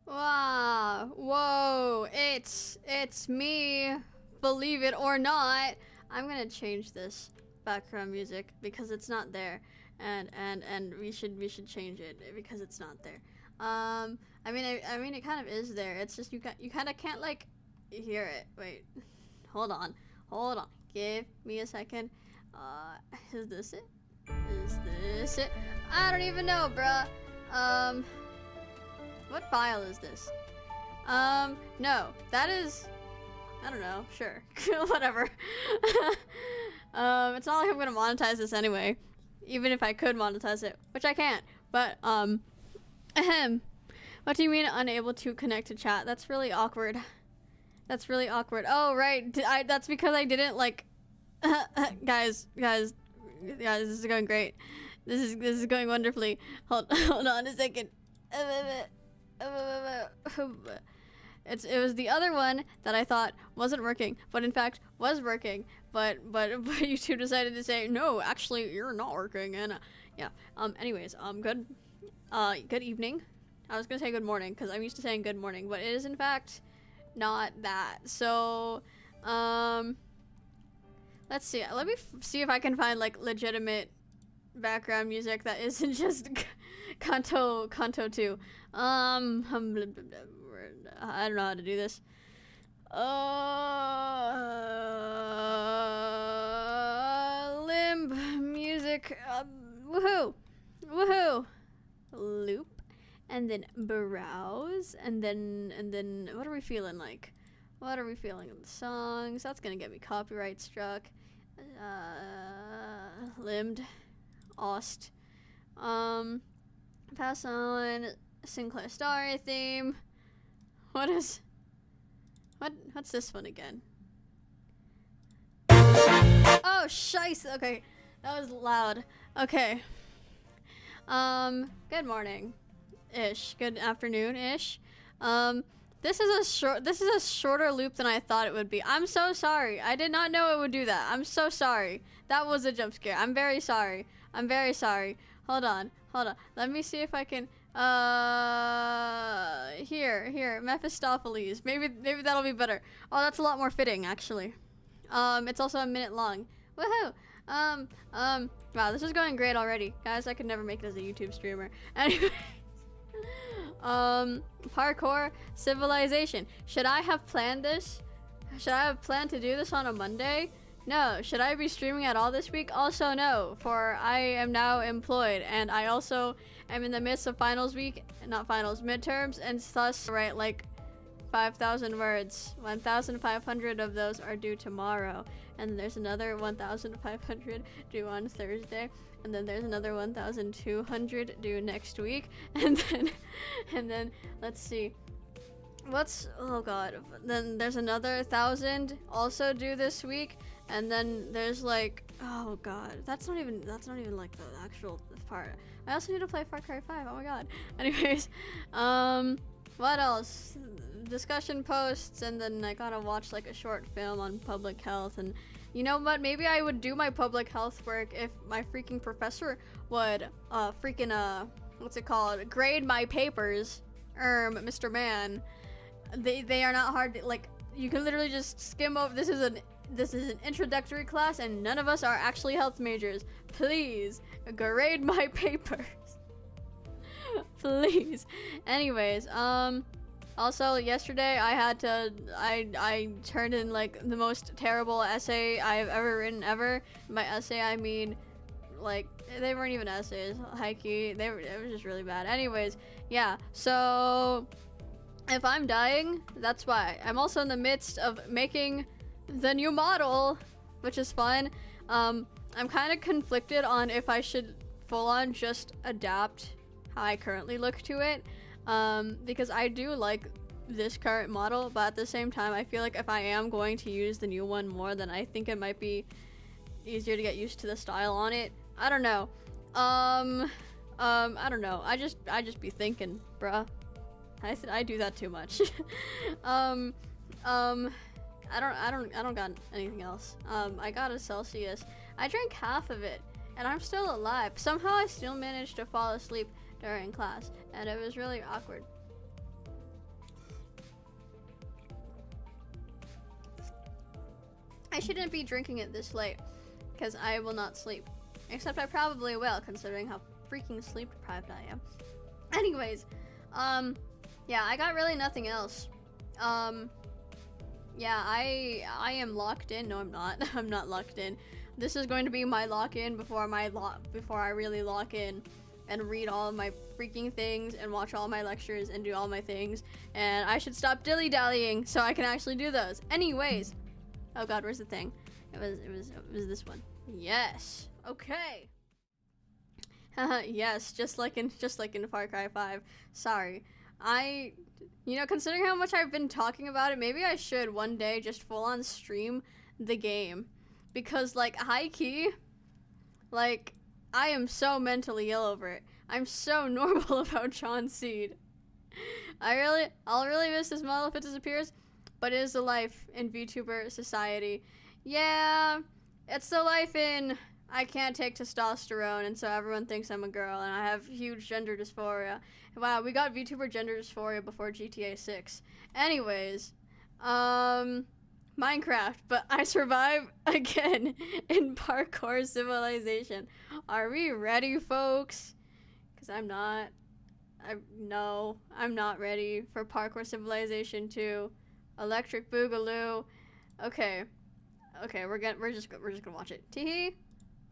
Wow, whoa, it's me, believe it or not. I'm gonna change this background music because it's not there, and we should change it because it's not there. I mean it kind of is there. It's just you kind of can't like hear it. Wait, hold on, give me a second. Is this it? Is this it? I don't even know, bruh. What file is this? No, that is, I don't know, sure, whatever. It's not like I'm gonna monetize this anyway, even if I could monetize it, which I can't, but, ahem. What do you mean unable to connect to chat? That's really awkward. That's really awkward. Oh, right, that's because I didn't, like, guys, this is going great. This is going wonderfully. Hold on a second. It was the other one that I thought wasn't working, but in fact was working. But YouTube decided to say no, actually you're not working, and yeah. Anyways, good evening. I was gonna say good morning because I'm used to saying good morning, but it is in fact not that. So, let's see. Let me see if I can find like legitimate background music that isn't just Kanto 2. I don't know how to do this. Limb music. Woohoo! Loop, and then browse, and then what are we feeling like? What are we feeling in the songs? That's gonna get me copyright struck. Limbed, Ost. Pass on. Sinclair Starry theme. What's this one again? Oh, shice. Okay, that was loud. Okay. Good morning, ish. Good afternoon, ish. This is a shorter loop than I thought it would be. I'm so sorry. I did not know it would do that. I'm so sorry. That was a jump scare. I'm very sorry. Hold on. Let me see if I can. Here, Mephistopheles. Maybe that'll be better. Oh, that's a lot more fitting, actually. It's also a minute long. Woohoo! Wow, this is going great already. Guys, I could never make it as a YouTube streamer. Anyway. Parkour Civilization. Should I have planned this? Should I have planned to do this on a Monday? No. Should I be streaming at all this week? Also no, for I am now employed, and I also am in the midst of finals week, not finals, midterms, and thus write like 5,000 words. 1,500 of those are due tomorrow, and there's another 1,500 due on Thursday, and then there's another 1,200 due next week, and then let's see. Oh god, then there's another 1,000 also due this week, and then there's like, oh god, that's not even like the actual part. I also need to play Far Cry 5. Oh my god. Anyways, what else? Discussion posts, and then I gotta watch like a short film on public health. And you know what, maybe I would do my public health work if my freaking professor would what's it called, grade my papers. Mr. Man, they are not hard to, like, you can literally just skim over. This is an introductory class, and none of us are actually health majors. Please grade my papers. Please. Anyways, also yesterday I turned in like the most terrible essay I've ever written ever. By essay I mean like they weren't even essays, high-key. It was just really bad. Anyways, yeah, so if I'm dying, that's why. I'm also in the midst of making the new model, which is fun. I'm kind of conflicted on if I should full-on just adapt how I currently look to it, because I do like this current model, but at the same time I feel like if I am going to use the new one more, then I think it might be easier to get used to the style on it. I don't know. I don't know. I just be thinking, bruh. I do that too much. I don't got anything else. I got a Celsius. I drank half of it, and I'm still alive. Somehow I still managed to fall asleep during class, and it was really awkward. I shouldn't be drinking it this late, because I will not sleep. Except I probably will, considering how freaking sleep deprived I am. Anyways, yeah, I got really nothing else. Yeah, I am locked in. No, I'm not. I'm not locked in. This is going to be my lock-in before I really lock in and read all of my freaking things and watch all my lectures and do all my things. And I should stop dilly-dallying so I can actually do those. Anyways, oh god, where's the thing? It was this one. Yes. Okay. Yes, just like in Far Cry 5. Sorry. You know, considering how much I've been talking about it, maybe I should one day just full on stream the game. Because, like, high key, like, I am so mentally ill over it. I'm so normal about John Seed. I'll really miss this model if it disappears, but it is the life in VTuber society. Yeah, it's the life in I can't take testosterone, and so everyone thinks I'm a girl, and I have huge gender dysphoria. Wow, we got VTuber gender dysphoria before GTA 6. Anyways, Minecraft, but I survive again in Parkour Civilization. Are we ready, folks? Because I'm not. I'm not ready for Parkour Civilization 2. Electric Boogaloo. Okay, we're just gonna watch it. Teehee.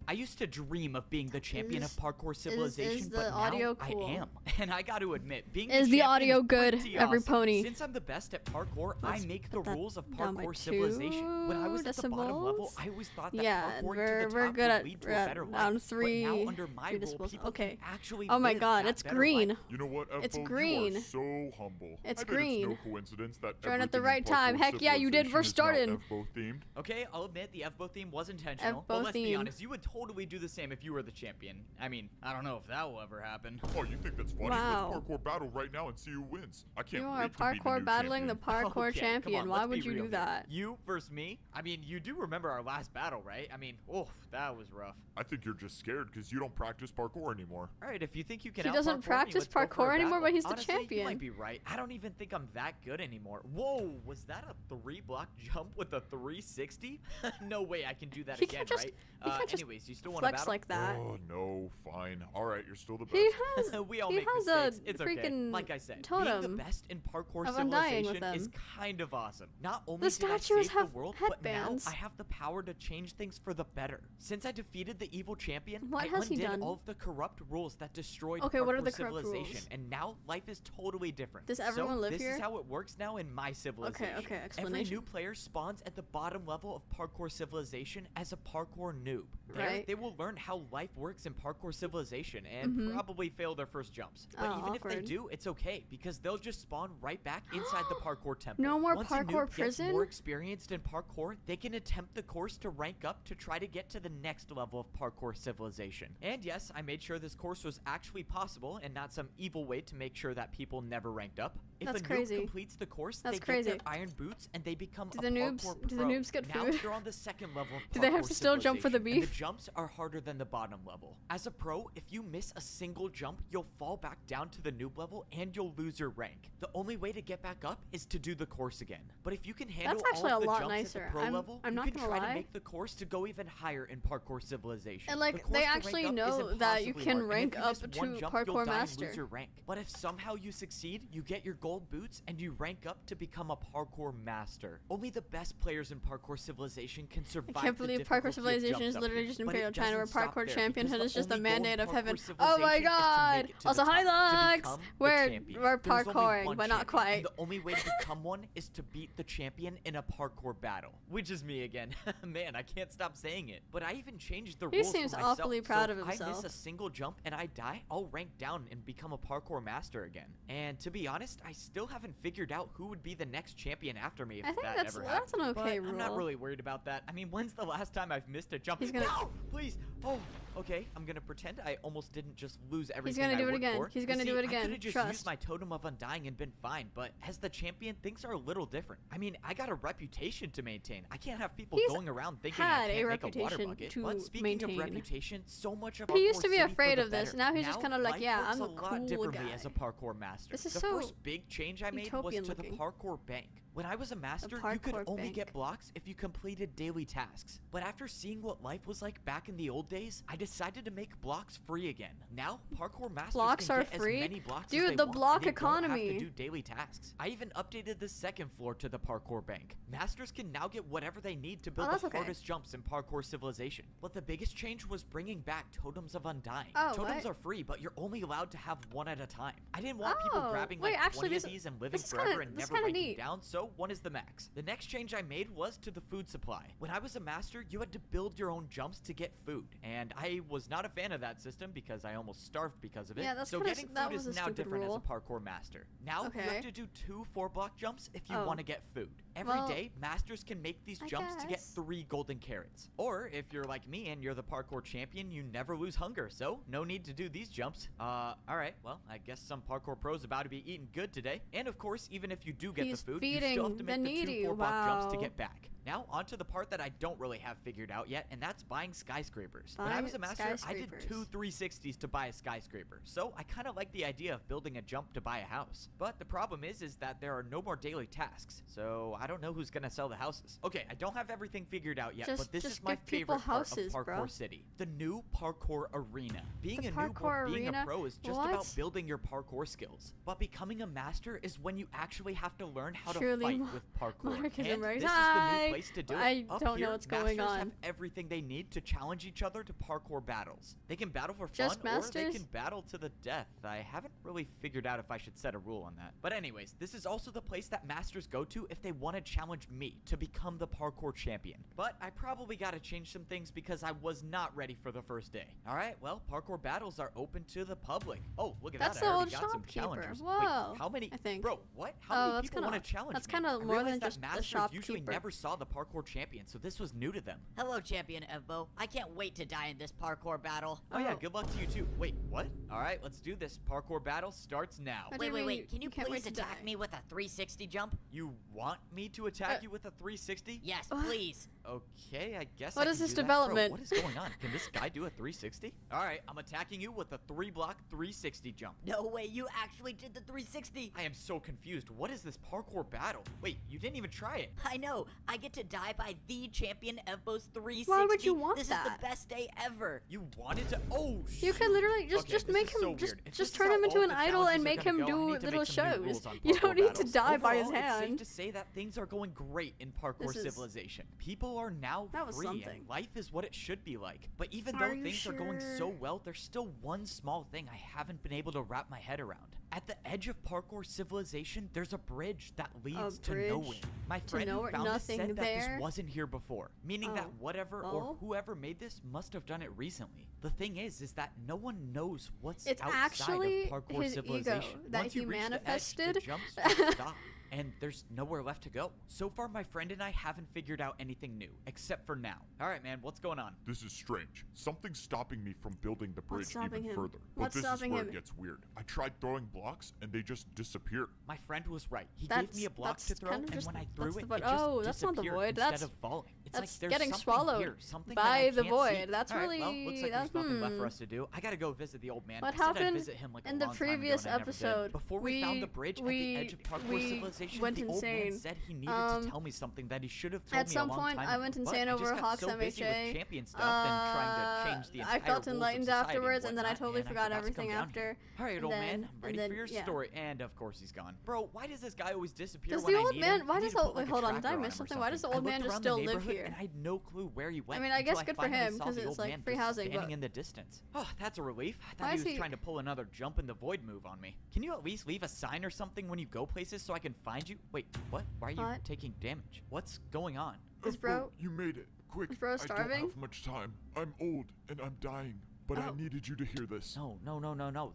I used to dream of being the champion of Parkour Civilization, but audio now cool? I am. And I got to admit, being Is the audio good, every awesome. pony? Since I'm the best at parkour, I make the rules of down by Parkour Civilization. When I was at the bottom level, I always thought that parkouring to the we're top good would lead to a better life. three. But now under my rule, people Okay. can actually Oh my live god, that it's better green. life. You know what, Evo? It's green. You are so humble. It's I bet green. It's no coincidence that Join at the everything in right time. Parkour Heck yeah, you did. We're Civilization is starting. now Evo-themed. Okay, I'll admit the FBO theme was intentional. FBO But let's be theme. honest, you would totally do the same if you were the champion. I mean, I don't know if that will ever happen. Oh, you think that's funny? Wow. Let's parkour battle right now and see who wins. I can't You wait are to be the new parkour battling the champion. parkour Okay, champion. come on, Why let's would be you real do here. that? You versus me? I mean, you do remember our last battle, right? I mean, oof, that was rough. I think you're just scared because you don't practice parkour anymore. All right, if you think you can He doesn't out-parkour me, practice let's go for a parkour anymore, battle. but he's the Honestly, champion. You might be right. I don't even think I'm that good anymore. Whoa, was that a 3-block jump with a 360? No way I can do that He again, can't just- right? he can't just Anyways, you still want to Flex battle? like that. Oh, no, fine. All right, you're still the best. He has. We all he make has mistakes. a It's okay. freaking Like I said, being the totem best in Parkour of undying with Civilization is them. kind of awesome. Not only The did I statues save the have world, but now headbands. I have the power to change things for the better. Since I defeated the evil champion, What I has he undid done? all of the corrupt rules that destroyed Okay, Parkour what are the corrupt Civilization, rules? and now life is totally different. Does everyone so live this here? is how it works now in my civilization. Okay, Every explanation. new player spawns at the bottom level of Parkour Civilization as a parkour noob. There, Right. they will learn how life works in Parkour Civilization and probably fail their first jumps. But Oh, even if they awkward. do, it's okay because they'll just spawn right back inside the parkour temple. No more Once a parkour noob prison? gets more experienced in parkour, they can attempt the course to rank up to try to get to the next level of Parkour Civilization. And yes, I made sure this course was actually possible and not some evil way to make sure that people never ranked up. If That's a noob crazy. completes the course, That's they crazy. get their iron boots and they become Do a the noobs- parkour do the pro. noobs get Now food? they're on the second level of Do they have Parkour to still jump for the Civilization, and beef? the jumps are harder than the bottom level. As a pro, if you miss a single jump, you'll fall back down to the noob level and you'll lose your rank. The only way to get back up is to do the course again. But if you can handle actually all of a the lot jumps nicer. at the pro I'm- level, I'm you not can gonna try lie. to make the course to go even higher in Parkour Civilization. And, The like, course they to rank actually up is know that you impossibly can hard, and rank if you up miss one to jump, Parkour you'll die and Master. lose your rank. But if somehow you succeed, you get your gold boots and you rank up to become a Parkour Master. Only the best players in Parkour Civilization can survive I can't the believe difficulty Parkour of Civilization jumps is up literally here. just But it Imperial China, where doesn't stop Parkour there, Championhood because is just the a only goal mandate of Parkour heaven. Oh Civilization my is to god! make it to Also, the hi top, to Lux! become the We're champion. we're There's only parkouring, one but not champion, quite. and the only way to become one is to beat the champion in a parkour battle. Which is me again. Man, I can't stop saying it. But I even changed the He rules seems for myself. awfully proud of So if I himself. miss a single jump and I die, I'll rank down and become a parkour master again. And to be honest, I still haven't figured out who would be the next champion after me if I think that that's ever that's an happened. okay But rule. I'm not really worried about that. I mean, when's the last time I've missed a jump? He's gonna- No! Please! Oh, okay. I'm gonna pretend I almost didn't just lose everything gonna I do it worked again. for. He's You gonna do see, it again. I could've just Trust. used my totem of undying and been fine, but as the champion, things are a little different. I mean, I got a reputation to maintain. I can't have people He's going around thinking I had a can't make a water reputation bucket. to But speaking maintain. of reputation, so much of He used Parkour to be City for afraid the of this. better. Now he's just kinda like, life yeah, works I'm a a lot cool differently as a guy. parkour master. This is the so first big change I made was utopian to the looking. parkour bank. When I was a master, you could parkour only bank. get blocks if you completed daily tasks. But after seeing what life was like back in the old days, I decided to make blocks free again. Now, parkour masters Blocks can are get free? as many blocks Dude, as they the want, block and they don't economy. have to do daily tasks. I even updated the second floor to the parkour bank. Masters can now get whatever they need to build that's the okay. hardest jumps in parkour civilization. But the biggest change was bringing back totems of undying. Oh, Totems what? are free, but you're only allowed to have one at a time. I didn't want people Oh, grabbing wait, like actually, 20 of this- these and living this is forever kinda- and this is never kinda ranking neat. down, so one is the max. The next change I made was to the food supply. When I was a master, you had to build your own jumps to get food, and I was not a fan of that system because I almost starved because of it. Yeah, that's so kinda- getting that food was is a now stupid different rule. as a parkour master. Now you Okay. have to do 2 4-block jumps if you Oh. want to get food. Every Well, day, masters can make these I jumps to get guess. 3 golden carrots. Or if you're like me and you're the parkour champion, you never lose hunger, so no need to do these jumps. Alright, well, I guess some parkour pros about to be eating good today. And of course, even if you do get He's the food, you still have to feeding make the the 2 needy, 4-block jumps to wow. get back. Now, onto the part that I don't really have figured out yet, and that's buying skyscrapers. When I Buying was a master, I did skyscrapers. 2 360s to buy a skyscraper, so I kind of like the idea of building a jump to buy a house. But the problem is that there are no more daily tasks, so I don't know who's gonna sell the houses. Okay, I don't have everything figured out yet, Just- but this just is my give people favorite part houses, of Parkour bro. City. The new Parkour Arena. Being The a Parkour newborn, being a Arena? pro is just What? about building your parkour skills. But becoming a master is when you actually have to learn how to Truly, fight Mar- with parkour. Marcus And and Mary's- this is the Hi. new place to do it. I Up don't know here, what's going masters on. have everything they need to challenge each other to parkour battles. They can battle for fun, Just or they masters? can battle to the death. I haven't really figured out if I should set a rule on that. But anyways, this is also the place that masters go to if they want to challenge me to become the parkour champion. But I probably got to change some things because I was not ready for the first day. All right, well, parkour battles are open to the public. Oh, look at That's that. the I already old got some shopkeeper. challengers. Whoa, Wait, how many? I think. Bro, what? Oh, How many that's people want to kinda- challenge that's me? kinda I more than realized that just the masters usually shopkeeper. never saw the parkour champion, so this was new to them. Hello, Champion Evo. I can't wait to die in this parkour battle. Oh yeah, Oh. good luck to you too. Wait, what? All right, let's do this. Parkour battle starts now. What do you Wait, mean wait. Can you can't wait please to attack die? me with a 360 jump? You want me to attack Uh, you with a 360? Yes, What? please. Okay, I guess What I is can this do that. development? Bro, what is going on? Can this guy do a 360? All right, I'm attacking you with a 3-block 360 jump. No way, you actually did the 360. I am so confused. What is this parkour battle? Wait, you didn't even try it. I know. I get to die by the Champion Evo's 360. Why would you want this that? is the best day ever. You wanted to? Oh, You could literally just Okay, just this make is him so just weird. If just this is turn how him into all an the idol challenges and are make gonna him go, I do need to little make some new shows. rules on You parkour don't need to battles. die by his Overall, It's hand. safe to say that things are going great in parkour This is- civilization. People are now That was free, something. and life is what it should be like. But even Are though you things are going so sure? well, there's still one small thing I haven't been able to wrap my head around. At the edge of parkour civilization, there's a bridge that leads to bridge nowhere. My friend who nowhere? found this Nothing said that there? this wasn't here before, meaning that Oh. whatever or Well. whoever made this must have done it recently. The thing is that no one knows what's It's outside actually of parkour his ego civilization. that Once he you reach the edge, manifested. the jumps just stop, and there's nowhere left to go. So far, my friend and I haven't figured out anything new, except for now. All right, man, what's going on? This is strange. Something's stopping me from building the What's bridge stopping even him? further. But What's this stopping is where him? it gets weird. I tried throwing blocks and they just disappear. My friend was right. He gave me a block to that's throw, kinda and just- when I that's threw the it, void. it just Oh, that's not the disappeared void. instead That's- of falling. It's that's like there's getting something swallowed here, something by that I the can't void. see. That's All right, well, really- looks like that's- there's nothing left for us to do. I gotta go visit the old man. What I said I'd happened visit him like a in the long time ago, previous and I never did. episode? Before we found the bridge at the edge of parkour we civilization, went the old man insane. said he needed Um, to tell me something that he should have told At me a some long point, time I ago. went But insane I just over got Hawks so busy with MHA. champion stuff and trying to change the entire I felt rules of enlightened society and afterwards, and then I whatnot, totally and forgot to come everything down after. here. All right, and old then- man, I'm and ready then- for your yeah. story. And of course he's gone. Bro, why does this guy always disappear Does when the I old need man? him? Why I need does to the put, like, a hold on? Did tracker I on miss him or something? Why does the something. old I man looked just around still the live neighborhood, here? And I had no clue where he went. mean, I until guess good for finally him, saw 'cause the it's, old like, man free just housing, standing but- in the distance. Oh, that's a relief. I Why thought he is was he- trying to pull another jump in the void move on me. Can you at least leave a sign or something when you go places so I can find you? Wait, what? Why are you What? taking damage? What's going on? Is bro- You made it. Quick. is bro I starving? don't have much time. I'm old and I'm dying. But I Oh. needed you to hear this. No.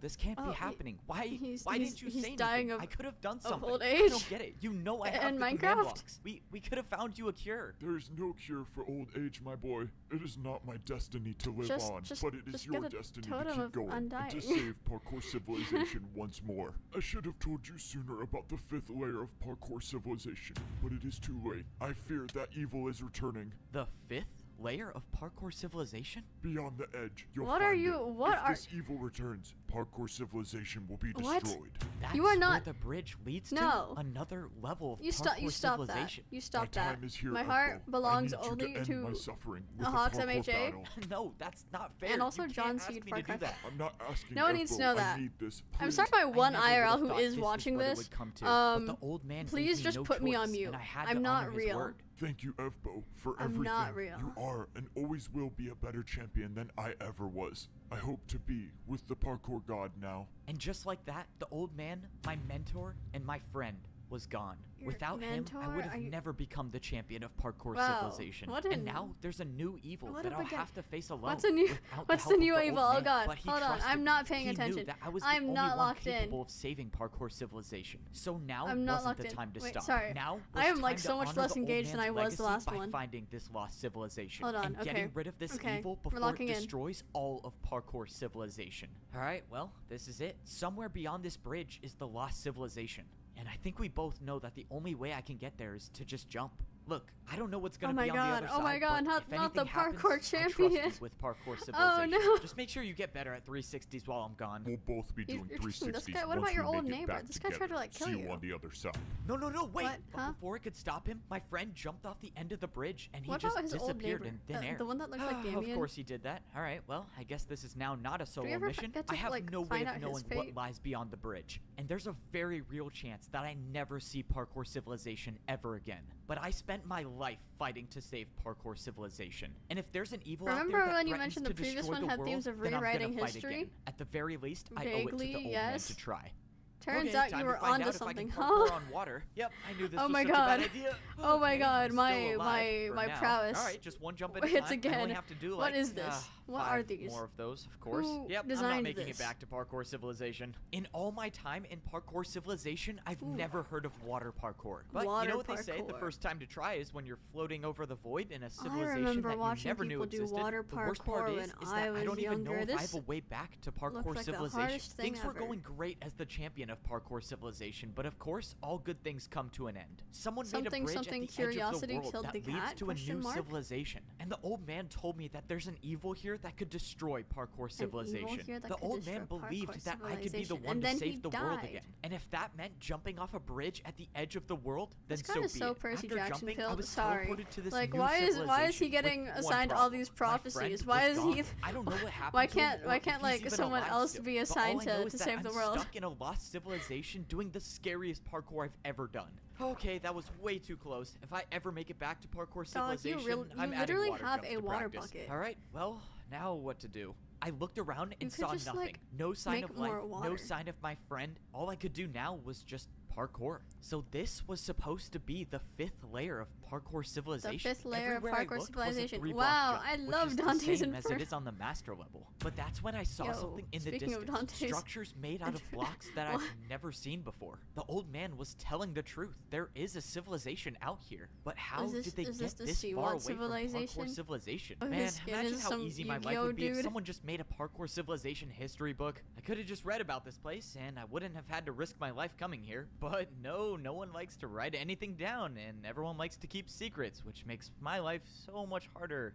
This can't Oh, be he- happening. Why he's- didn't you he's say dying anything? of- I could have done of something. old I age. don't get it. You know I have And the command Minecraft? blocks. We could have found you a cure. There is no cure for old age, my boy. It is not my destiny to live Just- on, just- but it is just your get a destiny to totem keep of going and to undying. save parkour civilization once more. I should have told you sooner about the 5th layer of parkour civilization, but it is too late. I fear that evil is returning. The 5th layer of parkour civilization? Beyond the edge, you'll What find are you- it. what if are- this evil returns, parkour civilization will be What? destroyed. That's You are not- where the bridge leads No. to another level of You parkour You stop that. civilization. You My stop that. time is here, My Echo. heart belongs I need only you to end to my suffering with a the Hawks parkour MHA. battle. No, that's not fair. And also you John can't ask Seed me to do Farcraft. that. I'm not asking. No one needs to know Echo. that. I need this. I'm Please. sorry, my one I never IRL would've who thought is this watching what it this. would come to, but the old man Please gave me just no put me on choice, mute. and I had I'm to not honor his real. word. Thank you, Evbo, for I'm everything. not real. You are and always will be a better champion than I ever was. I hope to be with the parkour god now. And just like that, the old man, my mentor, and my friend was gone. Your Without him, I mentor? would Are have you- never become the champion of parkour Wow, civilization. what And an- now there's a new evil what that a I'll begin- have to face alone. What's a new- without what's the help new of evil? old Oh man. God, But he hold on, trusted I'm me. not paying He knew attention. that I was I'm the only not one locked in. capable of saving parkour civilization. So now I'm not wasn't locked the in. time to Wait, stop. sorry. Now I was am, like, time so to much honor less the old engaged than man's I was the legacy last by one. finding this lost civilization Hold on, and okay. getting rid of this Okay, evil we're before it locking in. destroys all of parkour civilization. All right, well, this is it. Somewhere beyond this bridge is the lost civilization. And I think we both know that the only way I can get there is to just jump. Look, I don't know what's gonna be on the other side. Oh my God, but not- if not the anything happens, parkour I trust champion. you with parkour civilization. Oh, no. Just make sure you get better at 360s while I'm gone. We'll both be doing You're trusting 360s this guy? What once about your we old make it neighbor? back This guy tried to, together. like, kill See you. on the other side. No, wait! What? But Huh? before I could stop him, my friend jumped off the end of the bridge and he What just about his old disappeared neighbor? in thin air. The one that looked like Of Damien? course he did that. All right, well, I guess this is now not a solo ever mission. get to, I have like, no way find of out his knowing fate? what lies beyond the bridge. And there's a very real chance that I never see parkour civilization ever again. But I spent my life fighting to save parkour civilization. And if there's an evil out Remember there that when you threatens mentioned to the previous destroy one the had world, themes of then I'm gonna rewriting fight history? again. At the very least, I owe it to Vaguely, the old man yes. to try. Turns Okay, out time you to were find onto out if I can something, parkour huh? on water. Yep, I knew this Oh was my such God. a bad idea. Oh my Okay, God, I'm still my- alive my- for my now. prowess. All right, just one jump at a Hits time. I again. only have to do What like, is this? What are 5 these? more of those, of course. Who Yep, I'm not designed making this? it back to parkour civilization. In all my time in parkour civilization, I've Ooh. never heard of water parkour. But you Water know what they say? The parkour. first time to try is when you're floating over the void in a I civilization remember that you watching never knew people do existed. water The worst part parkour is when that I I was don't even know younger. if I This have a way back to parkour like the civilization. hardest thing Things were ever. going great as the champion of parkour civilization, but of course, all good things come to an end. Someone made a Something- bridge something at the edge of curiosity the world killed that the leads cat, to a question new mark? civilization. And the old man told me that there's an evil here that could destroy parkour civilization. here that The could old man destroy believed parkour that I could be the civilization, one and to then save he the world died. again. And if that meant jumping off a bridge at the edge of the world, then This so guy be is so it. Percy After Jackson jumping, I filled. was Sorry. teleported to this Like, new why is he civilization getting with one assigned all problem. these My prophecies? friend Why was is he- gone. I don't know what happened Why to him can't- or why if can't, he's like, even someone alive else still. be But all assigned I know to is that save the I'm world? stuck in a lost civilization doing the scariest parkour I've ever done. Okay, that was way too close. If I ever make it back to parkour Dog, you civilization, I'm you adding literally water have jumps a to water practice. bucket. All right, well, now what to do? I looked around You and could saw just, nothing. like, No sign make of life, more no water. sign of my friend. All I could do now was just parkour. So this was supposed to be the 5th layer of parkour civilization. fifth layer of Everywhere I parkour looked was a civilization. 3-block Wow, jump, I which love is Dante's the same as Inferno. it is on the master level. But that's when I saw Yo, something in the speaking of distance. Dante's Structures made out of blocks that I've never seen before. The old man was telling the truth. There is a civilization out here. But how Is this- did they is get this the this Seawald far away civilization? from parkour civilization? Oh, Man, his skin imagine is how some easy my life Yu-Gi-Oh would be if dude. someone just made a parkour civilization history book. I could have just read about this place and I wouldn't have had to risk my life coming here. But no one likes to write anything down and everyone likes to keep secrets, which makes my life so much harder.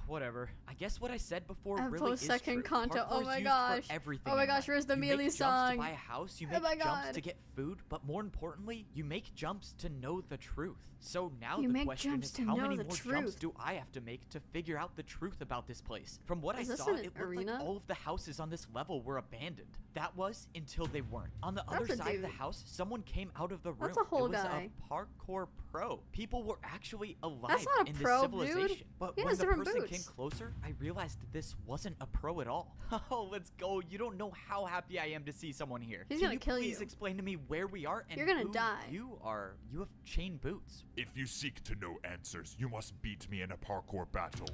Whatever. I guess what I said before And really is post-second true. content. Oh Parkour's my used gosh. for everything Oh my in gosh, life. where's the You Mealy make jumps song? to buy a house, you Oh make my jumps God. to get food, but more importantly, you make jumps to know the truth. So now You the make question jumps is to how know many the more truth. jumps do I have to make to figure out the truth about this place? From what Is I this saw, an it looked arena? like all of the houses on this level were abandoned. That was until they weren't. On the other That's a side of the dude. house, someone came out of the room. That's a whole it was guy. a parkour pro. People were actually alive That's not a in pro, this dude. civilization. But He when has the different person boots. came closer, I realized that this wasn't a pro at all. Oh, let's go. You don't know how happy I am to see someone here. He's Can gonna you kill please you. explain to me where we are and You're gonna who die. you are? You have chain boots. If you seek to know answers, you must beat me in a parkour battle.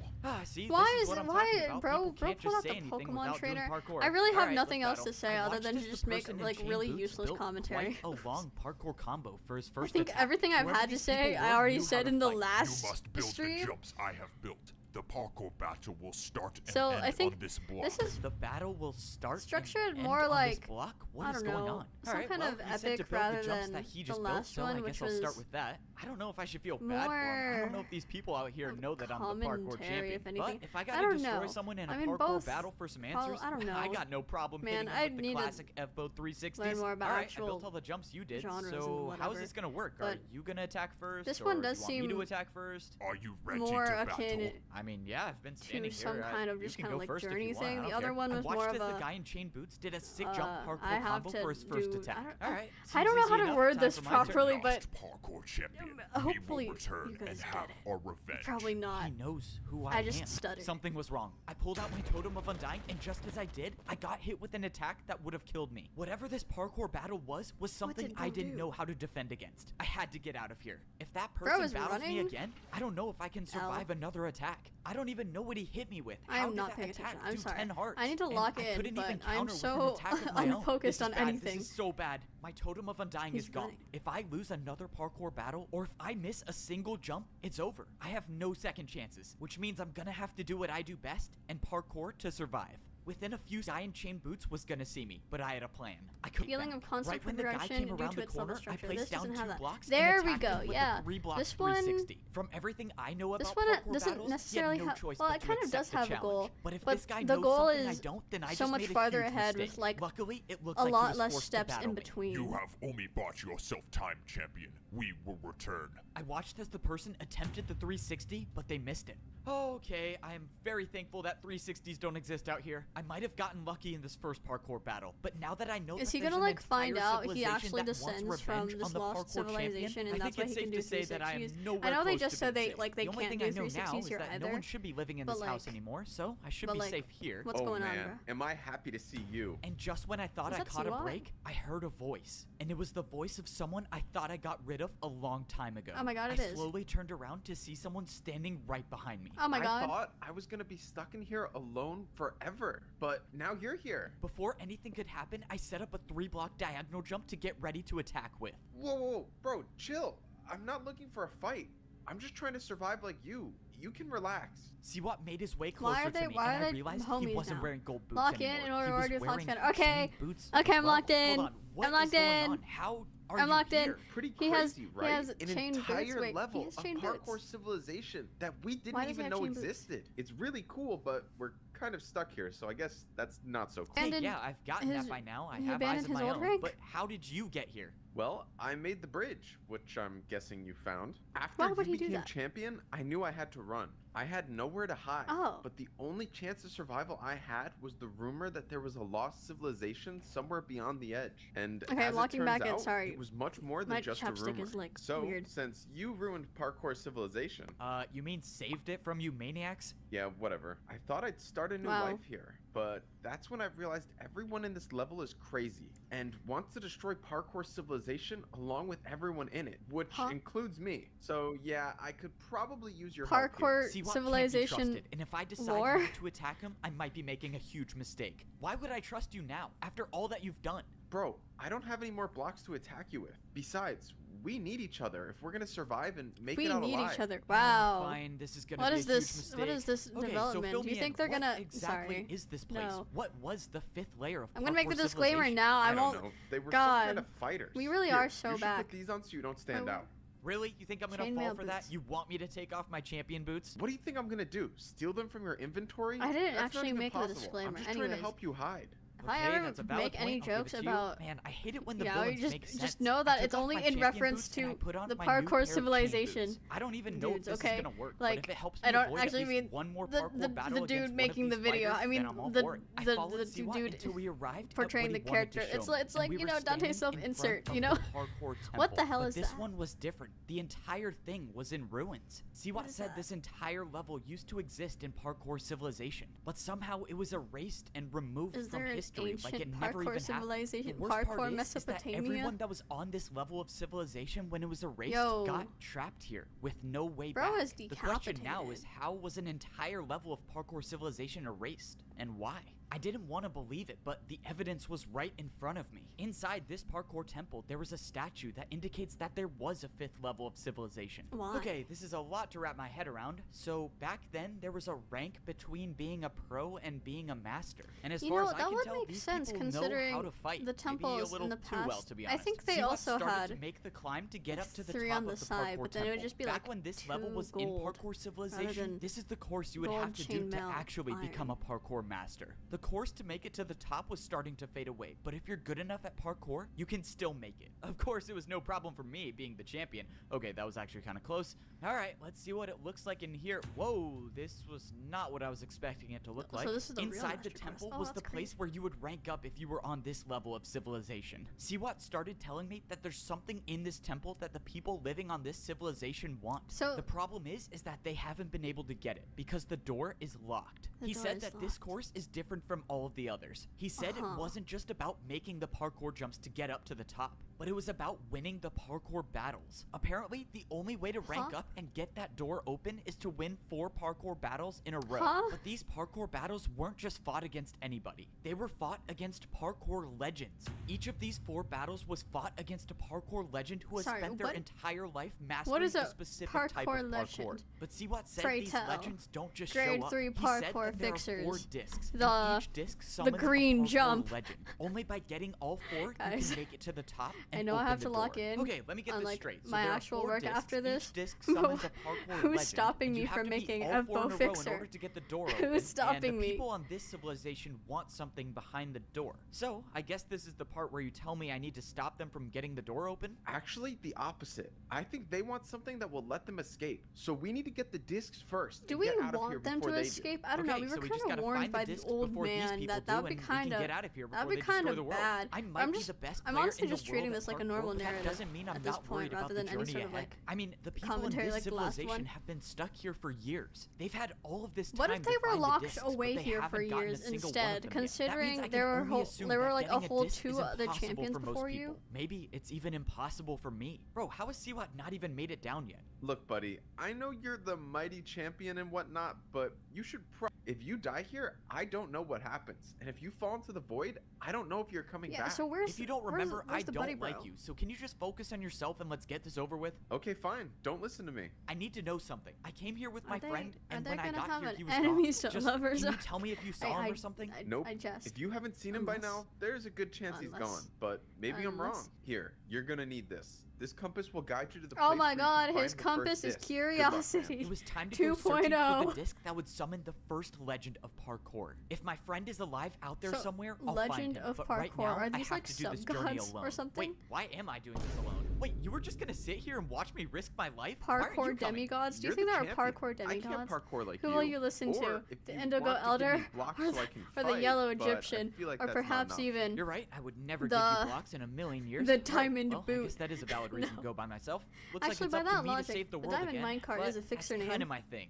See, Why this is is what it? I'm Why, talking about. bro? People Bro, can't pull just out say the anything Pokemon without doing trainer. parkour. I really have Alright, nothing let's else to battle. say I other watched than as to the just make person in like chain really boots useless built commentary. quite a long parkour combo for his first I think attack. everything I've Whoever had to these say, people I were already knew how said to in the fight. last You must build the stream. jumps I have built. The parkour battle will start and So end I think on this block. this is The battle will start structured and end more on like, this block? What I is don't going know, on? some Alright, kind well, of he said to epic build rather the jumps than that he the just built, last so one, I which guess I'll start was with that. I don't know if I should feel bad for him. I don't know if these people out here know that I'm the parkour commentary, champion. if anything. But if I I gotta don't destroy know. someone in a I mean, parkour both battle for some prob- answers, I don't I know. got no problem Man, hitting him I with the need to classic F-Boat 360s. learn more about Alright, I actual built all the jumps you did, genres and so how's whatever, this gonna work? Are but you gonna attack first? this or one do does you want me seem to attack first? Are you ready more to akin battle? I mean, yeah, I've been standing to here. some kind of You just can kind go of like first if journey you want, I thing. don't The other care. one was I watched more as of the a. guy in chain boots did a sick jump I parkour have combo to for his first do- attack. I Alright, I don't know seems how easy to enough. word Time this for my turn. properly, but Last parkour champion. hopefully we will return you guys and get have it. our revenge. Probably not. He knows who I I just am. stuttered. Something was wrong. I pulled out my totem of undying, and just as I did, I got hit with an attack that would have killed me. Whatever this parkour battle was something did I Bro didn't do? know how to defend against. I had to get out of here. If that Bro person is battles me running? again, I don't know if I can survive another attack. I don't even know what he hit me with. I How am did not that paying attack attention. I'm do sorry. 10 hearts? I need to And lock I in, couldn't but even I'm counter with an so attack of my own. unfocused This on is bad. anything. This is so bad. My totem of undying He's is gone. running. If I lose another parkour battle, or if I miss a single jump, it's over. I have no second chances, which means I'm gonna have to do what I do best and parkour to survive. Within a few, guy in chain boots was gonna see me, but I had a plan. I could Feeling of constant right when the guy progression came due around to the its level corner, I structure. placed This down doesn't have 2 that. blocks There and we attacked go, him with yeah. a 3-block This one- 360. From everything I know about This one parkour doesn't battles, necessarily he had no have. choice Well, but it to kind of accept does the have a challenge. goal, But if but this guy the knows goal something I is don't, then I so just much made a farther huge ahead mistake. with like Luckily, it looked a like he lot was less forced to steps battle in me. between. You have only bought yourself time, champion. We will return. I watched as the person attempted the 360, but they missed it. Okay, I am very thankful that 360s don't exist out here. I might have gotten lucky in this first parkour battle, but now that I know Is that he there's gonna an like find entire out he civilization actually that wants descends from revenge this on the lost parkour civilization, champion, and I that's think why it's he can safe do to say that I am 360s? nowhere I know they close just to said being they safe. like they the only can't thing do I know now 360s is here that no either. one should be living in but, this house like- anymore, so I should but, be like, safe here. What's Oh going on, man, bro? am I happy to see you? And just when I thought Was I that caught a Siwa? break, I heard a voice. And it was the voice of someone I thought I got rid of a long time ago. Oh my god, I it is. slowly turned around to see someone standing right behind me. Oh my I god. thought I was gonna be stuck in here alone forever, but now you're here. Before anything could happen, I set up a 3-block diagonal jump to get ready to attack with. Whoa, whoa, whoa, bro, chill. I'm not looking for a fight. I'm just trying to survive like you. You can relax. See what made his way Why closer are they- to me, why and are I they realized he homies wasn't now? wearing gold boots Lock in anymore. in order He to was order Fox wearing Banner. Okay. chain boots Okay, as I'm well. locked in. Hold on, what I'm locked is going in. on? How are I'm you locked in. here? Pretty He has- crazy, he right? has An chain boots? entire Wait, he level has of chain parkour boots. civilization that we Why didn't does he even have know chain boots? existed. It's really cool, but we're kind of stuck here, so I guess that's not so cool. And Hey, in yeah, I've gotten his- that by now. I he have abandoned eyes of his my old own. rank? But how did you get here? Well, I made the bridge, which I'm guessing you found. After Why you would he do became that? champion, I knew I had to run. I had nowhere to hide. Oh. But the only chance of survival I had was the rumor that there was a lost civilization somewhere beyond the edge. And Okay, as I'm locking it back turns in, out, sorry. it was much more than My just a chapstick rumor. is, like, so, weird. since you ruined parkour civilization, You mean saved it from you maniacs? yeah, whatever. I thought I'd start a new Wow. life here, but that's when I realized everyone in this level is crazy and wants to destroy parkour civilization along with everyone in it, which Huh? includes me. So yeah, I could probably use your help here. Parkour See what civilization can't be trusted, and if I decide lore? not to attack him, I might be making a huge mistake. Why would I trust you now, after all that you've done? Bro, I don't have any more blocks to attack you with. Besides, we need each other if we're gonna survive and make We it out need alive. each other. Oh, Wow. fine, this is gonna What be is a huge this? mistake. What is this Okay, so development? fill Do you me think in. they're What gonna? exactly Sorry. is this place? No. What was the 5th layer of I'm gonna make the parkour disclaimer civilization? now. I I don't won't. know. They were God. some kind of fighters. We really Here, are so you should back. put these on so you don't stand Oh. out. Really? You think I'm gonna Chainmail fall for that? boots. You want me to take off my champion boots? What do you think I'm gonna do? Steal them from your inventory? I didn't That's not actually even make the possible. disclaimer. I'm just trying Anyways. to help you hide. If I Okay, ever that's a valid make any point, I'll give jokes it to you. about, Man, I hate it when the yeah, villains you make sense. just know I that took it's off only my in champion reference boots and I to put on the my new pair parkour of chain civilization. boots. I don't even know Dudes, if this okay? is gonna work, Like, but if it helps I me don't avoid actually at least mean one more the parkour battle dude against one making of the these video. fighters, I mean then I'm all the for it. I the followed the Siwa dude until we arrived at portraying what the he wanted to character. show It's me, it's and like, we you were know, Dante standing in self-insert, front you of know? the parkour What the temple, hell but is this that? one was different. The entire thing was in ruins. Siwa is said that? this entire level used to exist in parkour civilization, but somehow it was erased and removed Is from there an history like it ancient never parkour even civilization? happened. The worst Parkour part is that Mesopotamia? everyone that was on this level of civilization when it was erased Yo. got trapped here with no way Bro back. is The question now decapitated. is, how was an entire level of parkour civilization erased, and why? I didn't want to believe it, but the evidence was right in front of me. Inside this parkour temple, there was a statue that indicates that there was a 5th level of civilization. Why? Okay, this is a lot to wrap my head around. So back then, there was a rank between being a pro and being a master. And as far as I that can would tell, make these sense people know considering how to fight. the Maybe a temples little in the too well, past. to be I honest. think they See what also started had to make the climb to get up to the 3 top on the of the side, parkour but then it would temple. just be Back like when this level 2 was in gold parkour civilization, than this is the course you would gold have to do to chainmail actually become a iron. parkour master. The course to make it to the top was starting to fade away, but if you're good enough at parkour, you can still make it. Of course, it was no problem for me being the champion. Okay, that was actually kind of close. All right, let's see what it looks like in here. Whoa, this was not what I was expecting it to look like. So this is the real Inside the master temple quest. Oh, was the that's place crazy. where you would rank up if you were on this level of civilization. Siwat started telling me that there's something in this temple that the people living on this civilization want. So- the problem is that they haven't been able to get it because the door is locked. The He door said is that this locked. course is different from all of the others. He said it wasn't just about making the parkour jumps to get up to the top, but it was about winning the parkour battles. Apparently, the only way to rank up and get that door open is to win 4 parkour battles in a row. But these parkour battles weren't just fought against anybody. They were fought against parkour legends. Each of these 4 battles was fought against a parkour legend who has Sorry, spent their what- entire life mastering what is a specific type of parkour parkour. legend? But see what said Pray these tell. legends don't just Grade show up. 3 He said parkour that there are 4 fixers. discs. The- and each disc summons a green parkour jump. legend. Only by getting all 4 Guys, you can make it to the top and I know I open have the to lock door. in Okay, let me get on, this like, straight. So my there are actual 4 work discs. after this. Each disc summons a parkour Who's legend, stopping and me you have from to beat making all a 4 in bow row fixer? in order to get the door Who's open. stopping and the me? people on this civilization want something behind the door. So I guess this is the part where you tell me I need to stop them from getting the door open. Actually, the opposite. I think they want something that will let them escape. So we need to get the discs first. Do and we get out of here want them before to they do. escape? I don't know. Okay, We were so we kind just of gotta warned find the by the discs old before these man people that that do, would be and we kind can of get out of here that'd before be they kind destroy of the world. bad. I might I'm be just the best I'm player honestly in the just treating world this at like a parkour, normal but that narrative doesn't mean I'm at this not point worried about rather the than any journey sort of ahead. like I mean, the people in commentary this like the last civilization one. have been stuck here for years. They've had all of this time What if they to were find the locked discs, away but they here for haven't gotten a years single one of instead? them yet. That Considering means I there can were only assume there were that like a getting whole disc is 2 other impossible champions for most before people. you. Maybe it's even impossible for me. Bro, how has Siwat not even made it down yet? Look, buddy, I know you're the mighty champion and whatnot, but you should if you die here, I don't know what happens. And if you fall into the void, I don't know if you're coming Yeah. back. So where's If you don't where's- remember, where's I the buddy don't like bro? you. So can you just focus on yourself and let's get this over with? Okay, fine. Don't listen to me. I need to know something. I came here with Are my they- friend, are and they when I gonna got have here, an he was enemies gone. to Just, lovers? can you tell me if you saw him or something? Nope. I just If you haven't seen him by Unless- now, there's a good chance he's unless- gone. But maybe I'm wrong. unless- Here, you're gonna need this. This compass will guide you to the Oh place my where you can god, find his the first compass is disc. Good luck, man. curiosity. It was time to go searching for 2.0. the disc that would summon the first legend of parkour. If my friend is alive out there So, somewhere, I'll legend find him. of But right parkour, now, are I these, have like, to do this journey sub-gods or alone. something? Wait, why am I doing this alone? Wait, you were just gonna sit here and watch me risk my life? Why aren't you Parkour coming? demigods? Do you You're think the there are champion. parkour I can't demigods? parkour like Who you. will you listen to? Or if The you Indigo want to give Elder? me blocks Or so I can or the fight, Yellow but I Egyptian? feel like Or that's not perhaps an even You're right. I would never The- give you blocks in a million years. the Right, diamond well, I boot. guess that is a valid reason No. to go by myself. Looks Actually, like by it's up that to me logic, to save the the world diamond again, minecart but is a fixer that's name. kind of my thing.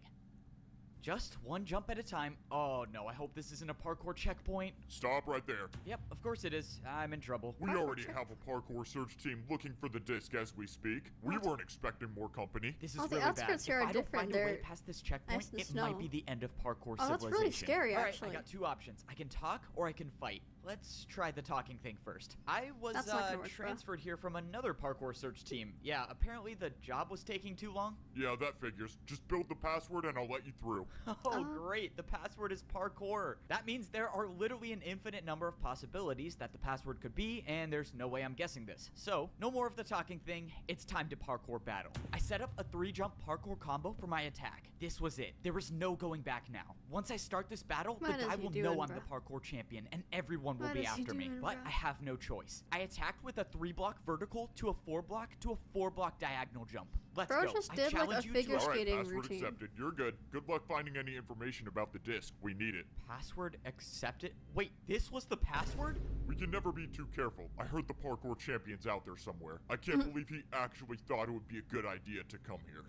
Just one jump at a time. Oh no, I hope this isn't a parkour checkpoint. Stop right there. Yep, of course it is. I'm in trouble. We Parkour already check- have a parkour search team looking for the disc as we speak. We weren't expecting more company. This is Oh, the really outskirts bad. here If are I don't different. find a way They're past this checkpoint, ice and it might snow. be the end of parkour Oh, that's civilization. really scary, All right, actually. I got 2 options. I can talk or I can fight. Let's try the talking thing first. I was That's not gonna work, bro. transferred here from another parkour search team. Yeah, apparently the job was taking too long. Yeah, that figures. Just build the password and I'll let you through. Oh, great. The password is parkour. That means there are literally an infinite number of possibilities that the password could be, and there's no way I'm guessing this. So, no more of the talking thing. It's time to parkour battle. I set up a 3-jump parkour combo for my attack. This was it. There was no going back now. Once I start this battle, What the is guy he will doing, know I'm bruh? the parkour champion, and everyone will What be is he after me. doing, But bruh? I have no choice. I attacked with a 3-block vertical to a 4-block to a 4-block diagonal jump. Let's Bro go. just I did, like, a challenge you figure to All right, skating password routine. accepted. You're good. Good luck finding any information about the disc. We need it. password accepted. Wait, this was the password? We can never be too careful. I heard the parkour champion's out there somewhere. I can't believe he actually thought it would be a good idea to come here.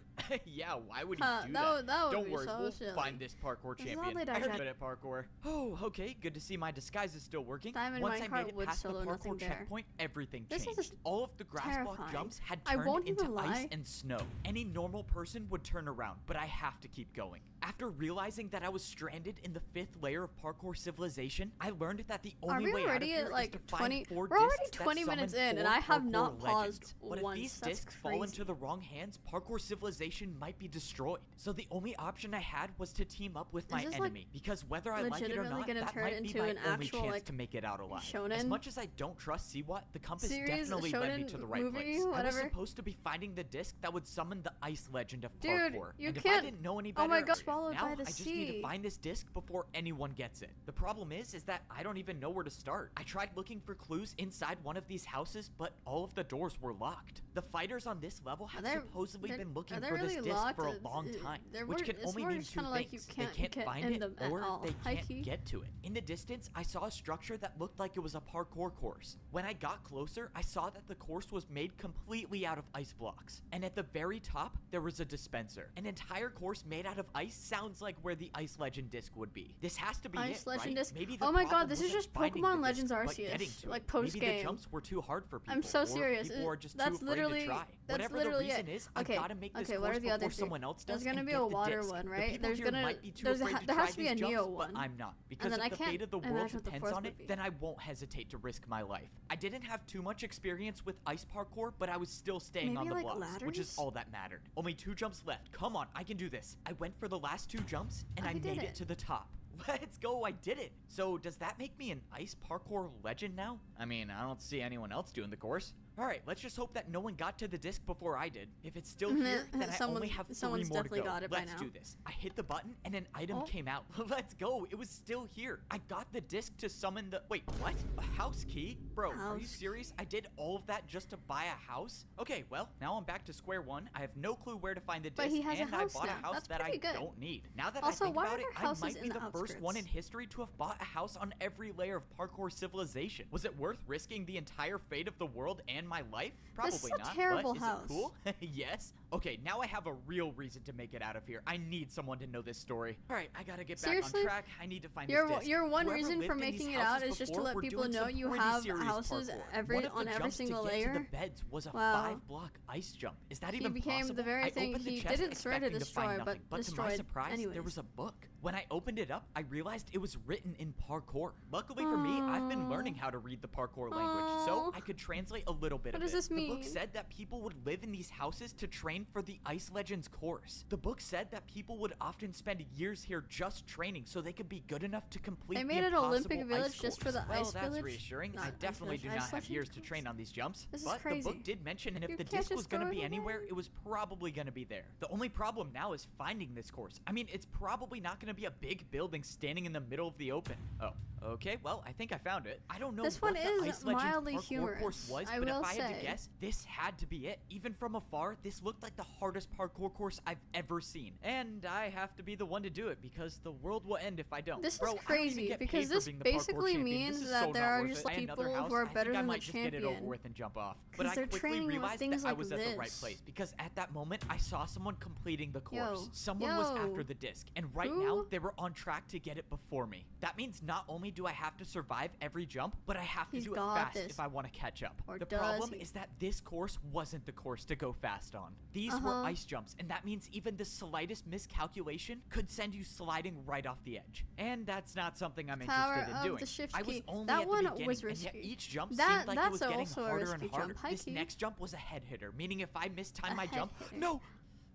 Yeah, why would he Huh, do that that? would- that would Don't be worry, so we'll silly. find this parkour As long as champion. they I'm don't good at parkour. Oh, okay, good to see my disguise is still working. Diamond Once I minecart made it would past the solo nothing parkour there. checkpoint, everything This is changed. All of the grass block terrifying. jumps had I turned won't into even ice lie. and snow. Any normal person would turn around, but I have to keep going. After realizing that I was stranded in the 5th layer of Parkour Civilization, I learned that the Are only we way out of already here at is like to 20? find 4 We're already discs that 20 minutes summon in, and 4 I have Parkour not paused legends. But once. if these That's discs fall crazy. into the wrong hands, Parkour Civilization might be destroyed. So the only option I had was to team up with my this, like, enemy, because whether I like it or legitimately not, gonna that turn might be into my an only actual, chance like, to make it out alive. As shonen much as I don't trust Siwa, the compass series, definitely led me shonen to the right movie, place. I was whatever. supposed to be finding the disc that would summon the ice legend of Dude, Parkour. you And if can't- I didn't know any oh better, my God, swallowed now by the I just need to sea. find this disc before anyone gets it. The problem is that I don't even know where to start. I tried looking for clues inside one of these houses, but all of the doors were locked. The fighters on this level have supposedly been looking are they for this really disc locked? for a long time, They're which more- can it's only more mean just 2 kinda like you things. can't They can't get find in it, them at or all. they High can't key. get to it. In the distance, I saw a structure that looked like it was a parkour course. When I got closer, I saw that the course was made completely out of ice blocks. And at the very top, there was a dispenser. An entire course made out of ice sounds like where the ice legend disc would be. This has to be Ice it, Legend right? disc. Maybe the Oh my God, problem this is wasn't just finding Pokemon the disc, Legends but Arceus, getting to like it. Maybe post-game. the jumps were too hard for people. I'm so or serious. people are just That's too afraid literally- to try. that's Whatever literally the reason it. is, Okay, I gotta make this okay, what course are the other before two? someone else does There's gonna and be get a the water disc. one, The right? people There's here gonna- might be too there's a- afraid to there try has to be these a Neo jumps, but one. I'm not. Because then if I the can't fate of the world imagine what the depends fourth on would it, be. then I won't hesitate to risk my life. I didn't have too much experience with ice parkour, but I was still staying on Maybe, the like, blocks, which is ladders? all that mattered. Only 2 jumps left. Come on, I can do this. I went for the last 2 jumps, and Oh, I you did made it. it to the top. Let's go, I did it. So does that make me an ice parkour legend now? I mean, I don't see anyone else doing the course. All right, let's just hope that no one got to the disc before I did. If it's still here, then I only have 3 someone's more to definitely go. got it by Let's now. do this. I hit the button and an item Oh. came out. Let's go. It was still here. I got the disc to summon the... Wait, what? A house key? Bro, are you House serious? I did all of that just to buy a house? Okay, well, now I'm back to square one. I have no clue where to find the disc, But he has a and house I bought now. a house That's that I pretty good. don't need. Now that Also, I think why about are it, there I houses might be in the the first one in outskirts? history to have bought a house on every layer of Parkour Civilization. Was it worth risking the entire fate of the world and my life? Probably This is a not. terrible but is house. it cool? Yes. Okay, now I have a real reason to make it out of here. I need someone to know this story. All right, I gotta get back Seriously? on track. I need to find Your this disc. your one Whoever reason for lived in these making it out houses is just to before let were people doing know some you pretty have serious houses parkour. One of the on every jumps single to get to layer. the beds was a Wow. 5-block ice jump. Is that He even became possible? the very I thing opened the he chest didn't swear to expecting destroy, find but nothing, but to my destroyed surprise, anyways. there was a book. When I opened it up, I realized it was written in parkour. Luckily for me, I've been learning how to read the parkour language, so I could translate a little bit What of does it. this The book mean? said that people would live in these houses to train for the Ice Legends course. The book said that people would often spend years here just training so they could be good enough to complete They the made an Olympic impossible village ice just for course. the Well, ice that's village? reassuring. Not I ice definitely village, do ice not have legend years to course? train on these jumps, This is but the crazy. book did mention, and if You the can't disc was just going to go be anywhere? anywhere, it was probably going to be there. The only problem now is finding this course. I mean, it's probably not going to be a big building standing in the middle of the open. Oh, okay, well, I think I found it. I don't know This what one the is Ice Legends mildly parkour humorous, course was, I but if will I had to say. guess, this had to be it. Even from afar, this looked like the hardest parkour course I've ever seen. And I have to be the one to do it because the world will end if I don't. This Bro, is I don't even crazy get because paid for this being the parkour basically champion. means This is that so there not are worth just it. Buy another people house, who are I think better I than the might just get it over champion. with and jump off. 'Cause But I they're quickly training with realized things that I like was at the right this. place because at that moment I saw someone completing the course. Yo, Someone was yo. after the disc, and right Who? now they were on track to get it before me. That means not only do I have to survive every jump, but I have to He's do it got fast this. if I want to catch up. Or The does problem he? is that this course wasn't the course to go fast on. These were Uh-huh. ice jumps, and that means even the slightest miscalculation could send you sliding right off the edge. And that's not something I'm Power interested in of doing. the shift I was key. only That at one the beginning, was and yet risky. each jump That- seemed like it that's was getting also a harder risky and harder. jump. High This key. next jump was a head hitter, meaning if I missed time A my head jump, hitter. no.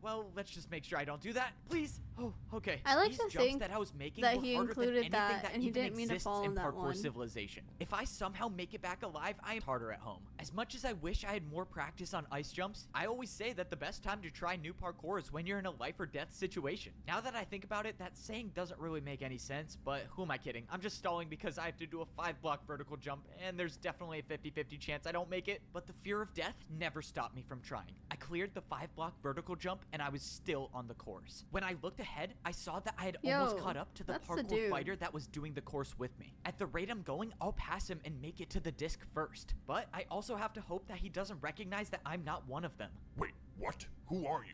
Well, let's just make sure I don't do that, please. Oh, okay. I like These to jumps think that I was making that were he harder included than anything that, that and he even didn't mean to exists fall in in that Parkour one. Civilization. If I somehow make it back alive, I am harder at home. As much as I wish I had more practice on ice jumps, I always say that the best time to try new parkour is when you're in a life or death situation. Now that I think about it, that saying doesn't really make any sense, but who am I kidding? I'm just stalling because I have to do a 5-block vertical jump, and there's definitely a 50-50 chance I don't make it, but the fear of death never stopped me from trying. I cleared the 5-block vertical jump, and I was still on the course. When I looked ahead, I saw that I had almost Yo, caught up to the that's the parkour dude. fighter that was doing the course with me. At the rate I'm going, I'll pass him and make it to the disc first. But I also have to hope that he doesn't recognize that I'm not one of them. Wait, what? Who are you?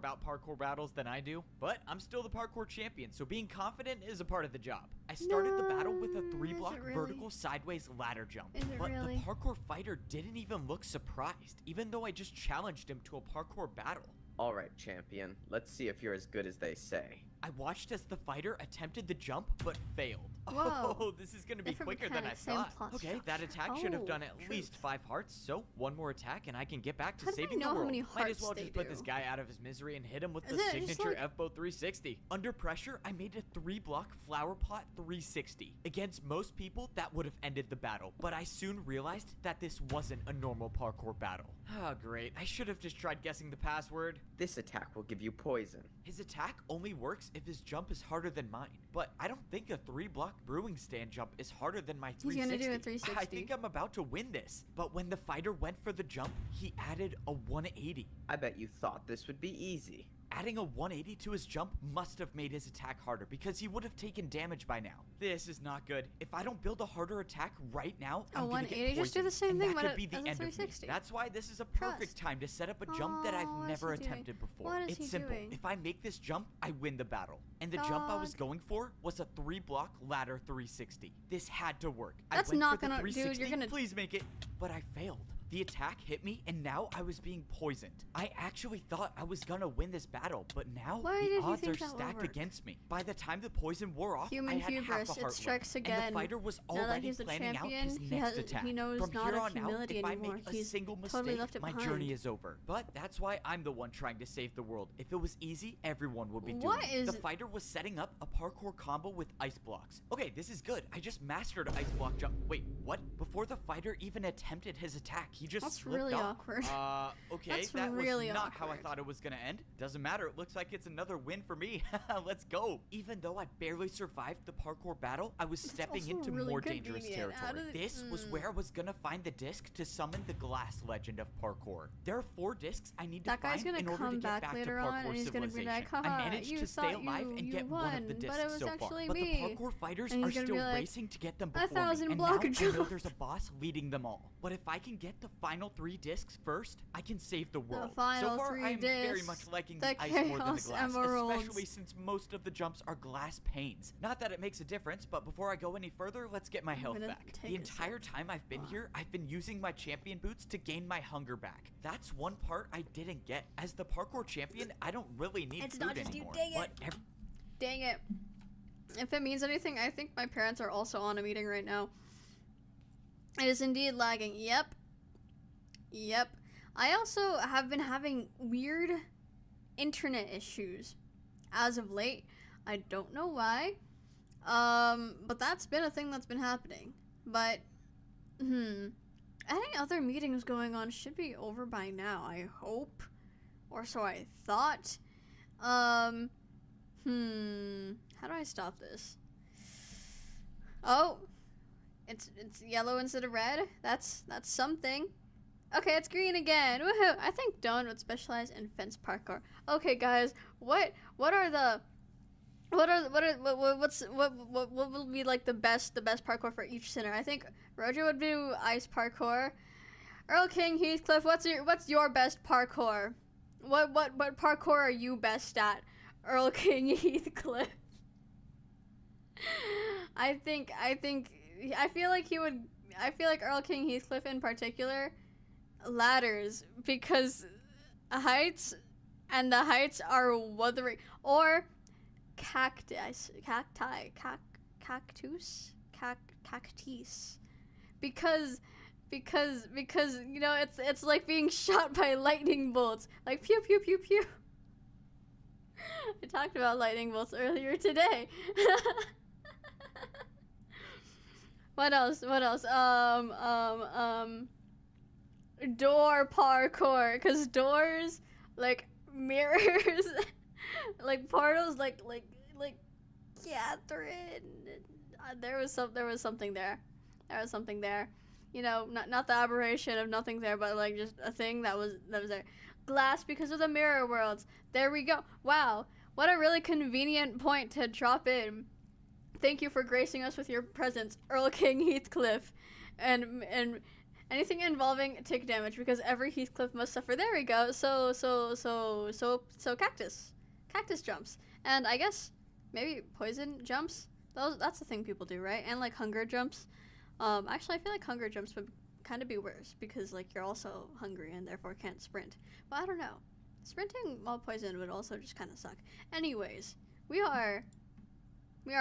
about parkour battles than I do, but I'm still the parkour champion, so being confident is a part of the job. I started the battle with a No, 3-block is it really? vertical sideways ladder jump. Is it But really? the parkour fighter didn't even look surprised, even though I just challenged him to a parkour battle. All right, champion. Let's see if you're as good as they say. I watched as the fighter attempted the jump, but failed. Whoa. Oh, this is gonna be Different quicker than I mechanics, same thought. plot Okay, that structure. attack should have Oh, done at truth. least 5 hearts, so one more attack and I can get back to How do I saving know the how world. many Might as hearts well they just put this do? guy out of his misery and hit him with the Is it just signature like- F-Bow 360. Under pressure, I made a 3-block flower pot 360. Against most people, that would have ended the battle, but I soon realized that this wasn't a normal parkour battle. Oh, great. I should have just tried guessing the password. This attack will give you poison. His attack only works if his jump is harder than mine, but I don't think a 3-block brewing stand jump is harder than my He's gonna 360. do a 360. I think I'm about to win this, but when the fighter went for the jump, he added a 180. I bet you thought this would be easy. Adding a 180 to his jump must have made his attack harder because he would have taken damage by now. This is not good. If I don't build a harder attack right now, A I'm gonna 180? get Just do poisoned, the same and thing, that but could it- be the as a end of me. 360. That's why this is a perfect Trust. time to set up a jump that Oh, I've what is never he doing? attempted before. What is It's he simple. doing? If I make this jump, I win the battle. And the jump I was Dog. going for was a 3-block ladder 360. This had to work. That's I went not for the gonna- dude, 360. you're gonna- Please make it. But I failed. The attack hit me, and now I was being poisoned. I actually thought I was gonna win this battle, but now Why did the you odds think are that would stacked work? against me. By the time the poison wore off, Human I had hubris, half a it heart left, strikes and again. the fighter was Now that already he's the planning out champion, his he next has- attack. he knows From not here of on out, humility if I anymore. make a He's single totally mistake, left it my behind. journey is over. But that's why I'm the one trying to save the world. If it was easy, everyone would be doing What it. is- The fighter was setting up a parkour combo with ice blocks. Okay, this is good. I just mastered ice block jump. Wait, what? Before the fighter even attempted his attack, he just That's slipped really off. awkward. Okay, That's that really was not how I awkward. thought it was gonna end. Doesn't matter, it looks like it's another win for me. Let's go. Even though I barely survived the parkour battle, I was stepping also into really more good dangerous median. How territory. did- This was where I was gonna find the disc to summon the glass legend of parkour. There are 4 discs I need to That guy's find gonna in order to come get back back later to on, parkour and he's gonna be civilization. like, haha, I managed you to stay thought alive you- and you get one of won, the but discs it was so far. actually But the me. parkour fighters And are he's gonna still be like, racing to get them before 1,000 me. And block now I know jump. there's a boss leading them all. But if I can get the final 3 discs first, I can save the world. final So far, 3 I'm very discs. much liking The the ice more than the Chaos glass, Emeralds. especially since most of the jumps are glass panes. Not that it makes a difference, but before I go any further, let's get my health gonna back. take The a entire time I've been here, I've been using my champion boots to gain my hunger back. That's one part I didn't get. As the parkour champion, I don't really need It's food not just you, anymore. dang it. But Dang it. If it means anything, I think my parents are also on a meeting right now. It is indeed lagging. Yep. Yep. I also have been having weird internet issues as of late. I don't know why. But that's been a thing that's been happening. But, any other meetings going on should be over by now, I hope. Or so I thought. How do I stop this? Oh, it's yellow instead of red. That's something. Okay, it's green again. Woohoo! I think Dawn would specialize in fence parkour. Okay, guys, what will be like the best parkour for each center? I think Roger would do ice parkour. Earl King, Heathcliff, what's your best parkour? What parkour are you best at? Earl King, Heathcliff. I feel like Earl King Heathcliff in particular, ladders, because heights, and the heights are wuthering, or cactus, because you know it's like being shot by lightning bolts, like pew pew pew pew. I talked about lightning bolts earlier today. What else? Door parkour, cause doors, like mirrors, like portals, like Catherine. There was something there. You know, not the aberration of nothing there, but like just a thing that was there. Glass because of the mirror worlds. There we go. Wow, what a really convenient point to drop in. Thank you for gracing us with your presence, Earl King Heathcliff, and anything involving tick damage, because every Heathcliff must suffer. There we go. So cactus jumps, and I guess maybe poison jumps. That's the thing people do, right? And like hunger jumps. Actually, I feel like hunger jumps would kind of be worse because like you're also hungry and therefore can't sprint. But I don't know. Sprinting while poisoned would also just kind of suck. Anyways, we are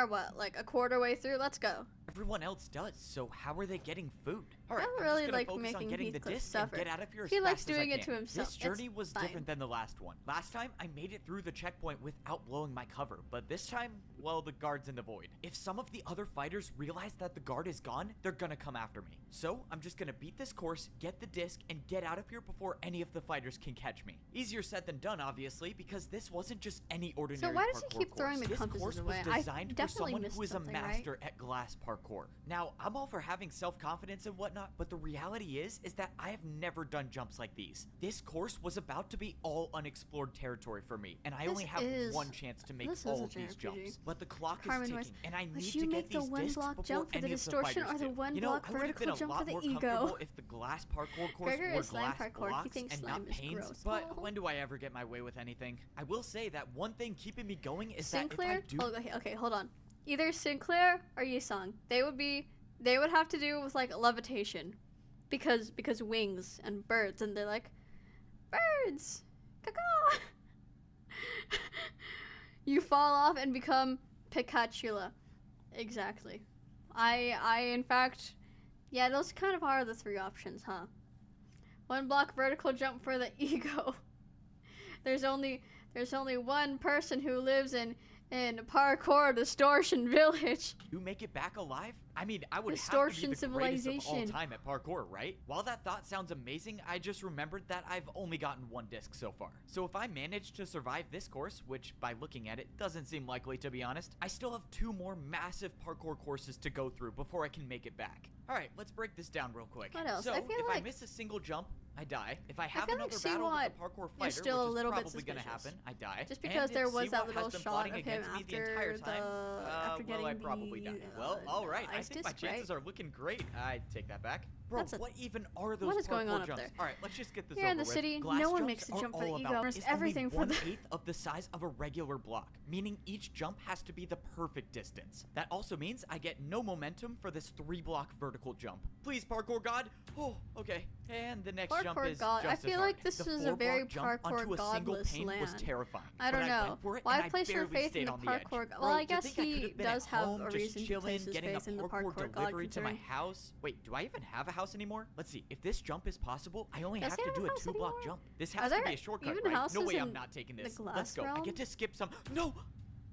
what, like a quarter way through? Let's go. Everyone else does, so how are they getting food? All right, I I'm really just gonna like focus on making getting the Heathcliff disc suffer. and get out of here as He fast likes as I doing it can. to himself. This journey It's was fine. different than the last one. Last time, I made it through the checkpoint without blowing my cover, but this time, well, the guard's in the void. If some of the other fighters realize that the guard is gone, they're gonna come after me. So, I'm just gonna beat this course, get the disc, and get out of here before any of the fighters can catch me. Easier said than done, obviously, because this wasn't just any ordinary So why does he parkour keep throwing course. the This compasses course away? was I designed for definitely someone missed who is a something, right? master at glass parkour. Now, I'm all for having self-confidence and whatnot, but the reality is that I have never done jumps like these. This course was about to be all unexplored territory for me, and I only have one chance to make all of these jumps. But the clock is ticking, and I need to get these discs before any of the fighters do. You know, I would have been a lot more comfortable if the glass parkour course were glass blocks and not panes, but when do I ever get my way with anything? I will say that one thing keeping me going is that if I do... Okay, hold on. Either Sinclair or Yisung. They would have to do with like levitation. Because wings and birds, and they're like, birds! Caca! You fall off and become Pikachula. Exactly. I in fact, yeah, those kind of are the three options, huh? 1 block vertical jump for the ego. There's only one person who lives in Parkour Distortion Village. You make it back alive? I mean, I would Distortion have to be the greatest of all civilization. time at parkour, right? While that thought sounds amazing, I just remembered that I've only gotten 1 disc so far. So if I manage to survive this course, which by looking at it doesn't seem likely to be honest, I still have 2 more massive parkour courses to go through before I can make it back. All right, let's break this down real quick. What else? So I feel if I like- miss a single jump, I die. If I have feel another like battle C-Watt with a parkour fighter, still a which little is bit probably gonna suspicious. happen, I die. Just because And there if was that C-Watt little has been shot plotting of him against me the after entire time, after well, I getting probably the, die. Well, all right. I ice think my disc, chances right? are looking great. I take that back. Bro, That's a- what even are those what is going parkour on up jumps? there? All right, let's just get this Here over in the with. city, Glass no one jumps makes a are jump for the all ego. about There's is everything only for the- 1/8 of the size of a regular block, meaning each jump has to be the perfect distance. That also means I get no momentum for this 3-block vertical jump. Please, parkour god. Oh, okay. And the next jump Parkour is god. I just as feel hard. like this The is a very 4-block jump parkour onto a single godless pane was land. terrifying. I don't But know. went for it, Why and I place your barely faith in stayed the on the edge. parkour god? Bro, Well, I do you guess think I could he have been does at have home a just reason to chilling, place his getting faith in the a parkour god. delivery to my Considering house? Wait, do I even have a house anymore? Let's see. If this jump is possible, I only Does have he to have do a a house 2-block anymore? jump. This Are has to there be a shortcut, even right? No houses way I'm in not taking the this. glass Let's go. I realm? get to skip some. No!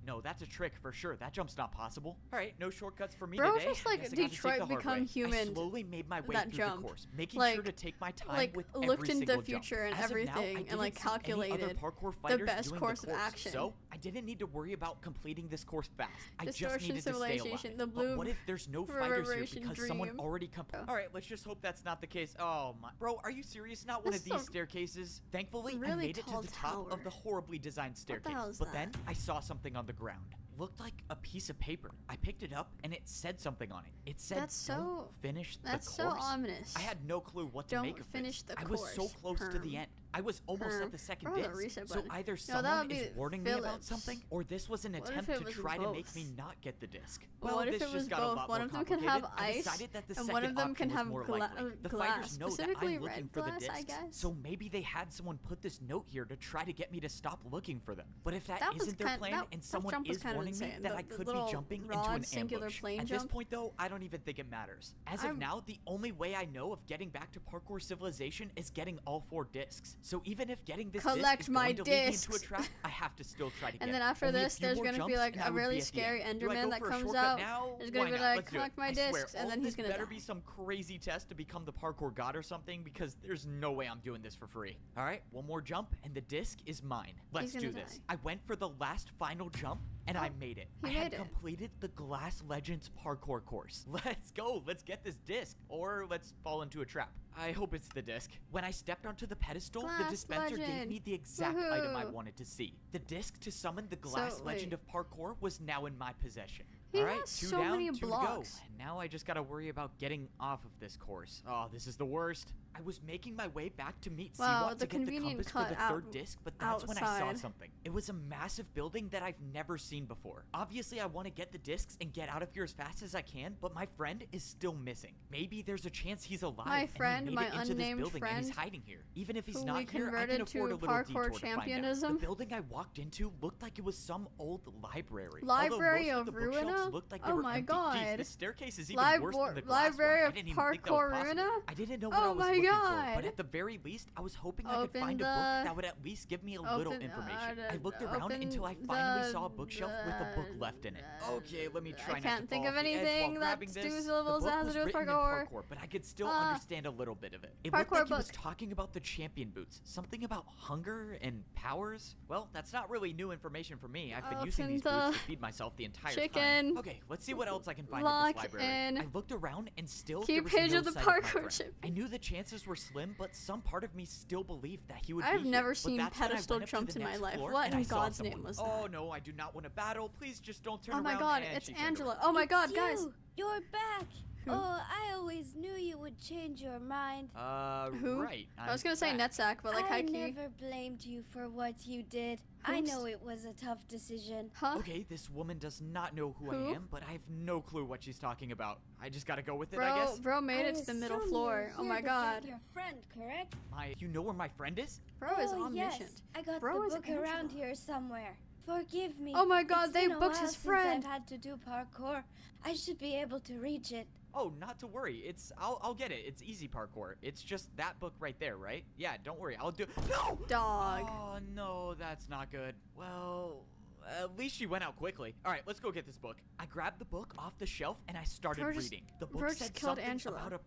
No, that's a trick for sure. That jump's not possible. All right, no shortcuts for me Bro, today. just like I guess I gotta take Detroit the hard Become way. Human I slowly made my way that through jump. the course, making Like- sure to take my time like, with looked every into single the future jump. and As of now, I everything and, didn't like, see any other calculated parkour fighters best doing course the of action. So I didn't need to worry about completing this course fast. I just Distortion needed to stay Civilization, alive. the But blue what if there's no fighters here reverberation because someone dream. already completed? All right, let's just hope that's not the case. Oh my, bro, are you serious? Not one This of is these a staircases. Thankfully, I really made it to tall the top tower. of the horribly designed the staircase. hell is But then that? I saw something on the ground. Looked like a piece of paper. I picked it up and it said something on it. It said, That's "Don't so- finish the That's course." so ominous. I had no clue what to Don't make of finish this. the I was so course. close to the Perm. end. I was almost Perm. at the second Bro, the disc. reset So button. either that someone would is be warning me about Phillips. something, or this was an What if attempt it to was try to make both? me not get the disc. Well, Well, what if this it just was got a both? lot One more of them can have complicated. I ice, decided that the and one of second them can option was have more gla- likely. The glass, fighters know that specifically I'm looking red for the glass, I discs, guess. so maybe they had someone put this note here to try to get me to stop looking for them. But if that That was isn't their kind- plan that- and that someone jump was is kind of warning me, insane. then The- I the could be little jumping into rod an singular ambush. plane At this jump. point, though, I don't even think it matters. As of I'm- now, the only way I know of getting back to Parkour Civilization is getting all 4 discs. So even if getting this Collect disc is my going to lead me into a discs. trap, I have to still try to get And then it. after Only a this, few there's more gonna be jumps like and I a would be really at the scary end. Do I Enderman go that for a comes shortcut out. now? It's gonna Why be not? like, Let's do it. collect my I swear, discs, and all then of he's this gonna better die. be some crazy test to become the parkour god or something, because there's no way I'm doing this for free. All right, one more jump and the disc is mine. Let's He's do gonna this. die. I went for the last final jump and I made it. he I had made it. completed the Glass Legends parkour course. Let's go. Let's get this disc, or let's fall into a trap. I hope it's the disc. When I stepped onto the pedestal, the Glass dispenser gave Legend. me the exact item I Woohoo. wanted to see. The disc to summon the Glass Legend wait. of Parkour was now in my possession. He All right, has 2 so down, many 2 to go. blocks. And now I just gotta worry about getting off of this course. Oh, this is the worst. I was making my way back to meet Wow, Siwat the to get the convenient compass for the cut third disc, but that's when I saw outside. something. It was a massive building that I've never seen before. Obviously, I want to get the discs and get out of here as fast as I can, but my friend is still missing. Maybe there's a chance he's alive My friend, and he my made it into this unnamed building and he's friend, hiding here. Even if he's who not we here, I can converted afford a to little parkour detour to find out. championism. The building I walked into looked like it was some old library. Library Although most of the bookshelves Ruina? looked like they Oh were my empty. Jeez, god. this staircase is even worse than the glass Library one. of I didn't even think that was Parkour possible. Ruina? I didn't know what I Oh was my looking for, god. but at the very least, I was hoping I could Open find a book the- that would at least give me a little open, information. I looked open around until I finally saw a the- bookshelf with a book left in it. Okay, let me try I not can't to think fall of off the edge anything while grabbing that's this. two The syllables book that has was to do with written in parkour. parkour, but I could still Ah. understand a little bit of it. It Parkour looked like he was book. talking about the champion boots, something about hunger and powers. Well, that's not really new information for me. I've been using Open these boots the to feed myself the entire chicken. time. Okay, let's see what else I can find in Lock this library. in. I looked around and still Keep there was page no of the sight my parkour friend. chip. I knew the chances were slim, but some part of me still believed that he would be I've here. never But seen that's when I pedestal went up to jumps the in my next life. floor What and I in saw God's someone. name was Oh that? no, I do not want to battle. Please just don't turn Oh around. my god, And it's she turned Angela. around. Oh my god, It's guys. you. You're back. Who? Oh, I always knew you would change your mind. Who? Right. I was gonna say I'm back. Netsack, but like I high key. never blamed you for what you did. I Who's- know it was a tough decision. Huh? Okay, this woman does not know who Who? I am, but I have no clue what she's talking about. I just gotta go with it, I Bro, guess. bro made I it to the middle assume floor. you're Oh here my to god. get your friend, correct? You know where my friend is? Bro is oh, omniscient. yes. I got Bro the is book around Angela. here somewhere. Forgive me. Oh my god, It's they been a booked while his since friend. I've had to do parkour. I should be able to reach it. Oh, not to worry. I'll get it. It's easy parkour. It's just that book right there, right? Yeah, don't worry. I'll do. No! Dog. Oh no, that's not good. Well, at least she went out quickly. All right, let's go get this book. I grabbed the book off the shelf and I started Bro just- reading. The book bro just said killed something Angela. about a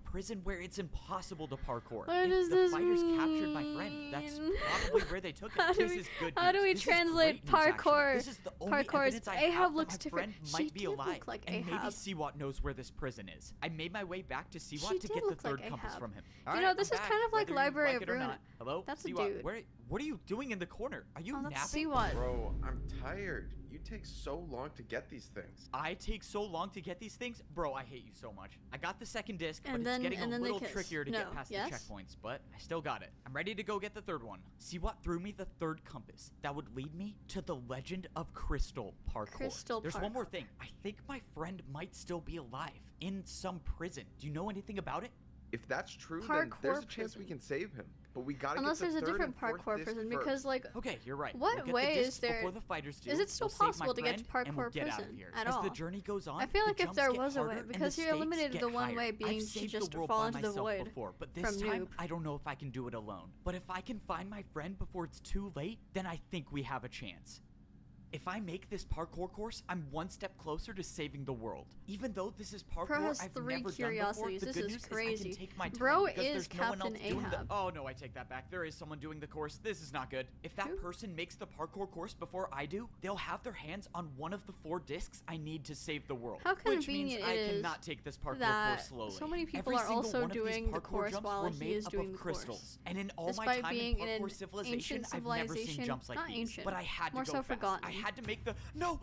prison where it's impossible to parkour. What If does the this fighters captured my friend, that's mean? probably where they took it. How do This we- is good how do news. we This is translate great news, actually. parkour- This is the only parkour's evidence I Ahab have looks that my different. friend She might be did look alive. like and maybe Ahab. Siwat knows where this prison is. I made my way back to She Siwat to did get the look like third compass Ahab. from him. You All know, right, this I'm is back, kind of like whether you Library like of it or Ruin. not. Hello? That's a Siwat, dude. what are you doing in the corner? Are you Oh, let's napping? see what. Bro, I'm tired. You take so long to get these things. I take so long to get these things? Bro, I hate you so much. I got the second disc, but And then- it's getting and a then they little kiss. trickier to No, get past yes? the checkpoints, but I still got it. I'm ready to go get the third one. Siwat threw me the third compass that would lead me to the Legend of Crystal Parkour. Crystal There's one more Parkour. thing. I think my friend might still be alive in some prison. Do you know anything about it? If that's true, then there's a Parkour chance we prison. can save him. But we gotta Unless get the there's a third different and fourth parkour disc prison, first. because like, Okay, you're right. What we'll get way the is discs there- before the fighters do. is it still We'll save my possible to get to friend, and we'll parkour get out of prison here. at As all? the journey goes on, I feel like the if jumps there get was a way, harder and because the you're stakes eliminated get the one higher. way I've being to saved just the world fall by into the myself void before, but this from time noob. I don't know if I can do it alone. But if I can find my friend before it's too late, then I think we have a chance. If I make this parkour course, I'm one step closer to saving the world. Even though this is parkour Bro has I've 3 never curiosities. done before, the This good is news crazy. is I can take my time Bro because is there's no one else Captain doing the. Ahab. Oh no, I take that back. There is someone doing the course. This is not good. If that Who? person makes the parkour course before I do, they'll have their hands on one of the 4 discs I need to save the world. How which means convenient I it is cannot take this parkour that course slowly. so many people Every are single also one of these doing the parkour course jumps while were he made is up doing of the course. crystals. And in all my Despite time being in in parkour an civilization, ancient I've never seen civilization, jumps like not these. ancient, But I had to more go so fast. forgotten. I had to make the no.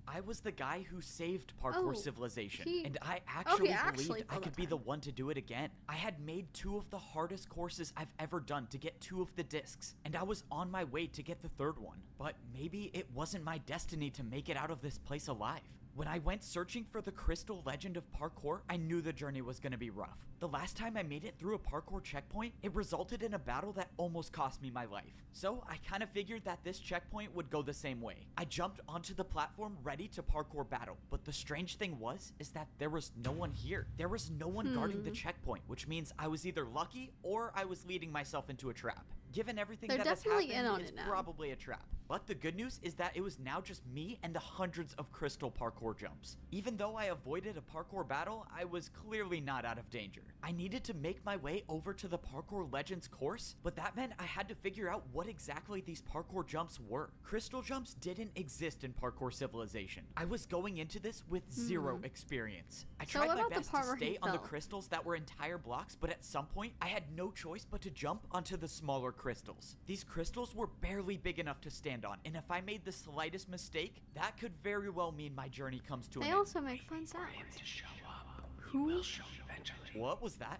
I was the guy who saved parkour Oh, civilization, he- and I oh, he actually actually believed I fell could that be the time. one to do it again. I had made 2 of the hardest courses I've ever done to get 2 of the discs, and I was on my way to get the third one. But maybe it wasn't my destiny to make it out of this place alive. When I went searching for the Crystal Legend of Parkour, I knew the journey was going to be rough. The last time I made it through a parkour checkpoint, it resulted in a battle that almost cost me my life. So I kind of figured that this checkpoint would go the same way. I jumped onto the platform ready to parkour battle, but the strange thing is that there was no one here. There was no one guarding the checkpoint, which means I was either lucky or I was leading myself into a trap. Given everything They're that has definitely happened, in on it's it now. probably a trap. But the good news is that it was now just me and the hundreds of crystal parkour jumps. Even though I avoided a parkour battle, I was clearly not out of danger. I needed to make my way over to the Parkour Legends course, but that meant I had to figure out what exactly these parkour jumps were. Crystal jumps didn't exist in Parkour Civilization. I was going into this with 0 experience. I So tried what my about the best part to where he stay on the fell? crystals that were entire blocks, but at some point, I had no choice but to jump onto the smaller crystals. These crystals were barely big enough to stand on, and if I made the slightest mistake, that could very well mean my journey comes to an They end. also make fun sounds. Who? What was that?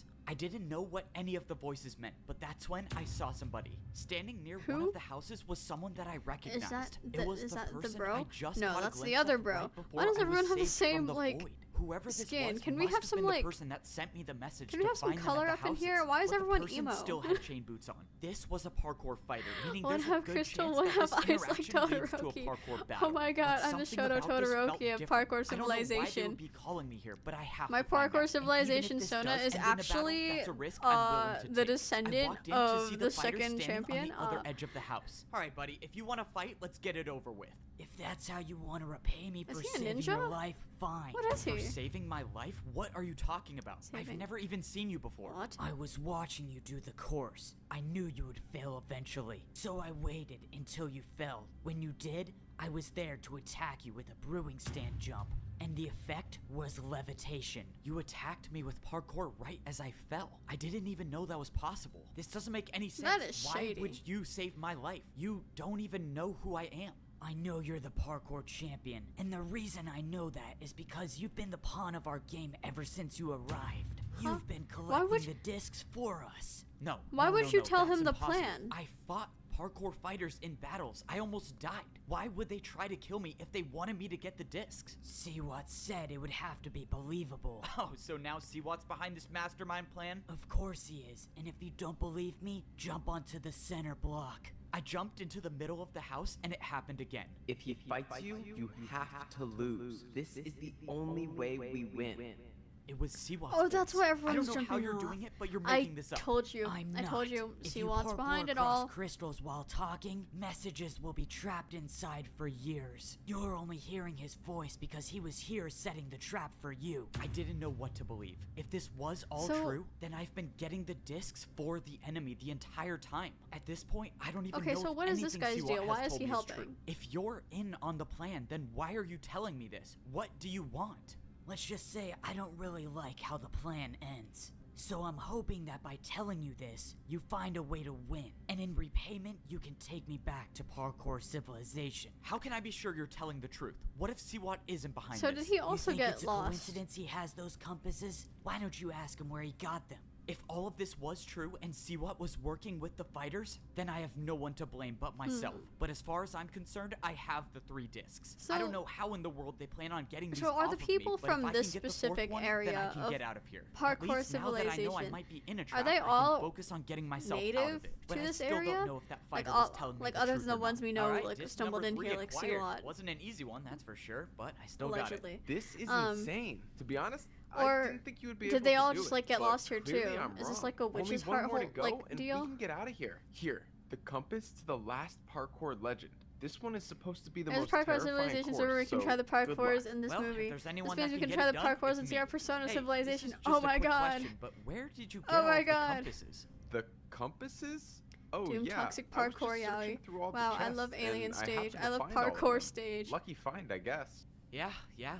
I didn't know what any of the voices meant, but that's when I saw somebody. Standing near one Who? of the houses was someone that I recognized. Is that It was is the that the person bro? I just No, caught a that's the glimpse other of bro. right before Why does I was everyone have the saved same, from the like, void. Whoever this skin? was Can we must have been some, the like- person that sent me the message Can we to have some find them color at the up in here? houses. Why is But everyone the person emo? still had chain boots on. This was a parkour fighter, meaning One there's a have good Crystal, chance one that have this eyes like interaction leads to a Todoroki. parkour battle. Oh my god, But I'm the something Shoto about this felt Todoroki of different. Parkour I don't know why they Civilization. would be calling me here, but I have My to find Parkour out. And even if Civilization this Sona does is end in a battle, actually that's a risk I'm willing to the take. I descendant walked in to of see the fighter second standing champion. on the other edge of the house. All right, buddy, if you want to fight, let's get it over with. If that's how you want to repay me Is for he a saving ninja? your life, fine. What is For he? saving my life? What are you talking about? I've Saving. never even seen you before. What? I was watching you do the course. I knew you would fail eventually, so I waited until you fell. When you did, I was there to attack you with a brewing stand jump, and the effect was levitation. You attacked me with parkour right as I fell. I didn't even know that was possible. This doesn't make any sense. That is Why shady. would you save my life? You don't even know who I am. I know you're the parkour champion, and the reason I know that is because you've been the pawn of our game ever since you arrived. You've been Why would collecting the discs for us. No. Why no, would no, you no, tell that's him the impossible. plan? I fought parkour fighters in battles. I almost died. Why would they try to kill me if they wanted me to get the discs? Siwat said it would have to be believable. Oh, so now Siwat's behind this mastermind plan? Of course he is, and if you don't believe me, jump onto the center block. I jumped into the middle of the house and it happened again. If he fights you, you have to lose. This is the only way we win. It was Siwat's Oh, that's voice. why everyone's I don't know how jumping you're off. doing it, but you're I making this up. told you. I'm I not. told you. If See you what's parkour behind it across all. crystals while talking, messages will be trapped inside for years. You're only hearing his voice because he was here setting the trap for you. I didn't know what to believe. If this was all So- true, then I've been getting the discs for the enemy the entire time. At this point, I don't even Okay, know so if what is this anything guy's Siwat deal? has Why is told he me helping? true. If you're in on the plan, then why are you telling me this? What do you want? Let's just say I don't really like how the plan ends. So I'm hoping that by telling you this, you find a way to win. And in repayment, you can take me back to Parkour Civilization. How can I be sure you're telling the truth? What if Siwat isn't behind So this? did he You also think get it's a lost? coincidence he has those compasses? Why don't you ask him where he got them? If all of this was true and Siwat was working with the fighters, then I have no one to blame but myself. But as far as I'm concerned, I have the 3 discs. I don't So- know how in the world they plan on getting these So are off the of me, people but from if I this can get the 4th specific one, then I area can of get out of here. At Parkour least now that I know I Civilization, might be in a are trap, they I can all focus on getting myself out native of it. to But I this still area? don't know if that Like fighter all- was telling me like the other truth than the or ones not. we know, Alright, like, disc stumbled number in 3 here, like acquired. Siwat. Wasn't an easy one, that's for sure, but I still Allegedly. This is Um, insane. To be honest, or I didn't think you would be did able they to all do just it, like get but lost here clearly too? I'm Is this wrong. like a witch's Only one heart more to hole go, like and deal? we can get out of here. Here, the compass to the last parkour legend. This one is supposed to be the There's most Parkour terrifying Civilization, course, so we can try the good luck. parkours in this Well, if movie. there's This anyone means that we can can get try it the done, parkours it's and see me. our Persona Hey, Civilization. this is just Oh a my quick god. question, but where did you get Oh all my of the god. compasses? The compasses? Oh Doom yeah. Toxic I was Parkour, just searching yaoi. through all the Wow, I chests, love Alien and Stage. happened I to love find all of Parkour them. Stage. Lucky find, I guess. Yeah,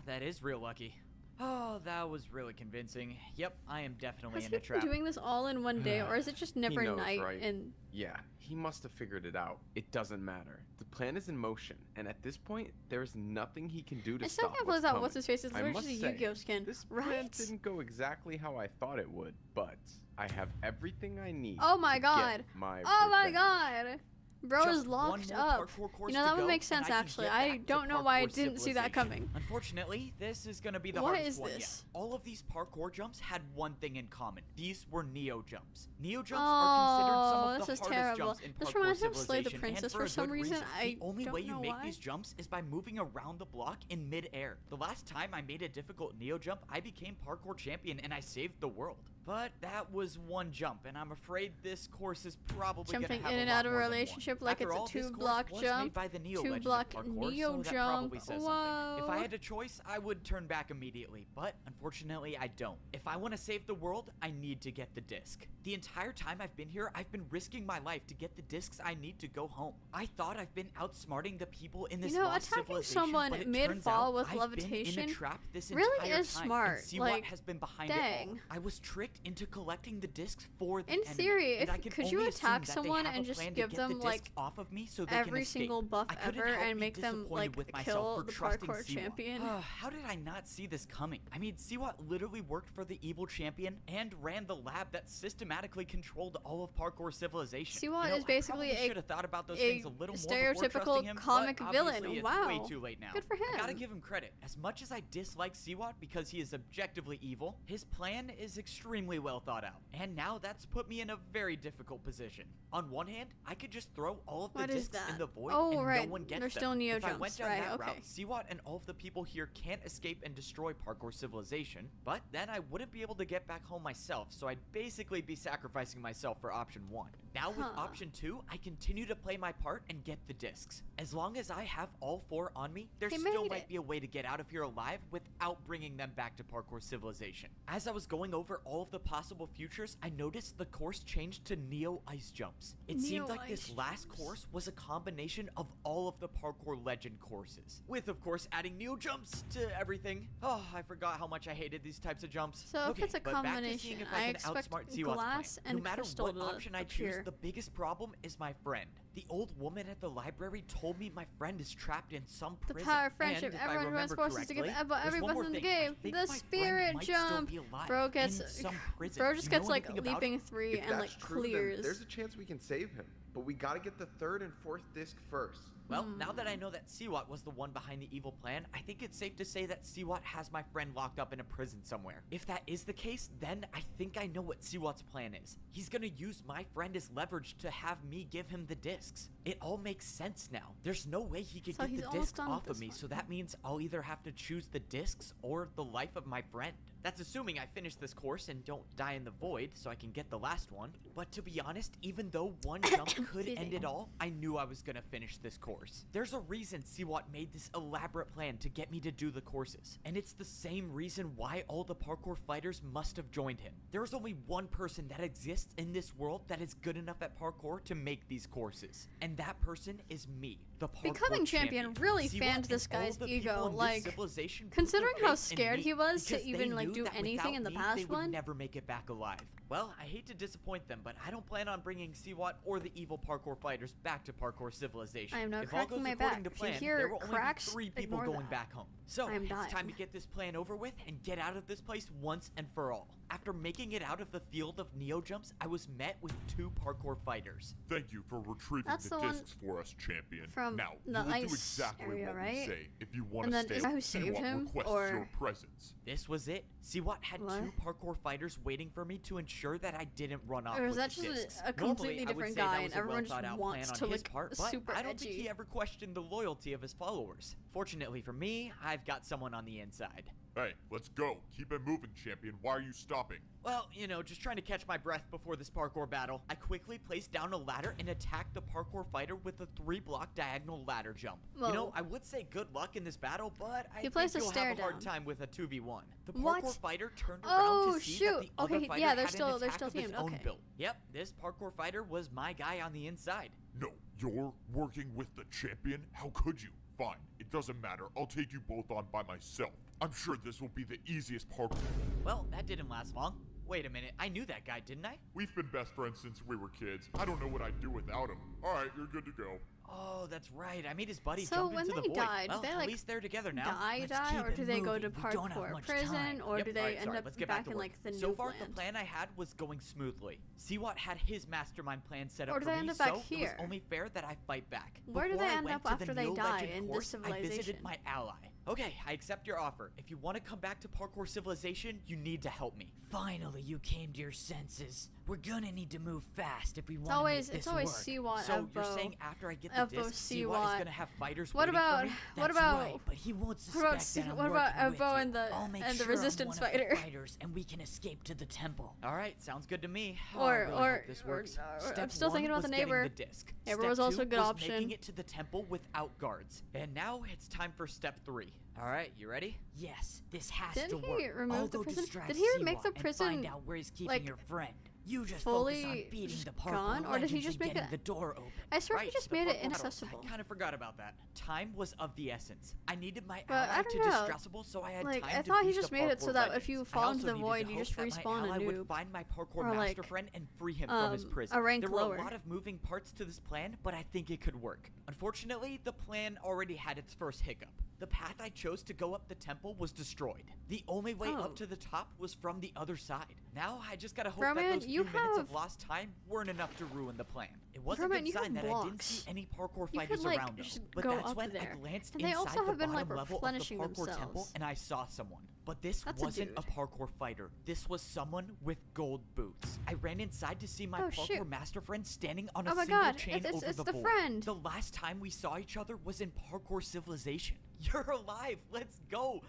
that is real lucky. Oh, that was really convincing. Yep, I am definitely Has in he a trap. been doing this all in one day, or is it just never knows, night? right? And Yeah, he must have figured it out. It doesn't matter. The plan is in motion, and at this point, there is nothing he can do to I still stop can't what's believe that coming. what's his face is I literally must just a say, Yu-Gi-Oh skin, This plan right? didn't go exactly how I thought it would, but I have everything I need. Oh my to god. Get my Oh my revenge. god. Bro Just is one locked more up. parkour course You know, to that would go, make and sense I can actually. get I back to don't know why I Parkour didn't see that Civilization. coming. Unfortunately, this is gonna be the What hardest is one this? yet. All of these parkour jumps had one thing in common. These were Neo jumps. Neo jumps Oh, are considered some of this the is hardest terrible. jumps in This Parkour reminds me of Slay the Civilization, Princess and for a some good reason. I The only don't way you know make why. these jumps is by moving around the block in mid-air. The last time I made a difficult Neo jump, I became parkour champion and I saved the world. But that was one jump, and I'm afraid this course is probably gonna Jumping have in a and lot out of a more than one. relationship like After it's a all, this course two-block was jump. made by the Neo legend of Two-block parkour, Neo so that jump. probably says something. If I Whoa. had a choice, I would turn back immediately, but unfortunately I don't. If I want to save the world, I need to get the disc. The entire time I've been here, I've been risking my life to get the discs I need to go home. I thought I've been outsmarting the people in this You know, lost attacking civilization, someone but it mid-fall turns out with I've been in levitation a trap this really entire is time, smart. and see Like, what has been behind it all. dang. I was tricked tricked into collecting the discs for the In enemy, theory, and if I can could you only assume attack that they someone have a and just plan to give get the them discs like off of me so they can every escape. single buff I couldn't ever help and be make them disappointed like with myself kill for the trusting parkour Siwa. champion? How did I not see this coming? I mean, Siwa literally worked for the evil champion and ran the lab that systematically controlled all of parkour civilization. Siwa is basically should have thought about those a things a little more before stereotypical trusting him, comic but villain. obviously it's Wow. way too late now. Good for I gotta him. give him credit. As much as I dislike Siwa because he is objectively evil, his plan is extremely well thought out. And now that's put me in a very difficult position. On one hand, I could just throw all of the What is discs in that? the void Oh, and right. no one gets There's them. still neo If I jumps, went down right, that okay. route, Siwa and all of the people here can't escape and destroy parkour civilization, but then I wouldn't be able to get back home myself, so I'd basically be sacrificing myself for option 1. Now with Huh. option 2, I continue to play my part and get the discs. As long as I have all 4 on me, there He still made might it. be a way to get out of here alive without bringing them back to parkour civilization. As I was going over all of the possible futures, I noticed the course changed to Neo Ice Jumps. It seemed Neo like this Ice last Jumps. course was a combination of all of the parkour legend courses, with of course adding Neo Jumps to everything. Oh, I forgot how much I hated these types of jumps. So if Okay, it's a but back to seeing combination, if I can expect outsmart Siwa's glass plan. No and matter crystal what to option I choose, appear. the biggest problem is my friend. The old woman at the library told me my friend is trapped in some The prison. power of friendship. And if I Everyone remember runs forces to give correctly, every there's one button more in the thing. I game. think The my friend spirit might still jump. be alive Bro in gets some prison. bro just You know gets like anything about leaping it? 3 If and that's like true, then clears. there's a chance we can save him. But we gotta get the 3rd and 4th disc first. Well, now that I know that Siwat was the one behind the evil plan, I think it's safe to say that Siwat has my friend locked up in a prison somewhere. If that is the case, then I think I know what Siwat's plan is. He's gonna use my friend as leverage to have me give him the discs. It all makes sense now. There's no way he could So get he's the almost discs done with off of this me, one. so that means I'll either have to choose the discs or the life of my friend. That's assuming I finish this course and don't die in the void so I can get the last one. But to be honest, even though one jump could Excuse end me. it all, I knew I was gonna finish this course. There's a reason Siwat made this elaborate plan to get me to do the courses, and it's the same reason why all the parkour fighters must have joined him. There's only one person that exists in this world that is good enough at parkour to make these courses, and that person is me, the parkour Becoming champion really Siwat fanned and this all guy's the ego, people in this like, civilization put considering their how faith in scared me he was to because they even, like, knew do that anything in the without past me, they would one. never make it back alive. Well, I hate to disappoint them, but I don't plan on bringing Siwat or the evil parkour fighters back to parkour civilization. I am now if all cracking goes my according back. to If you plan, hear there will only cracks, be 3 people ignore going that. back home. So I am it's dying. time to get this plan over with and get out of this place once and for all. After making it out of the field of neo jumps, I was met with 2 parkour fighters. Thank you for retrieving That's the the one discs for us, champion. from now, the you will ice do exactly area, what right? we say. If you want And to then stay, is that who saved Siwat him, requests or- your presence. This was it. Siwat had What? 2 parkour fighters waiting for me to ensure that I didn't run off Or is with that the just discs. a completely Normally, I would different say that guy was and a everyone just well-thought-out wants plan to on his look part, but super I don't think he edgy? ever questioned the loyalty of his followers. Fortunately for me, I've got someone on the inside. Hey, let's go. Keep it moving, champion. Why are you stopping? Well, you know, just trying to catch my breath before this parkour battle. I quickly placed down a ladder and attacked the parkour fighter with a 3-block diagonal ladder jump. You know, Whoa. I would say good luck in this battle, but I You think placed a you'll stare have a hard down. time with a 2v1. The What? parkour fighter turned Oh, around to see that shoot. the other Okay, fighter yeah, they're had still- an they're attack still of his teamed, own okay. build. Yep, this parkour fighter was my guy on the inside. No, you're working with the champion? How could you? Fine, it doesn't matter. I'll take you both on by myself. I'm sure this will be the easiest parkour. Well, that didn't last long. Wait a minute, I knew that guy, didn't I? We've been best friends since we were kids. I don't know what I'd do without him. All right, you're good to go. Oh, that's right. I made his buddy So jump when into the they void. died, Well, did they, at like, least they're together now. Die, Let's die, keep or it do they go to moving. We don't have parkour much prison, time. or Yep, do they alright, end sorry, up let's get back to in work. like the So new far, land? the plan I had was going smoothly. Siwat had his mastermind plan set up Or do for they me, end up so back it was here? only fair that I fight back. Where do Before they I end went up to the after they Neo die Legend in this course, I visited civilization? my ally. Okay, I accept your offer. If you want to come back to Parkour Civilization, you need to help me. Finally, you came to your senses. We're gonna need to move fast if we want It's to always make it's this always work. Siwat So you're Evo. saying after I get the Evo disc, Siwat is Siwat. gonna have fighters What waiting about for me? what That's about right, but he won't what about suspect that I'm what about working with Evo you. and the I'll make and the sure I'm resistance one of the fighter? fighters and we can escape to the temple. All right, sounds good to me. Oh, I Or- really or- hope this or- works. or- I'm Step still thinking 1 about the was getting neighbor. The disc. Neighbor Step was also 2 a good was option. making it to the temple without guards. And now it's time for step 3. All right, you ready? Yes, this has Didn't to he work. remove I'll the go prison? distract Did he make Siwa the and prison, find out where he's keeping like, your friend. You just focus on fully beating the parkour gone, or did he legends just and make getting it? the door open. I swear he Right, just the made it parkour battle. inaccessible. I kind of forgot about that. Time was of the essence. I needed my But I ally don't to know. distressable, so I had Like, time I to thought he beat just the made it so parkour that if legends. you I fall also into the needed void, to you hope just that respawn my ally a would noob. find my parkour Or, master like, friend and free him from his prison. a rank There were lower. a lot of moving parts to this plan, but I think it could work. Unfortunately, the plan already had its first hiccup. The path I chose to go up the temple was destroyed. The only way Oh. up to the top was from the other side. Now I just gotta hope Bro, that man, those you few minutes of have- lost time weren't enough to ruin the plan. It was Bro, a man, good you have sign that I didn't blocks. see any parkour You fighters could, like, around though. just But go that's up when there. I glanced And they inside also the have been, like, bottom level of the replenishing parkour temple themselves. and I saw someone. But this That's a wasn't a dude. parkour fighter. This was someone with gold boots. I ran inside to see my Oh, parkour shoot. master friend standing on a Oh my single God, chain it's- over it's the the void. friend. The last time we saw each other was in Parkour Civilization. You're alive. Let's go.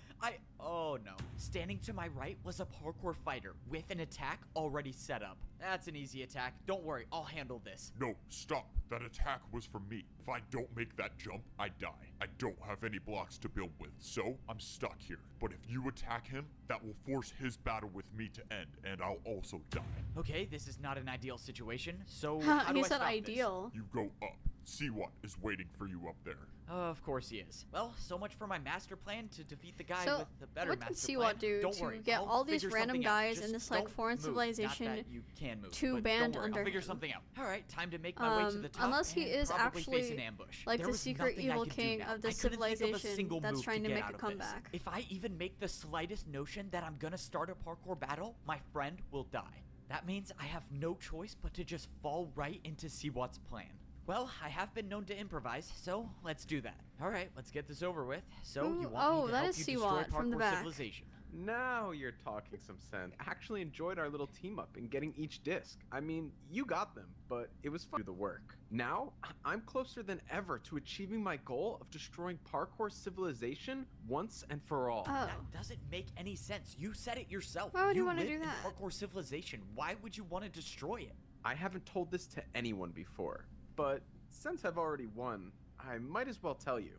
Oh no. Standing to my right was a parkour fighter with an attack already set up. That's an easy attack. Don't worry, I'll handle this. No, stop. That attack was for me. If I don't make that jump, I die. I don't have any blocks to build with, so I'm stuck here. But if you attack him, that will force his battle with me to end, and I'll also die. Okay, this is not an ideal situation, so Huh, how do he I said stop ideal. You go up. See what is waiting for you up there. This? Of course he is. Well, so much for my master plan to defeat the guy So, with the better what did master Siwat plan. do Don't to worry, get I'll all these figure random something out. guys in Just this, like, don't foreign move. civilization Not that you can move, to but band don't worry, under I'll figure him? something out. All right, time to make my way to the top Unless he and is probably face actually, an ambush. like, There the was secret nothing I evil could do king now. of the I couldn't think of a civilization single that's move trying to get make out a of this. comeback. If I even make the slightest notion that I'm gonna start a parkour battle, my friend will die. That means I have no choice but to just fall right into Siwat's plan. Well, I have been known to improvise, so let's do that. All right, let's get this over with. So Ooh, you want oh, me to that help is you destroy Siwat from the Parkour back. Civilization? Now you're talking some sense. Actually enjoyed our little team up in getting each disc. I mean, you got them, but it was fun to do the work. Now, I'm closer than ever to achieving my goal of destroying Parkour Civilization once and for all. Oh. That doesn't make any sense. You said it yourself. Why would you wanna live do in that? Parkour Civilization. Why would you want to destroy it? I haven't told this to anyone before, but since I've already won, I might as well tell you.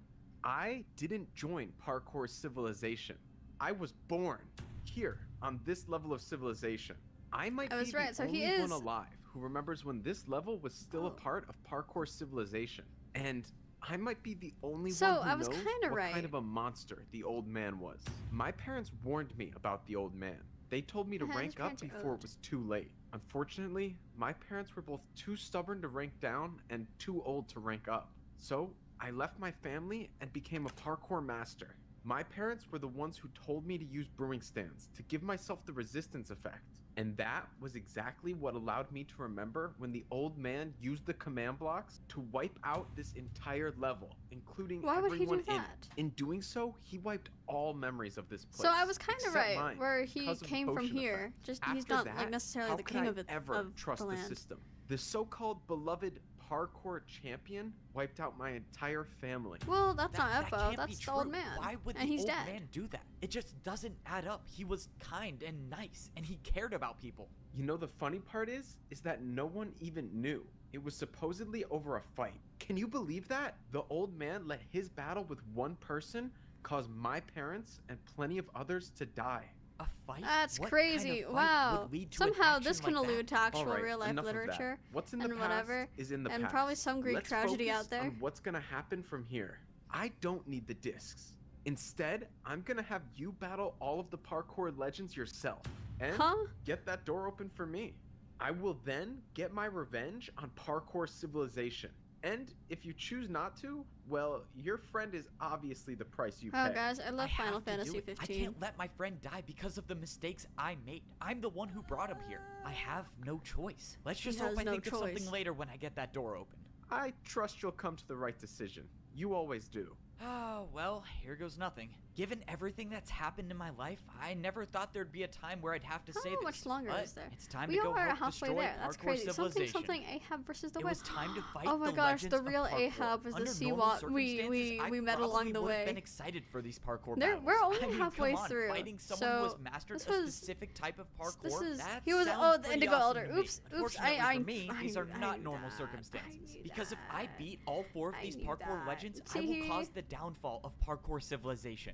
I didn't join Parkour Civilization. I was born here on this level of civilization. I might I be was right, the so he only is- one alive who remembers when this level was still a Oh. part of Parkour Civilization. And I might be the only So, one who I was knows kinda what right. kind of a monster the old man was. My parents warned me about the old man. They told me to His rank up parents are before old. it was too late. Unfortunately, my parents were both too stubborn to rank down and too old to rank up. So, I left my family and became a parkour master. My parents were the ones who told me to use brewing stands to give myself the resistance effect. And that was exactly what allowed me to remember when the old man used the command blocks to wipe out this entire level, including Why would he do everyone in it. that? In doing so, he wiped all memories of this place. So I was kind of except right, mine, where he because of the came from potion here. effect. Just he's After not that, like necessarily how the could king I of it ever of trust the the land. system? The so-called beloved parkour champion wiped out my entire family. Well, that's That not Eppo. can't be That's the true. old man, Why would and the he's old dead. man do that? It just doesn't add up. He was kind and nice, and he cared about people. You know the funny part is that no one even knew. It was supposedly over a fight. Can you believe that? The old man let his battle with one person cause my parents and plenty of others to die. A fight? That's What crazy. Kind of fight Wow. would lead to an Somehow this action can like that? allude to actual Alright, real life enough of that. literature What's in the and past whatever, is in the and past. probably some Greek Let's tragedy focus out there. on what's gonna happen from here. I don't need the discs. Instead, I'm gonna have you battle all of the parkour legends yourself. And Huh? get that door open for me. I will then get my revenge on Parkour Civilization. And if you choose not to, well, your friend is obviously the price you Oh, pay. guys, I love I Final have to do Fantasy it. I 15. can't let my friend die because of the mistakes I made. I'm the one who brought him here. I have no choice. Let's just has hope I no think of something choice. later when I get that door open. I trust you'll come to the right decision. You always do. Oh, well, here goes nothing. Given everything that's happened in my life, I never thought there'd be a time where I'd have to say How this. much longer but is there? It's time We to go are help halfway destroy there. That's Parkour crazy. Civilization. Something Ahab versus the It West. was time to fight Oh my the gosh, the legends of real parkour. Ahab was the Under normal Siwat we circumstances, met I along probably the would have way. been excited for these parkour There- battles. we're only I mean, halfway come on, through, fighting someone who so has mastered this a was- specific type of parkour. This is that he was sounds the pretty Indigo awesome Elder. to me. Oops, Unfortunately I for me, these are I not knew normal that. circumstances. I knew Because if I that. beat all 4 of I these knew parkour that. legends, I will See? cause the downfall of Parkour Civilization.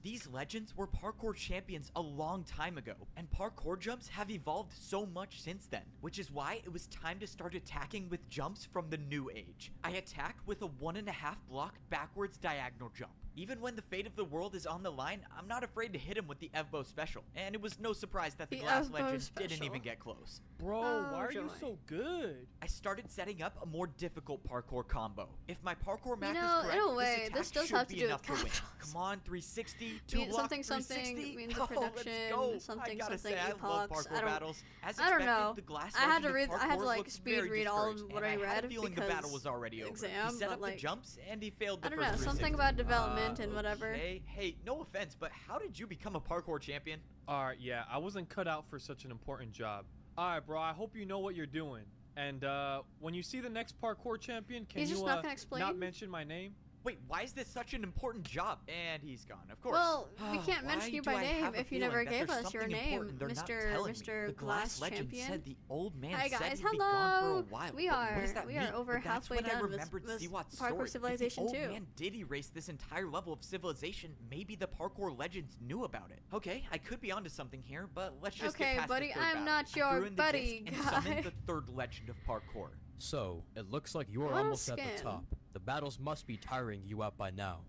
These legends were parkour champions a long time ago, and parkour jumps have evolved so much since then, which is why it was time to start attacking with jumps from the new age. I attacked with a 1.5 block backwards diagonal jump. Even when the fate of the world is on the line, I'm not afraid to hit him with the Evbo special, and it was no surprise that the glass Evbo legend special. didn't even get close. Bro, Oh, why are you joy. so good? I started setting up a more difficult parkour combo. If my parkour math know, is in correct, a way, this this attack does should have to be do with enough to win. capitals. Come on, 360, 2 block, something 360. means Oh, of production, let's go. something I gotta something say, I love epochs. parkour battles. As I don't expected, know. the glass I had to legend of read. I had to parkour like looked speed very read all of discouraged, what and I had read a feeling because the battle was already over. exam, He set but, up like, the jumps and he failed the I don't first know, something 360. about development and whatever. Hey, no offense, but how did you become a parkour champion? Alright, yeah, I wasn't cut out for such an important job. Alright, bro, I hope you know what you're doing. And when you see the next parkour champion, can He's you just not gonna explain? not mention my name? Wait, why is this such an important job? And he's gone, of course. Well, we can't Why mention you do by I name have a if you feeling never that gave there's us your something name, important they're not Mr. telling me? Mr. The Glass glass legend Champion. said the old man Hi said guys, he'd be gone for a hello. while. We but what does are that we mean? are over But that's halfway when I done with remembered Siwat's Parkour story. Civilization If the 2. old man did erase this entire level of civilization, maybe the parkour legends knew about it. Okay, I could be onto something here, but let's just Okay, get past buddy, the third I'm battle. not I your threw in the buddy, disc and summoned guy. the third legend of parkour. So, it looks like you're What a almost at the skin. top. The battles must be tiring you out by now.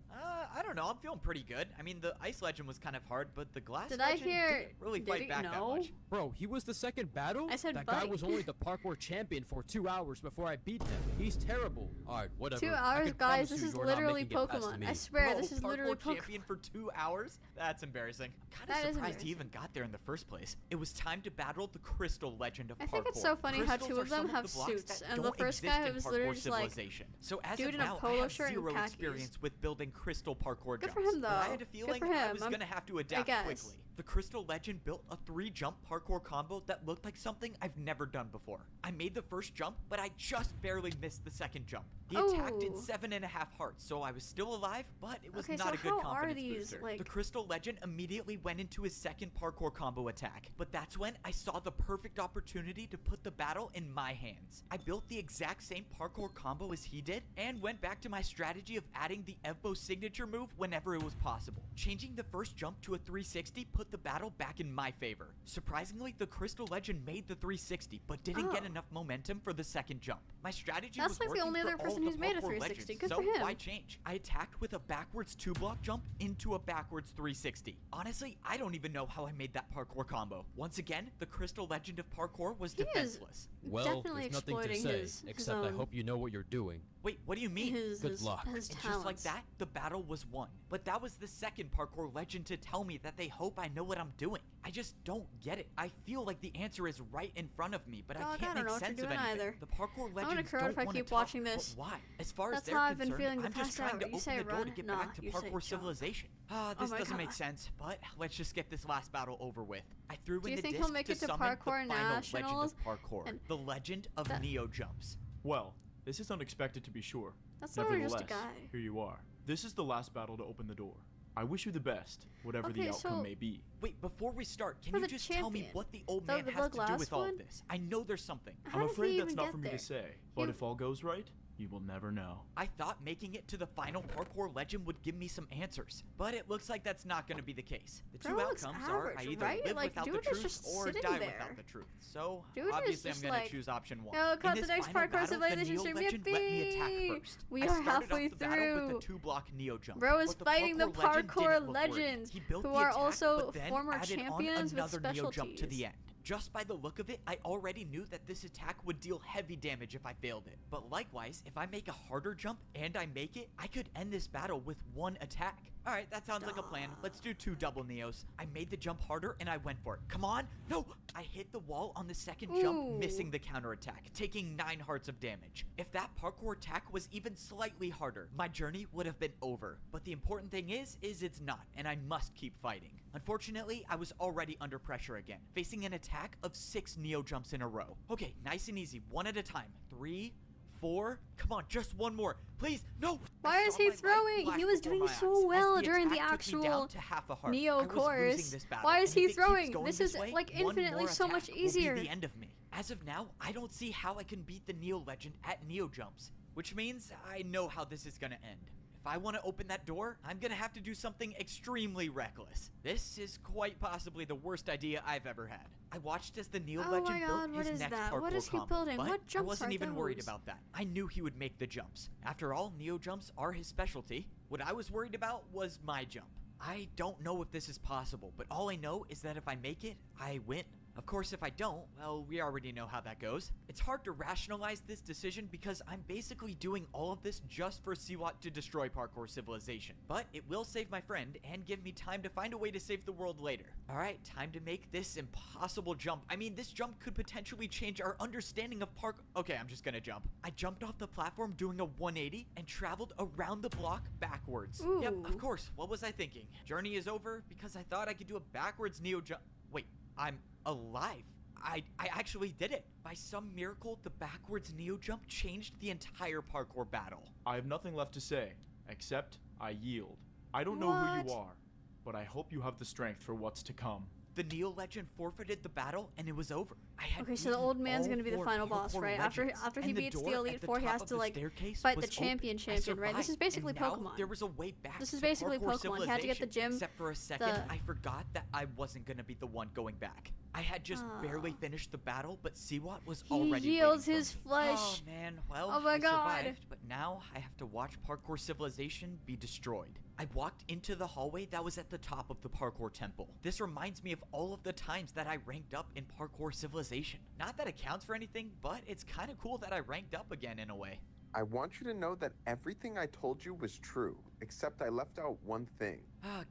I don't know. I'm feeling pretty good. I mean, the ice legend was kind of hard, but the glass Did I legend hear- didn't really did fight he? back that No. much. Bro, he was the second battle? I said that guy buddy. was only the parkour champion for 2 hours before I beat him. He's terrible. Alright, whatever. 2 I hours, can guys. promise This you is you're not literally making it past Pokemon. me. I swear, Bro, this is literally parkour Pokemon. champion for 2 hours? That's embarrassing. I'm That kind is of surprised he embarrassing. even got there in the first place. It was time to battle the crystal legend of I parkour. think it's so funny how Crystals two are of them some have the blocks suits, that and the don't first exist guy in was parkour literally just like civilization. So as dude of in a now, polo I have shirt and zero khakis. experience with building crystal parkour Good jumps. for him, But I though. had a Good feeling for I him. was I'm- gonna have to adapt guess. quickly. The crystal legend built a 3-jump parkour combo that looked like something I've never done before. I made the first jump, but I just barely missed the second jump. The attack did Oh. 7.5 hearts, so I was still alive, but it was Okay, not so a good how are confidence these, booster. like- The crystal legend immediately went into his second parkour combo attack, but that's when I saw the perfect opportunity to put the battle in my hands. I built the exact same parkour combo as he did, and went back to my strategy of adding the Evbo signature move whenever it was possible. Changing the first jump to a 360 put the battle back in my favor. Surprisingly, the crystal legend made the 360, but didn't get Oh. enough momentum for the second jump. My strategy That's was like the working only for other all person the who's made a parkour 360. legends, Good so for him. why change? I attacked with a backwards 2-block jump into a backwards 360. Honestly, I don't even know how I made that parkour combo. Once again, the crystal legend of parkour was He is defenseless. Well, definitely there's nothing to exploiting say, his except I own- hope you know what you're doing. Wait, what do you mean? Good luck. His And talents. just like that, the battle was won. But that was the second parkour legend to tell me that they hope I know what I'm doing. I just don't get it. I feel like the answer is right in front of me, but Dog, I I can't don't make know what you're sense of doing anything. either. The parkour gonna legends correct if don't I want to keep talk, watching but this. why? As far That's as they're how I've been concerned, feeling the I'm just past trying hour. to You open say the door to run? get Nah, back to you say parkour jump. civilization. This my doesn't make God. sense, but let's just get this last battle over with. I threw Do in you the think disc he'll make to it to summon the Parkour final Nationals? legend of parkour, And the legend of that- Neo jumps. Well, this is unexpected to be sure. That's literally just a Nevertheless, guy. here you are. This is the last battle to open the door. I wish you the best, whatever the Okay, outcome so- may be. Wait, before we start, can For you the just tell me champion. what the old The- man the has to do last with all one? of this? I know there's something. How I'm did afraid he that's even not get for me there? to say, but He- if all goes right, you will never know. I thought making it to the final parkour legend would give me some answers, but it looks like that's not going to be the case. The two Bro, it looks outcomes are I average, either right? live Like, without the dude is truth just or sitting die there. without the truth. So Dude is obviously I'm just going to like, choose option 1. "Yo, In cut the this next final Parkour battle, the Civilization Neo stream. legend let me attack Yippee! first. We I are started halfway off the battle with through. the 2-block Neo jump. Bro is but the fighting the parkour legend parkour didn't look worried. legends, He built who the are attack, also but then former added on champions with another Neo jump to the specialties. end. Just by the look of it, I already knew that this attack would deal heavy damage if I failed it. But likewise, if I make a harder jump and I make it, I could end this battle with 1 attack. Alright, that sounds like a plan. Let's do 2 double Neos. I made the jump harder and I went for it. Come on! No! I hit the wall on the second jump, Ooh. missing the counterattack, taking 9 hearts of damage. If that parkour attack was even slightly harder, my journey would have been over. But the important thing is it's not, and I must keep fighting. Unfortunately, I was already under pressure again, facing an attack of 6 Neo jumps in a row. Okay, nice and easy, 1 at a time. 3, 4, come on, just 1 more. Please, no! Why I is saw he my life throwing? flash He was before doing my so eyes well as during the attack took me down actual to half a heart. Neo I was losing course. this battle, Why is and he if it keeps throwing? going This is, way, like, 1 infinitely more so much attack will be easier. the end of me. As of now, I don't see how I can beat the Neo legend at Neo jumps, which means I know how this is gonna end. If I want to open that door, I'm gonna have to do something extremely reckless. This is quite possibly the worst idea I've ever had. I watched as the Neo Oh legend my God, built what his is next that? parkour What is he combo, building? but What I jumps wasn't are even worried those? about that. I knew he would make the jumps. After all, Neo jumps are his specialty. What I was worried about was my jump. I don't know if this is possible, but all I know is that if I make it, I win. Of course, if I don't, well, we already know how that goes. It's hard to rationalize this decision because I'm basically doing all of this just for Siwat to destroy Parkour Civilization. But it will save my friend and give me time to find a way to save the world later. Alright, time to make this impossible jump. I mean, this jump could potentially change our understanding of parkour. Okay, I'm just gonna jump. I jumped off the platform doing a 180 and traveled around the block backwards. Ooh. Yep, of course. What was I thinking? Journey is over because I thought I could do a backwards Neo jump. Wait, I'm alive. I actually did it. By some miracle, the backwards Neo jump changed the entire parkour battle. I have nothing left to say, except I yield. I don't know who you What? are, but I hope you have the strength for what's to come. The Neo legend forfeited the battle and it was over. I had Okay, so the beaten old man's all gonna be the 4 final boss, parkour right? After legends, he and the beats the door Elite at the Four, he top has of to the like staircase fight the was open. champion, I right? This is survived, basically and now Pokemon. there was a way back This is to basically Parkour Pokemon. You had to get the Civilization, gym, except for a second, the- I forgot that I wasn't gonna be the one going back. I had just barely finished the battle, but Siwat was He already yields waiting his for me. flesh. Oh man, well, Oh my I God. survived, but now I have to watch Parkour Civilization be destroyed. I walked into the hallway that was at the top of the Parkour Temple. This reminds me of all of the times that I ranked up in Parkour Civilization. Not that it counts for anything, but it's kind of cool that I ranked up again in a way. I want you to know that everything I told you was true, except I left out one thing.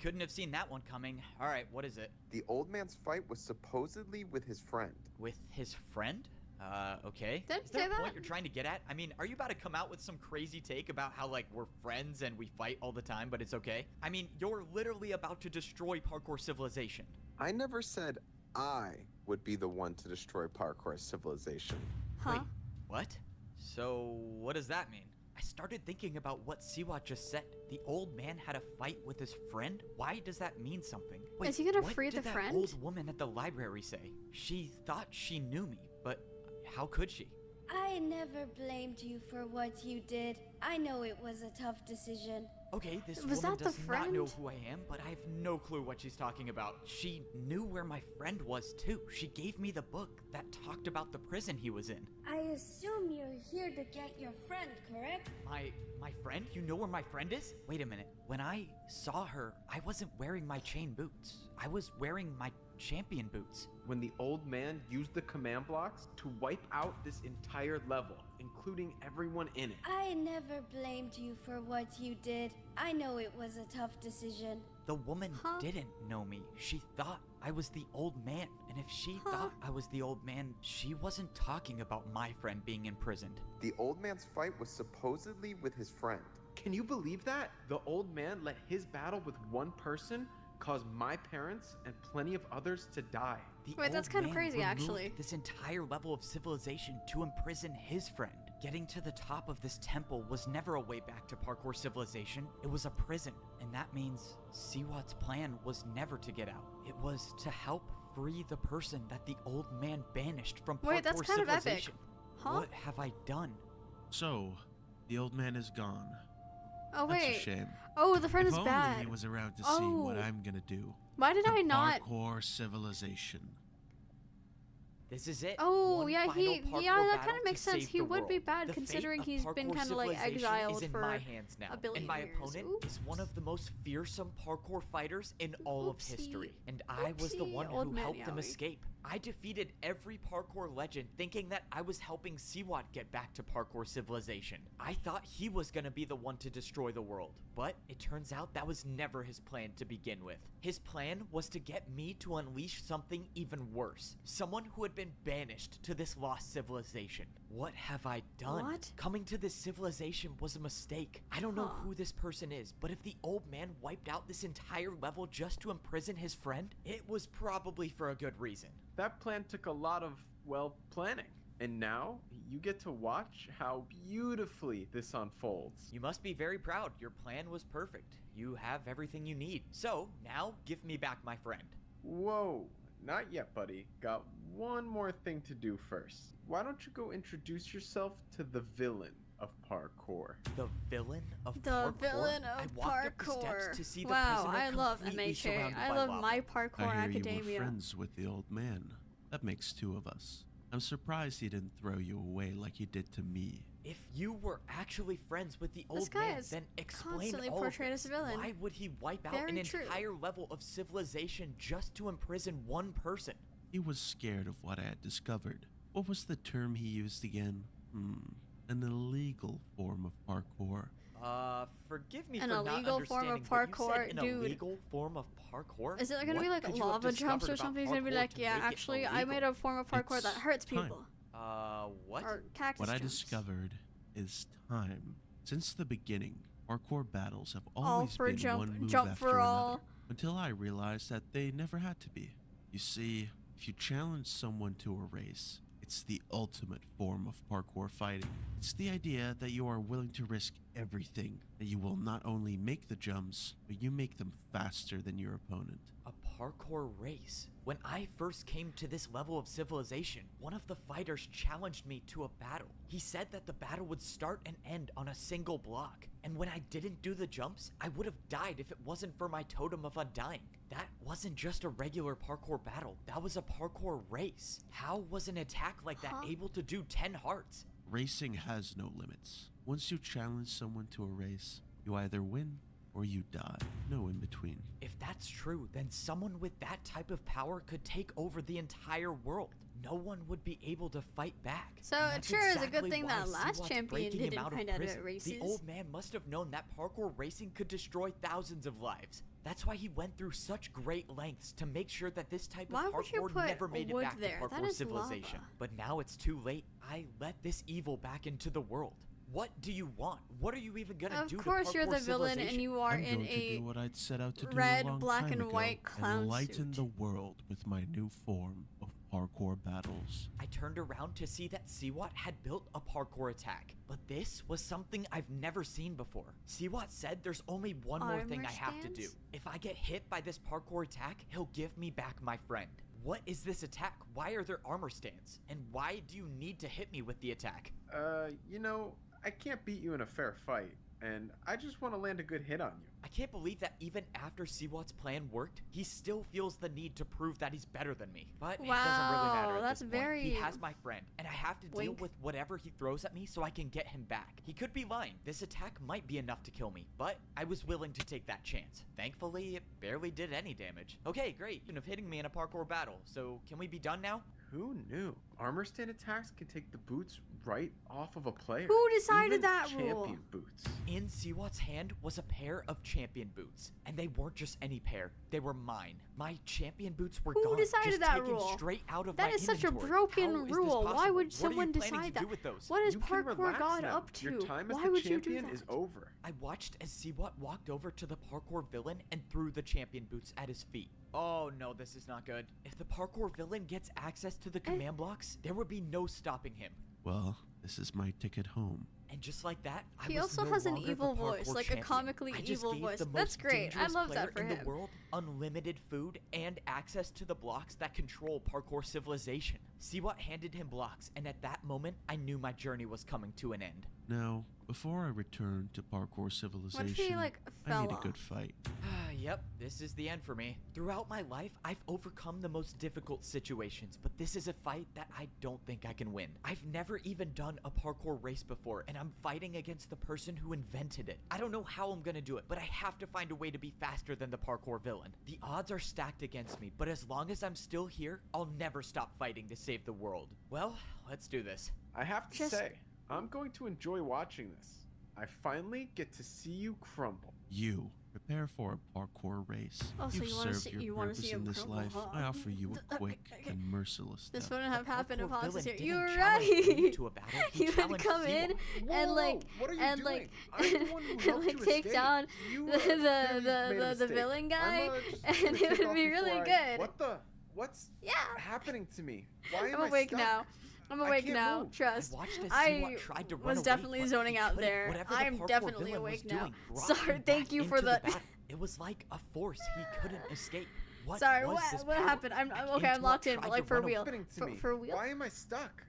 Couldn't have seen that one coming. Alright, what is it? The old man's fight was supposedly with his friend. With his friend? Okay. Did it Is there say a that? point you're trying to get at? I mean, are you about to come out with some crazy take about how, like, we're friends and we fight all the time, but it's okay? I mean, you're literally about to destroy Parkour Civilization. I never said I would be the one to destroy Parkour Civilization. Huh? Wait, what? So, what does that mean? I started thinking about what Siwat just said. The old man had a fight with his friend? Why does that mean something? Wait, Is he gonna what free did the that friend? old woman at the library say? She thought she knew me, but how could she? I never blamed you for what you did. I know it was a tough decision. Okay, this Was woman that the does not know friend? who I am, but I have no clue what she's talking about. She knew where my friend was too. She gave me the book that talked about the prison he was in. I assume you're here to get your friend, correct? My friend? You know where my friend is? Wait a minute. When I saw her, I wasn't wearing my chain boots. I was wearing my champion boots. When the old man used the command blocks to wipe out this entire level, including everyone in it. I never blamed you for what you did. I know it was a tough decision. The woman Huh? didn't know me. She thought I was the old man. And if she thought I was the old man, she wasn't talking about my friend being imprisoned. The old man's fight was supposedly with his friend. Can you believe that? The old man let his battle with one person cause my parents and plenty of others to die. The Wait, that's old kinda man crazy, removed actually. This entire level of civilization to imprison his friend. Getting to the top of this temple was never a way back to Parkour Civilization. It was a prison. And that means Siwat's plan was never to get out. It was to help free the person that the old man banished from Parkour Wait, that's kind of epic. Civilization. Huh? What have I done? So, the old man is gone. Oh That's a wait. shame. Oh, the friend If is only bad. he was around to see what Oh. I'm gonna do. Why did to I not? Parkour Civilization. This is it. Oh, One yeah, final yeah, Parkour that kind battle of makes to sense. save He the would be world. bad The fate considering of he's been Parkour kind of like Civilization exiled is in for my hands now. a billion And my years. opponent Oops. is one of the most fearsome parkour fighters in all of Oopsie. history. And I was the Oopsie, one old who man helped him Yowie. escape. I defeated every parkour legend thinking that I was helping Siwat get back to Parkour Civilization. I thought he was gonna be the one to destroy the world. But it turns out that was never his plan to begin with. His plan was to get me to unleash something even worse. Someone who had been banished to this lost civilization. What have I done? What? Coming to this civilization was a mistake. I don't know Huh. who this person is, but if the old man wiped out this entire level just to imprison his friend, it was probably for a good reason. That plan took a lot of, well, planning. And now, you get to watch how beautifully this unfolds. You must be very proud. Your plan was perfect. You have everything you need. So, now give me back my friend. Whoa, not yet, buddy. Got one more thing to do first. Why don't you go introduce yourself to the villain of parkour? The villain of The parkour? villain I of walked up the steps parkour. to see the Wow, prisoner I love completely MHA. surrounded I by love lava. my parkour I hear you were academia. friends with the old man. That makes two of us. I'm surprised he didn't throw you away like he did to me. If you were actually friends with the This old guy man, is then explain constantly all of portrayed this. as a villain. Why would he wipe out Very an true. entire level of civilization just to imprison one person? He was scared of what I had discovered. What was the term he used again? An illegal form of parkour. Forgive me An for not illegal form of understanding, but you parkour, said an dude. illegal form of parkour? Is it gonna be What like could you have lava jumps discovered or about something? He's gonna be parkour like, to yeah, make it actually, I made illegal? a form of parkour It's that hurts time. people. What? Or cactus What I jumps. discovered is time. Since the beginning, parkour battles have All always for been jump, one move jump after for another, all. until I realized that they never had to be. You see, if you challenge someone to a race, it's the ultimate form of parkour fighting. It's the idea that you are willing to risk everything, that you will not only make the jumps, but you make them faster than your opponent. A parkour race. When I first came to this level of civilization, one of the fighters challenged me to a battle. He said that the battle would start and end on a single block. And when I didn't do the jumps, I would have died if it wasn't for my totem of undying. That wasn't just a regular parkour battle. That was a parkour race. How was an attack like that able to do 10 hearts? Racing has no limits. Once you challenge someone to a race, you either win or you die. No in between. If that's true, then someone with that type of power could take over the entire world. No one would be able to fight back. So And it that's sure is a good exactly thing why that last Siwat's champion breaking him didn't out of find out prison. about races. The old man must have known that parkour racing could destroy thousands of lives. That's why he went through such great lengths to make sure that this type Why of would you parkour put never made it wood back there? to That parkour is civilization. lava. But now it's too late. I let this evil back into the world. What do you want? What are you even gonna do Of to course you're parkour the villain and civilization? you are I'm in going to a do what I'd set out to do red, a long black, time and ago, white clown enlighten suit. the world with my new form of parkour battles. I turned around to see that Siwat had built a parkour attack, but this was something I've never seen before. Siwat said there's only one more thing Armor I have to do. stands? If I get hit by this parkour attack, he'll give me back my friend. What is this attack? Why are there armor stands? And why do you need to hit me with the attack? You know, I can't beat you in a fair fight, and I just want to land a good hit on you. I can't believe that even after Siwat's plan worked, he still feels the need to prove that he's better than me. But it doesn't really matter Wow, at that's this point. very He has my friend, and I have to deal wink. with whatever he throws at me so I can get him back. He could be lying. This attack might be enough to kill me, but I was willing to take that chance. Thankfully, it barely did any damage. Okay, great. You know, hitting me in a parkour battle. So can we be done now? Who knew? Armor stand attacks can take the boots right off of a player. Who decided Even that champion rule? boots. In Siwat's hand was a pair of champion boots, and they weren't just any pair. They were mine. My champion boots were Who gone, decided just that taken rule? straight out of That my is such a inventory. broken How is this rule. Why possible? would What are you someone planning decide to that? do with those? What is You can parkour relax god now. up to? Your time as Why the would you do champion that? is over. I watched as Siwat walked over to the parkour villain and threw the champion boots at his feet. Oh no, this is not good. If the parkour villain gets access to the command blocks, there would be no stopping him. Well, this is my ticket home. And just like that, I He was also no has an longer the evil voice, parkour like a champion. comically I just evil gave voice. the That's most great. I dangerous love player that for in him. the world unlimited food and access to the blocks that control parkour civilization. Siwat handed him blocks, and at that moment, I knew my journey was coming to an end. Now, before I return to parkour civilization, like, I fell need a off? good fight. Yep, this is the end for me. Throughout my life, I've overcome the most difficult situations, but this is a fight that I don't think I can win. I've never even done a parkour race before, and I'm fighting against the person who invented it. I don't know how I'm gonna do it, but I have to find a way to be faster than the parkour villain. The odds are stacked against me, but as long as I'm still here, I'll never stop fighting to save the world. Well, let's do this. I have to say, I'm going to enjoy watching this. I finally get to see you crumble. You prepare for a parkour race. Oh, so You've you wanna served see- your you wanna purpose see in him this crumble, life. huh? I offer you a quick and merciless This death. wouldn't have happened if parkour Hans was here. villain You're didn't challenge me right. to a battle, he He would challenged come in Siwat. and like what are you and doing? like I'm the one who and helped like you take escape. down You the clearly the made a the mistake. villain guy, just and gonna it take would off be before really I- good. What the? What's Yeah. happening to me? Why am I'm I awake stuck? now. I'm I awake can't now. move. Trust. I watched as I Siwat tried to run was away, definitely but zoning he out couldn't. there. Whatever the I'm parkour definitely villain was awake now. doing brought Sorry, him thank back you for into the. battle. It was like a force he couldn't escape. What Sorry, was what this what power? happened? I'm I okay. I'm interrupt locked in, tried but to like for run away. real. Happening to me? For real? Why am I stuck?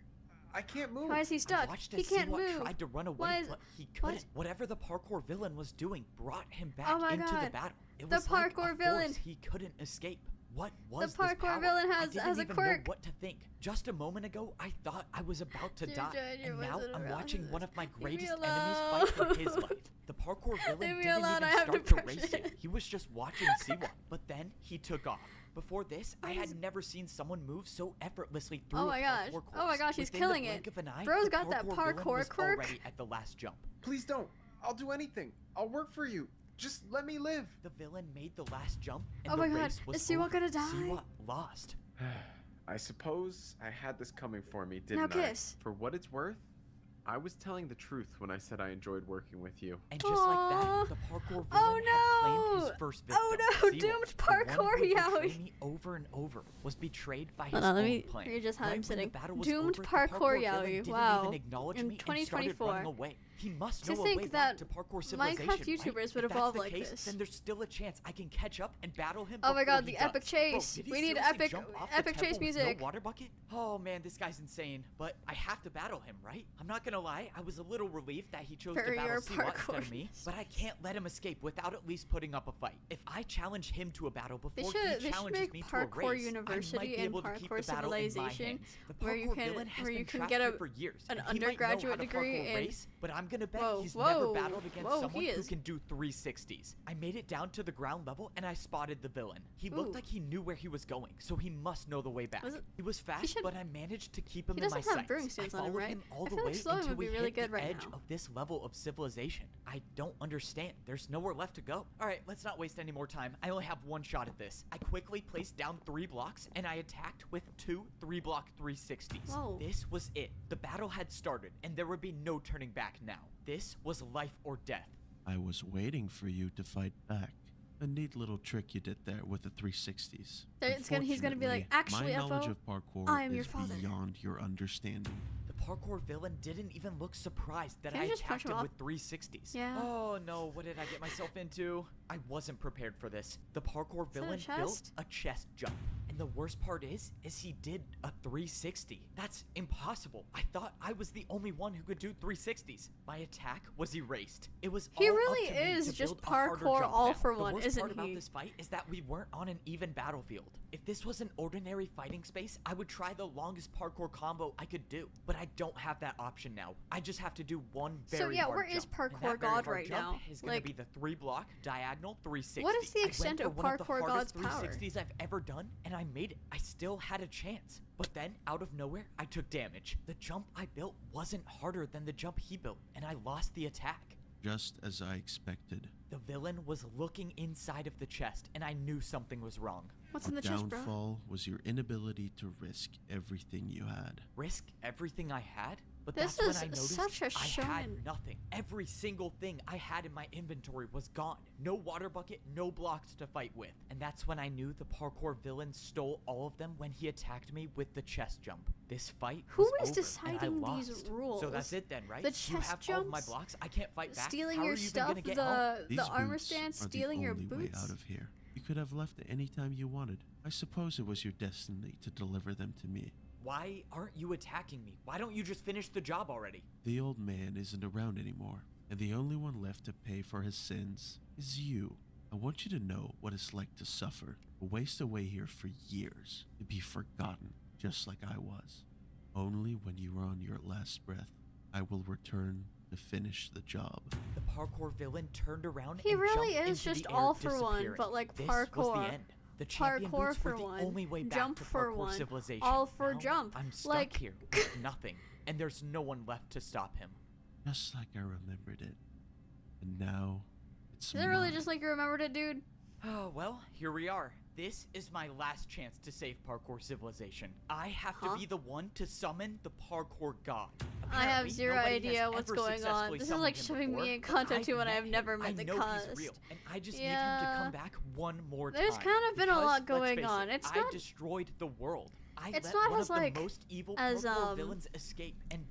I can't move. Why is he I stuck? watched He to see can't what move. tried to run away, Why is- but he what? couldn't. Whatever the parkour villain was doing brought him back Oh my into the God. battle. It The was like parkour a villain. force he couldn't escape. What was The this parkour power? villain I has didn't a even quirk. know what to think. Just a moment ago, I thought I was about to You're die, trying your and voice now in I'm around watching this. one of my Leave me greatest enemies fight for his alone. life. The parkour villain Leave me didn't alone, even I have start to race depression. yet. He was just watching Siwa, but then he took off. Before this, I had never seen someone move so effortlessly through Oh my a gosh. parkour Oh my course. gosh, he's Within the killing blink it. of an eye, Bro's the got that parkour villain parkour was quirk. already at the last jump. Please don't. I'll do anything. I'll work for you. Just let me live. The villain made the last jump, and Oh the my God, race was is Siwa over. gonna die? Siwa lost. I suppose I had this coming for me, Now didn't I? kiss. For what it's worth, I was telling the truth when I said I enjoyed working with you. And just like Aw. that, the parkour villain Oh had claimed no! his first victim. Oh no! Siwa, Doomed the parkour one who had Yowie. betrayed me over and over, was betrayed by his Hold on, let own me plan. read just how Right I'm when sitting. the battle was Doomed over, the parkour villain Yowie. didn't Wow. even acknowledge In me and started 2024. running away. He must To know a think way that back to parkour civilization, Minecraft YouTubers right? would If evolve that's the like case, this. then there's still a chance I can catch up and battle him. Oh my before God, he the epic does. chase. Bro, did he We need seriously epic- jump off the epic chase temple with music. No water bucket? Oh man, this guy's insane. But I have to battle him, right? I'm not gonna lie, I was a little relieved that he chose For to battle your Siwa instead parkour of me. But I can't let him escape without at least putting up a fight. If I challenge him to a battle They before should he challenges make me to a Parkour race, University I might be and able to keep Parkour the battle in my Civilization, hands. The where you parkour can- villain has where you been can trapped get here a- for years, an and he might know undergraduate how to degree parkour in- race, but I'm gonna bet Whoa, he's whoa, never battled against whoa, someone he who is- can do 360s. I made it down to the ground level and I spotted the villain. He Ooh. looked like he knew where he was going, so he must know the way back. Was it- He was fast, should- but I managed to keep him He in my doesn't have sights. brewing I stance on him, followed right? him all I the feel way like slowing until would be we really hit good the right edge now. of this level of civilization. I don't understand. There's nowhere left to go. All right, let's not waste any more time. I only have one shot at this. I quickly placed down 3 blocks and I attacked with 2 3-block 360s. Whoa. This was it. The battle had started and there would be no turning back now. This was life or death. I was waiting for you to fight back. A neat little trick you did there with the 360s. He's gonna be like, Unfortunately, actually, my knowledge FO, of parkour I am your is father. beyond your understanding. The parkour villain didn't even look surprised that Can I you just punch attacked him him off? with 360s. Yeah. Oh no, what did I get myself into? I wasn't prepared for this. The parkour that a villain built chest? a chest jump. And the worst part is he did a 360. That's impossible. I thought I was the only one who could do 360s. My attack was erased. It was He all really up to me is to just build a harder parkour jump all now. for The one, worst isn't part about he? this fight is that we weren't on an even battlefield. If this was an ordinary fighting space, I would try the longest parkour combo I could do. But I don't have that option now. I just have to do one very yeah, hard where is jump. And Parkour that very God hard right jump now? is gonna Like- be the 3-block diagonal 360. What is the I went extent for of one the Parkour hardest God's power? 360s I've ever done, and I made it. I still had a chance. But then, out of nowhere, I took damage. The jump I built wasn't harder than the jump he built, and I lost the attack. Just as I expected. The villain was looking inside of the chest, and I knew something was wrong. What's Our in the chest, bro? downfall was your inability to risk everything you had. Risk everything I had? But This that's is when I noticed such a I had shonen. nothing. Every single thing I had in my inventory was gone. No water bucket, no blocks to fight with. And that's when I knew the parkour villain stole all of them when he attacked me with the chest jump. This fight Who was is over, deciding and I these lost. rules? So that's it then, right? The You chest have all of my jumps, blocks. I can't fight back. stealing How your are you even stuff, gonna get home? These the armor boots stand, are stealing the your only way boots. out of here. You could have left at any time you wanted. I suppose it was your destiny to deliver them to me. Why aren't you attacking me? Why don't you just finish the job already? The old man isn't around anymore, and the only one left to pay for his sins is you. I want you to know what it's like to suffer, to waste away here for years, to be forgotten, just like I was. Only when you are on your last breath, I will return to finish the job. The parkour villain turned around He and really jumped is into just the air, all for one, disappearing. but like This was parkour. the end. The champion Parkour boots for were the one, only way back jump to for parkour one, civilization. all for Now, jump. I'm stuck Like- here with nothing, and there's no one left to stop him. Just like I remembered it. And now, it's Is it really mine. just like you remembered it, dude? Oh, well, here we are. This is my last chance to save parkour civilization. I have Huh? to be the one to summon the parkour god. I have Apparently, zero nobody has idea what's ever going on. successfully This is summoned like him shoving before, me in but content I've too when I met have him. never met I the know cast. he's real, and I just need him to Yeah. come back one more There's time. kind of been a Because, lot let's going face on. It, It's I not destroyed the world. I It's let not one as, of the like, most evil as, parkour villains escape and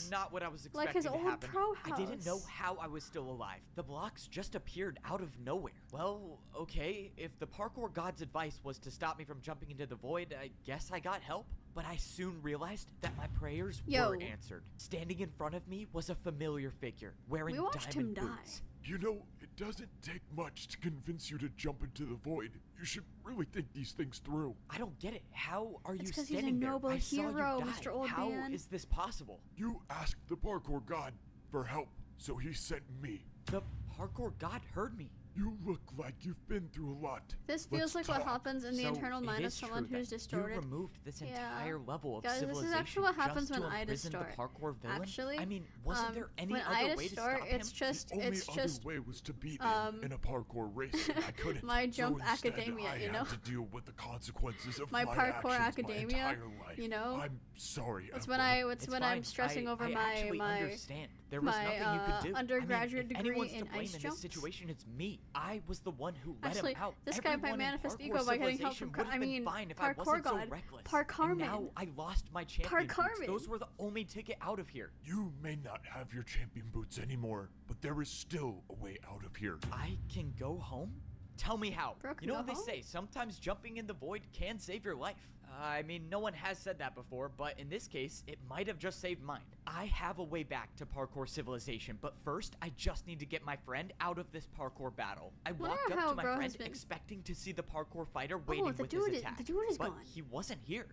house. not what I was Like expecting his to old happen. pro I didn't know house. how I was still alive. The blocks just appeared out of nowhere. Well, okay, if the parkour god's advice was to stop me from jumping into the void, I guess I got help. But I soon realized that my prayers Yo. were answered. Standing in front of me was a familiar figure, wearing We watched him diamond die. boots. You know, it doesn't take much to convince you to jump into the void. You should really think these things through. I don't get it. How are you It's 'cause he's a standing there? noble I saw hero, you die. Mr. Old How Man. is this possible? You asked the parkour god for help, so he sent me. The parkour god heard me. You look like you've been through a lot. This feels like what talk. happens in the So internal it mind of is true someone who's that distorted. You removed this Yeah. entire level of Guys, this is civilization actually what happens just when to I imprison distort. the parkour villain? Actually, I mean, wasn't there any when other I way to distort, stop him? it's just The only other way was to beat him in a parkour race, and I couldn't. my jump so instead, academia, I you know? had to deal with the consequences of My my parkour actions academia, my entire life. you know? I'm sorry. It's Emperor. when I it's It's when fine. I'm stressing over I my actually my understand. There was my, nothing you could do. undergraduate I mean, if degree anyone's in to blame ice in jumps. this situation, it's me. I was the one who let Actually, him out. this guy might Everyone in manifest parkour ego by getting help civilization from would have I been mean, fine if I parkour wasn't so god, reckless. Parkourman. And now I lost my champion boots. Parkourman. Those were the only ticket out of here. You may not have your champion boots anymore, but there is still a way out of here. I can go home? Tell me how. Bro, You know what go they home? say, sometimes jumping in the void can save your life. I mean, no one has said that before, but in this case, it might have just saved mine. I have a way back to parkour civilization, but first, I just need to get my friend out of this parkour battle. I Wonder walked how up to my bro friend has been- expecting to see the parkour fighter waiting the with dude his attack. the dude is but gone. he wasn't here.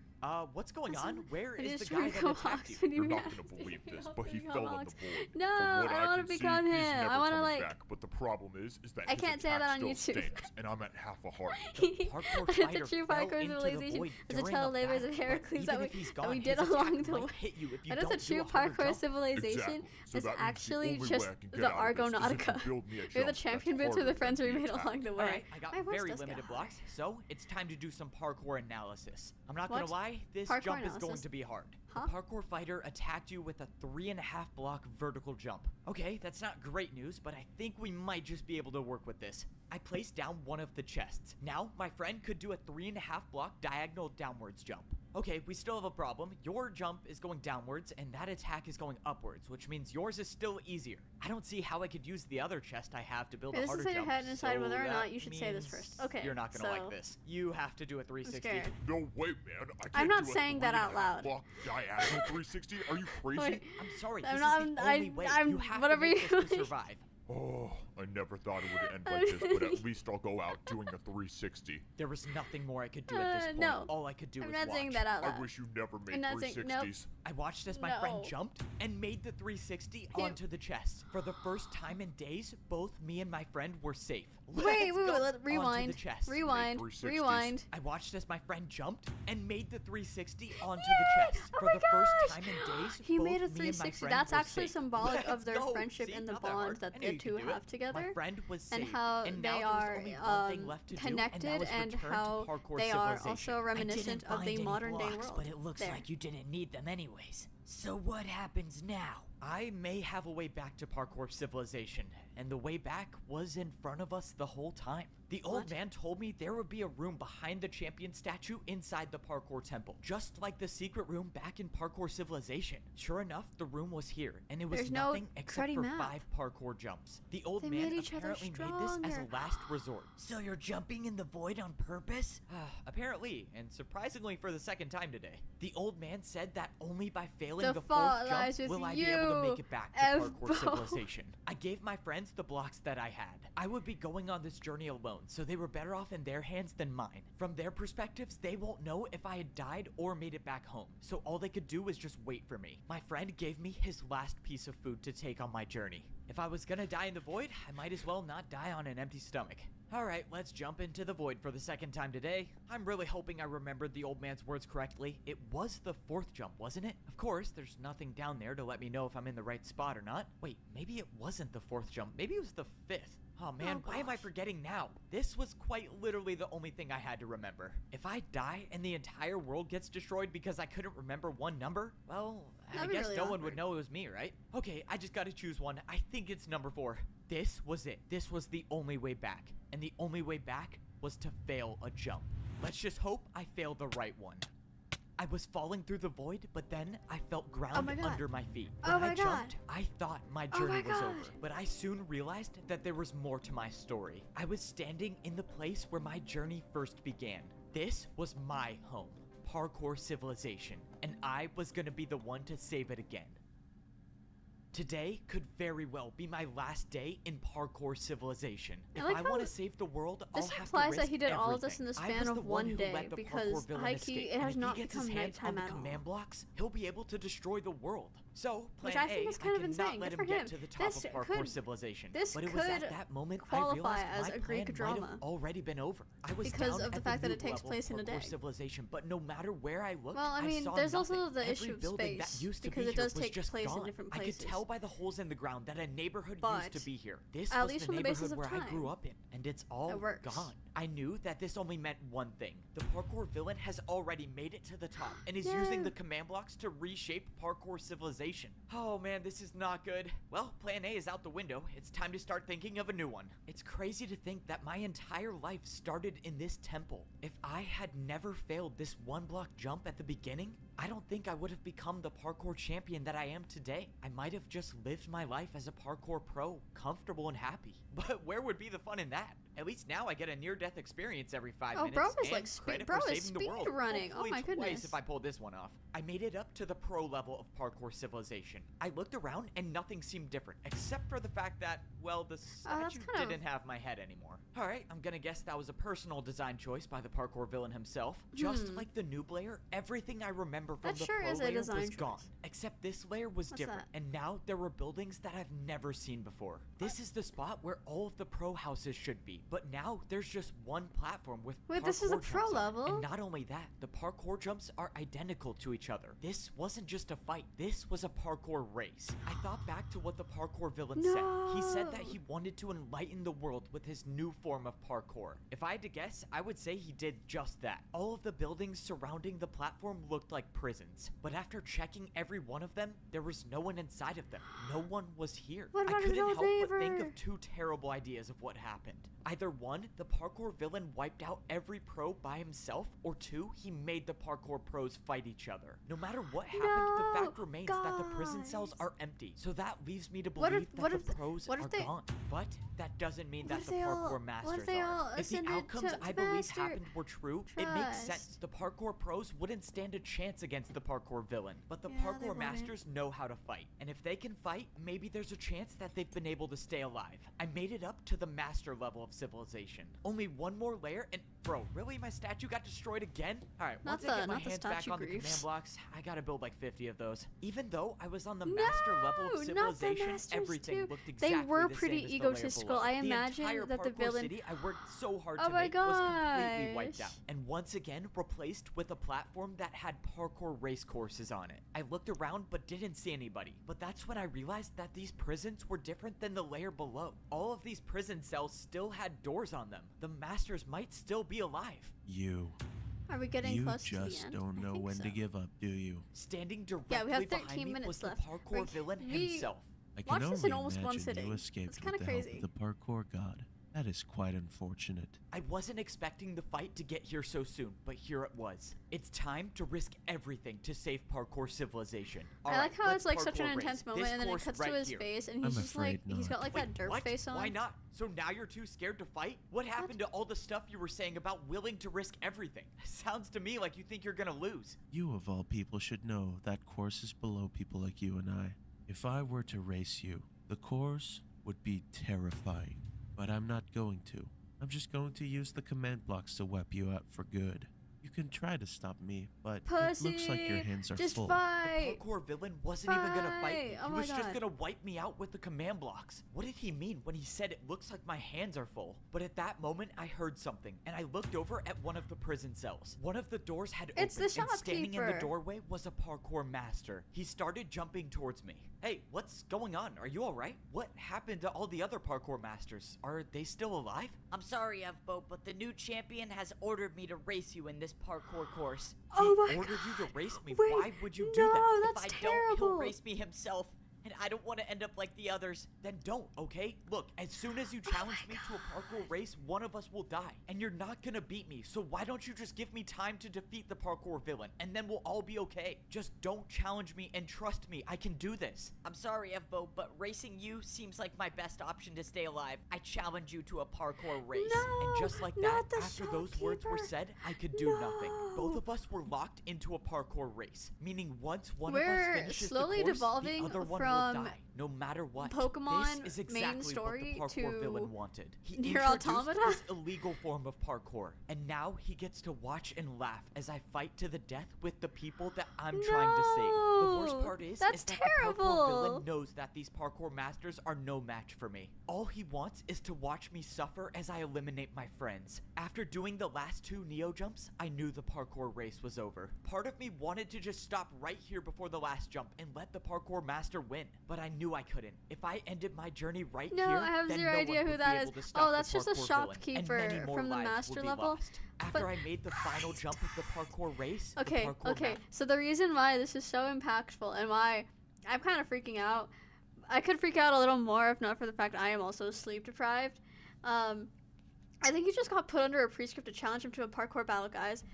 What's going That's on? a- Where it is is the true, guy that go attacked Hawks, you? when You're you not asked gonna me believe this, about but he the fell in Hawks. the void. No, From what I wanna can see, become he's him. never I wanna, coming like- back, but the problem is that I his can't say attack that on still YouTube. stands, and I'm at half a heart. Parkour The fighter true fell parkour into the civilization void is the during tell a labors battle, of but Heracles even that if he's that gone, we his did attack along the might way. hit you if you That is don't a true do a harder parkour jump. civilization. Exactly. So It's that means the actually only just way I can get the out of this is if you Argonautica. build me a You're the jump that's champion bits with harder the friends than we the made attack. along the way. Alright, I got My voice very does get limited high. blocks, so it's time to do some parkour analysis. I'm not What? gonna lie, this Parkour jump is going analysis? to be hard. Huh? The parkour fighter attacked you with a 3.5 block vertical jump. Okay, that's not great news, but I think we might just be able to work with this. I placed down one of the chests. Now, my friend could do a 3.5 block diagonal downwards jump. Okay, we still have a problem. Your jump is going downwards, and that attack is going upwards, which means yours is still easier. I don't see how I could use the other chest I have to build Okay, a this harder is in your jump. head and decide so whether or that not you should say this means first. Okay, You're not gonna so- like this. You have to do a 360. scared. No way, man. I can't I'm not do a saying that out 3.5 loud. block diagonal 360. Are you crazy? Wait. I'm sorry, I'm this not- is the I'm- only way. I'm- you have whatever to make you- this to survive. Oh, I never thought it would end like this, but at least I'll go out doing a 360. There was nothing more I could do at this point. no. All I could do I'm was not watch. saying that out loud. I wish you never made I'm not saying- 360s. I watched as my friend No. jumped and made the 360 onto the chest. For the first time in days, both me and my friend were safe. Wait, Let's go. Onto rewind. the chest. Rewind. 360s. Rewind. I watched as my friend jumped and made the 360 onto Yay! the chest. Oh For my the first gosh! time in days, He both made a me and my 360. friend That's were actually safe. symbolic of Let's their go. friendship See, and the not that bond hard. that I knew the you could two do it. have together, My friend was and safe, how and they now there was are only one thing left to do, and that connected, was and return to how parkour they are civilization. also I reminiscent didn't of find the any modern day blocks, world. but it looks There. like you didn't need them anyways. So what happens now? I may have a way back to parkour civilization, and the way back was in front of us the whole time. The old What? man told me there would be a room behind the champion statue inside the parkour temple, just like the secret room back in parkour civilization. Sure enough, the room was here, and it was There's no nothing except cruddy for map. 5 parkour jumps. The old They man made each other apparently made this as stronger. a last resort. So you're jumping in the void on purpose? Apparently, and surprisingly for the second time today. The old man said that only by failing The the fault fourth lies jump with will I be able to you, make it back to Evbo. parkour civilization. I gave my friends the blocks that I had. I would be going on this journey alone, so they were better off in their hands than mine. From their perspectives, they won't know if I had died or made it back home, so all they could do was just wait for me. My friend gave me his last piece of food to take on my journey. If I was gonna die in the void, I might as well not die on an empty stomach. Alright, let's jump into the void for the second time today. I'm really hoping I remembered the old man's words correctly. It was the 4th jump, wasn't it? Of course, there's nothing down there to let me know if I'm in the right spot or not. Wait, maybe it wasn't the 4th jump. Maybe it was the 5th. Oh man, why am I forgetting now? This was quite literally the only thing I had to remember. If I die and the entire world gets destroyed because I couldn't remember one number, well, I That'd be guess really no one awkward. would know it was me, right? Okay, I just gotta choose one. I think it's number 4. This was it. This was the only way back. And the only way back was to fail a jump. Let's just hope I fail the right one. I was falling through the void, but then I felt ground my God. under my feet. Oh When my I God. jumped, I thought my Oh journey my was God. over. But I soon realized that there was more to my story. I was standing in the place where my journey first began. This was my home, parkour civilization, and I was gonna be the one to save it again. Today could very well be my last day in parkour civilization. If like I how want to save the world, I'll This have implies to that he risk did all of this in the everything. I span was the of one one who day, let the because parkour villain high-key, escape, it and has if not he gets his become hands on nighttime the at all. command blocks, he'll be able to destroy the world. So, plan Which I think A, is kind of cannot insane. let Good him for get him. to the top This of parkour could- civilization. this But it was at could that moment I qualify realized as my a plan Greek might drama. have already been over. I was Because down of the at fact that noob it takes level place in a parkour day. civilization, but no matter where I looked, Well, I mean, saw there's nothing. also the Every issue of building space, that used to because be it does here was take just place in gone. different I places. could tell by the holes in the ground that a neighborhood But used to be here. This at was least the on the basis neighborhood of where I grew time, up in, and it's all it works. gone. I knew that this only meant one thing. The parkour villain has already made it to the top and is using the command blocks to reshape parkour civilization. Oh man, this is not good. Well, plan A is out the window. It's time to start thinking of a new one. It's crazy to think that my entire life started in this temple. If I had never failed this one block jump at the beginning, I don't think I would have become the parkour champion that I am today. I might have just lived my life as a parkour pro, comfortable and happy. But where would be the fun in that? At least now I get a near-death experience every 5 minutes. bro is and like speed- credit bro for is saving the world. speed running. Oh Hopefully my twice goodness. if I pull this one off. I made it up to the pro level of parkour civilization. I looked around and nothing seemed different, except for the fact that, well, the statue kind of- didn't have my head anymore. Alright, I'm gonna guess that was a personal design choice by the parkour villain himself. Just like the noob layer, everything I remember from That the sure pro is a layer design was choice. gone. Except this layer was What's different, that? and now there were buildings that I've never seen before. This is the spot where all of the pro houses should be, but now there's just one platform with Wait, this is a parkour pro jumps on it. level? And not only that, the parkour jumps are identical to each other. This wasn't just a fight, this was a parkour race. I thought back to what the parkour villain said. He said that he wanted to enlighten the world with his new form of parkour. If I had to guess, I would say he did just that. All of the buildings surrounding the platform looked like prisons, but after checking every one of them, there was no one inside of them. No one was here. What I about his couldn't old help but think neighbor? of two terrible ideas of what happened. Either one, the parkour villain wiped out every pro by himself, or two, he made the parkour pros fight each other. No matter what happened, the fact remains that the prison cells are empty. So that leaves me to What believe if- what that if the the- pros what are if they- gone. But that doesn't mean What that if the they all- parkour what if masters they all are. If the ascended outcomes to I believe master happened were true, it makes trust? sense. The parkour pros wouldn't stand a chance against the parkour villain. But the Yeah, they parkour wouldn't. masters know how to fight. And if they can fight, maybe there's a chance that they've been able to stay alive. I made it up to the master level of civilization. Only one more layer and bro, really? My statue got destroyed again? Alright, Not once I the- get my not the hands back statue on the griefs. command blocks, I gotta build like 50 of those. Even though I was on the master level of not the civilization, masters everything too. looked They exactly were the pretty same as the layer egotistical. below. I The imagine entire that the parkour villain- city I worked so hard Oh to my make was completely wiped gosh. out. And once again replaced with a platform that had parkour race courses on it. I looked around but didn't see anybody. But that's when I realized that these prisons were different than the layer below. All of these prison cells still had doors on them. The masters might still be alive. You. Are we getting You close to the just end? don't I know think when so. to give up, do you? Standing directly Yeah, we have behind 13 me minutes was left. the parkour villain we- himself. I Watch can this only in almost one imagine sitting. you That's escaped kinda with the help crazy. of the parkour god. That is quite unfortunate. I wasn't expecting the fight to get here so soon, but here it was. It's time to risk everything to save parkour civilization. I like how it's like such an intense moment, and then it cuts to his face, and he's I'm just like, afraid he's got not. like Wait, that derp what? face on. Why not? So now you're too scared to fight? What happened to all the stuff you were saying about willing to risk everything? Sounds to me like you think you're gonna lose. You of all people should know that course is below people like you and I. If I were to race you, the course would be terrifying. But I'm not going to. I'm just going to use the command blocks to wipe you out for good. You can try to stop me, but it looks like your Pussy, hands are just full. fight. The parkour villain wasn't even gonna fight me. Fight. Oh He my was just God. gonna wipe me out with the command blocks. What did he mean when he said it looks like my hands are full? But at that moment, I heard something, and I looked over at one of the prison cells. One of the doors had It's the opened, and standing in the shopkeeper. doorway was a parkour master. He started jumping towards me. Hey, what's going on? Are you alright? What happened to all the other parkour masters? Are they still alive? I'm sorry, Evbo, but the new champion has ordered me to race you in this parkour course. Oh my Ordered you to race me. Wait, Why would you do no, that? that's If I don't, terrible. he'll race me himself, and I don't want to end up like the others. Then don't, okay? Look, as soon as you challenge me to a parkour race, one of us will die. And you're not gonna beat me, so why don't you just give me time to defeat the parkour villain, and then we'll all be okay. Just don't challenge me, and trust me, I can do this. I'm sorry, Evbo, but racing you seems like my best option to stay alive. I challenge you to a parkour race. No, And just like that, not the after those words were shopkeeper. said, I could do nothing. Both of us were locked into a parkour race, meaning once one of us We're finishes slowly the course, devolving the other one from will die. no matter what. Pokemon this is main exactly story what the parkour to villain wanted. He Nier introduced Automata? this illegal form of parkour, and now he gets to watch and laugh as I fight to the death with the people that I'm trying to save. The worst part is That's that terrible. the parkour villain knows that these parkour masters are no match for me. All he wants is to watch me suffer as I eliminate my friends. After doing the last 2 Neo jumps, I knew the parkour race was over. Part of me wanted to just stop right here before the last jump and let the parkour master win, but I knew I couldn't. If I ended my journey right No, here, I have then zero no idea one who would that be is. able to stop Oh, the that's just a parkour villain, and shopkeeper many more from the lives master would be level. lost. After I made the final jump of the parkour race, the Okay, parkour okay. So the reason why this is so impactful and why I'm kind of freaking out, I could freak out a little more if not for the fact I am also sleep deprived. I think he just got put under a prescript to challenge him to a parkour battle, guys.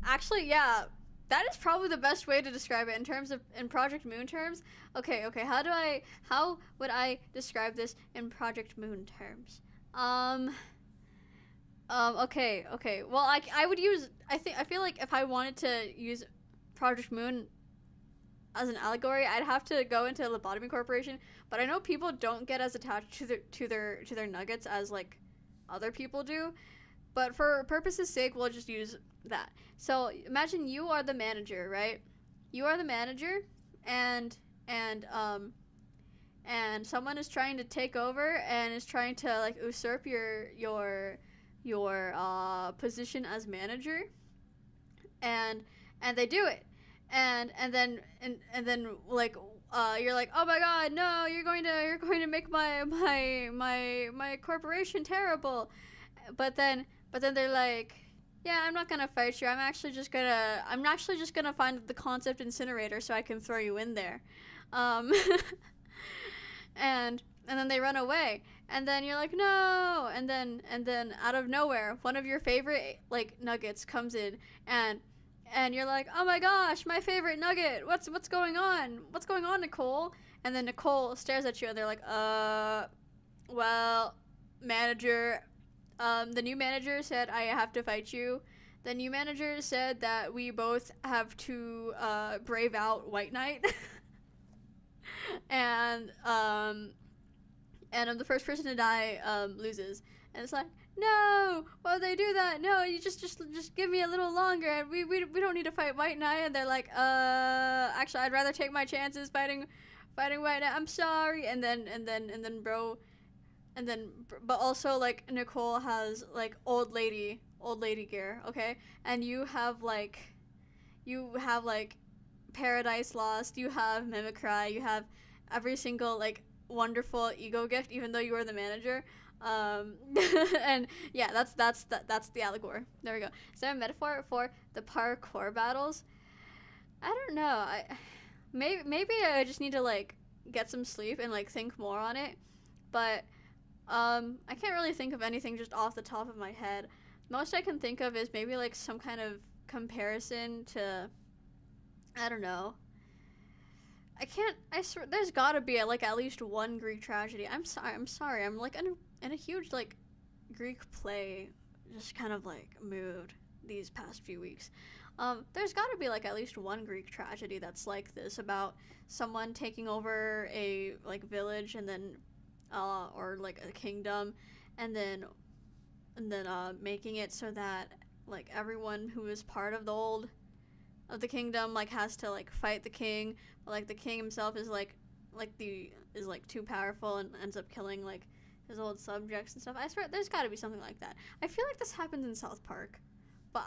Actually, yeah, that is probably the best way to describe it in terms of in Project Moon terms. Okay, how would I describe this in Project Moon terms? Okay. Well, I would use, I feel like if I wanted to use Project Moon as an allegory, I'd have to go into a lobotomy corporation, but I know people don't get as attached to their nuggets as like other people do. But for purposes sake, we'll just use that. So imagine you are the manager, right? You are the manager, and someone is trying to take over and is trying to like usurp your position as manager, and they do it, and then like you're like, oh my god, no, you're going to make my corporation terrible, but then they're like, yeah, I'm not gonna fight you. I'm actually just gonna find the concept incinerator so I can throw you in there, and then they run away, and then you're like, no, and then out of nowhere, one of your favorite like nuggets comes in, and you're like, oh my gosh, my favorite nugget. What's going on? What's going on, Nicole? And then Nicole stares at you, and they're like, well, manager. The new manager said I have to fight you. The new manager said that we both have to brave out White Knight. and the first person to die loses. And it's like, no, why would they do that? No, you just give me a little longer, and we don't need to fight White Knight. And they're like, actually, I'd rather take my chances fighting White Knight. I'm sorry. And then but also like Nicole has like old lady gear, okay? And you have like Paradise Lost, you have Mimicry, you have every single like wonderful ego gift, even though you are the manager. And yeah, that's the allegory. There we go. Is there a metaphor for the parkour battles? I don't know. Maybe I just need to like get some sleep and like think more on it. But I can't really think of anything just off the top of my head. Most I can think of is maybe like some kind of comparison to, I don't know. I swear, there's gotta be like at least one Greek tragedy. I'm sorry. I'm like in a huge like Greek play, just kind of like mood these past few weeks. There's gotta be like at least one Greek tragedy that's like this, about someone taking over a like village and then or like a kingdom, and then making it so that like everyone who is part of the kingdom like has to like fight the king, but like the king himself is too powerful and ends up killing like his old subjects and stuff. I swear there's got to be something like that. I feel like this happens in South Park, but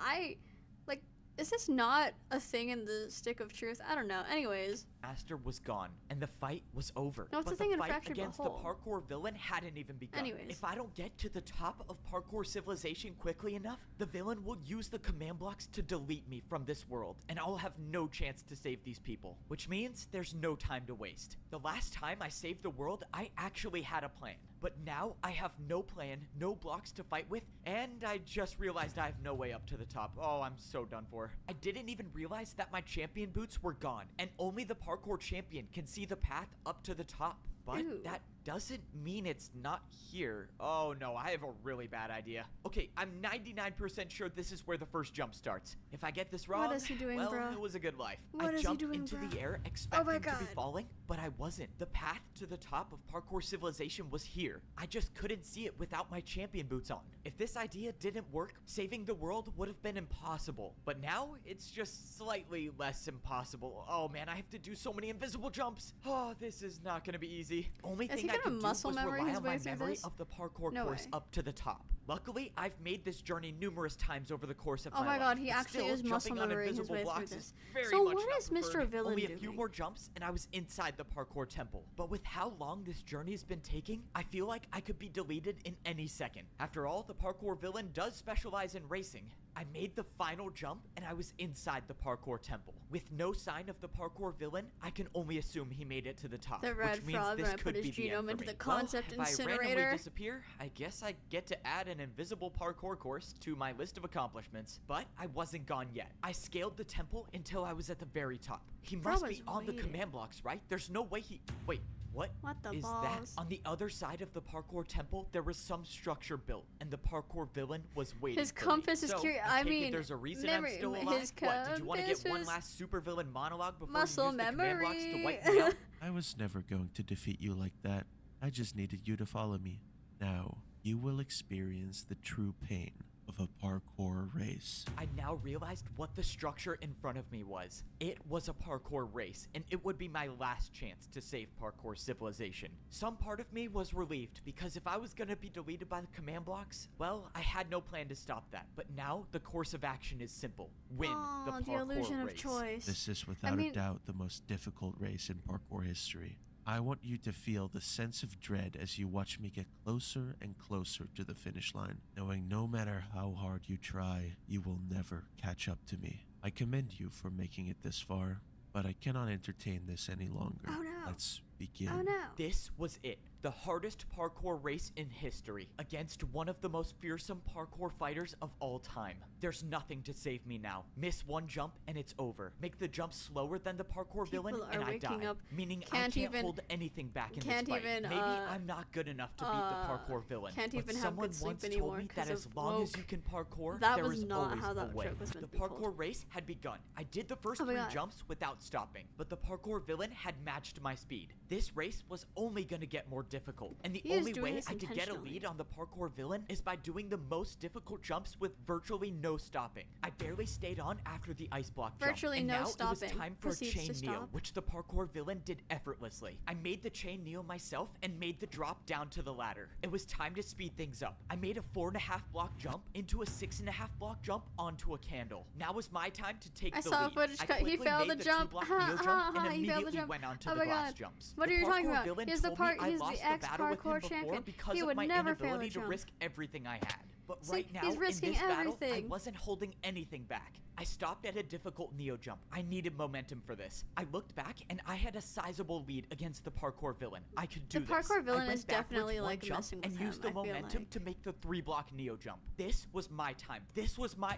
is this not a thing in the Stick of Truth? I don't know. Anyways. Master was gone, and the fight was over. No, it's but a thing in the fight Fractured against But the Whole. parkour villain hadn't even begun. Anyways. If I don't get to the top of parkour civilization quickly enough, the villain will use the command blocks to delete me from this world, and I'll have no chance to save these people. Which means there's no time to waste. The last time I saved the world, I actually had a plan. But now I have no plan, no blocks to fight with, and I just realized I have no way up to the top. Oh, I'm so done for. I didn't even realize that my champion boots were gone, and only the parkour champion can see the path up to the top. But Ooh. that doesn't mean it's not here. Oh no, I have a really bad idea. Okay, I'm 99% sure this is where the first jump starts. If I get this wrong, What is he doing, well, bro? it was a good life. What I is he jumped doing, into bro? the air Oh expecting my to be God. falling, but I wasn't. The path to the top of Parkour Civilization was here. I just couldn't see it without my champion boots on. If this idea didn't work, saving the world would have been impossible. But now, it's just slightly less impossible. Oh man, I have to do so many invisible jumps. Oh, this is not gonna be easy. Only Is thing he I gonna could do was muscle memory rely his on way my through memory this? of the parkour No course way. up to the top. Luckily, I've made this journey numerous times over the course of Oh my my life. God, he but actually still, is muscle jumping on memorying his invisible way through blocks this. is very So much what not is Mr. preferred. Villain Only a few doing? more jumps and I was inside the parkour temple. But with how long this journey has been taking, I feel like I could be deleted in any second. After all, the parkour villain does specialize in racing. I made the final jump and I was inside the parkour temple. With no sign of the parkour villain, I can only assume he made it to the top. The red which means frog this gonna could put his be the end genome for into me. the concept well, if I randomly incinerator. disappear, I guess I get to add an invisible parkour course to my list of accomplishments. But I wasn't gone yet. I scaled the temple until I was at the very top. He Bro must was be on the waiting. command blocks, right? There's no way he... Wait, what? What the Is balls? that? On the other side of the parkour temple, there was some structure built, and the parkour villain was waiting His for me. compass is So, curious. I I take it mean, there's a reason memory- I'm still his alive. What, did you want to get compass one was last supervillain monologue before muscle you use the command blocks to memory. wipe me out? I was never going to defeat you like that. I just needed you to follow me. Now, you will experience the true pain of a parkour race. I now realized what the structure in front of me was. It was a parkour race, and it would be my last chance to save Parkour Civilization. Some part of me was relieved, because if I was gonna be deleted by the command blocks, well, I had no plan to stop that. But now, the course of action is simple. Win the Aw, parkour the illusion race. of choice. This is without a doubt the most difficult race in parkour history. I want you to feel the sense of dread as you watch me get closer and closer to the finish line, knowing no matter how hard you try, you will never catch up to me. I commend you for making it this far, but I cannot entertain this any longer. Oh no. Let's begin. Oh no. This was it. The hardest parkour race in history, against one of the most fearsome parkour fighters of all time. There's nothing to save me now. Miss one jump and it's over. Make the jump slower than the parkour villain People and are I die. waking up, Meaning I can't can't even- hold anything back in this can't fight. even, Maybe I'm not good enough to beat the parkour villain. can't but even have someone good sleep once anymore told me that 'cause as of long as woke. you can parkour, That there was is not always how a that way. joke was meant The to be told. parkour race had begun. I did the first Oh my 3 God. jumps without stopping, but the parkour villain had matched my speed. This race was only gonna get more difficult, and the He is only doing way this I could get a intentionally. lead on the parkour villain is by doing the most difficult jumps with virtually no stopping. I barely stayed on after the ice block jump, Virtually and no now it was stopping. time for a Proceeds chain to kneel, stop. which the parkour villain did effortlessly. I made the chain kneel myself and made the drop down to the ladder. It was time to speed things up. I made a 4.5 block jump into a 6.5 block jump onto a candle. Now was my time to take I the saw lead. footage I cut. He quickly failed made the the jump. 2-block Ha, kneel ha, jump ha, and he failed the immediately jump. went on to Oh the my glass God. jumps. What The are you talking parkour about? villain He's the told me I he's lost the the battle with him ex-parkour before champion. because He of would my never fail a inability to jump. risk everything I had. But See, right now, he's in risking this battle, I everything. wasn't holding anything back. I stopped at a difficult neo jump. I needed momentum for this. I looked back and I had a sizable lead against the parkour villain. I could do The this. parkour villain I went is backwards definitely, one like, jump messing with and used him, the I feel momentum like. to make the 3-block neo jump. This was my time. This was my...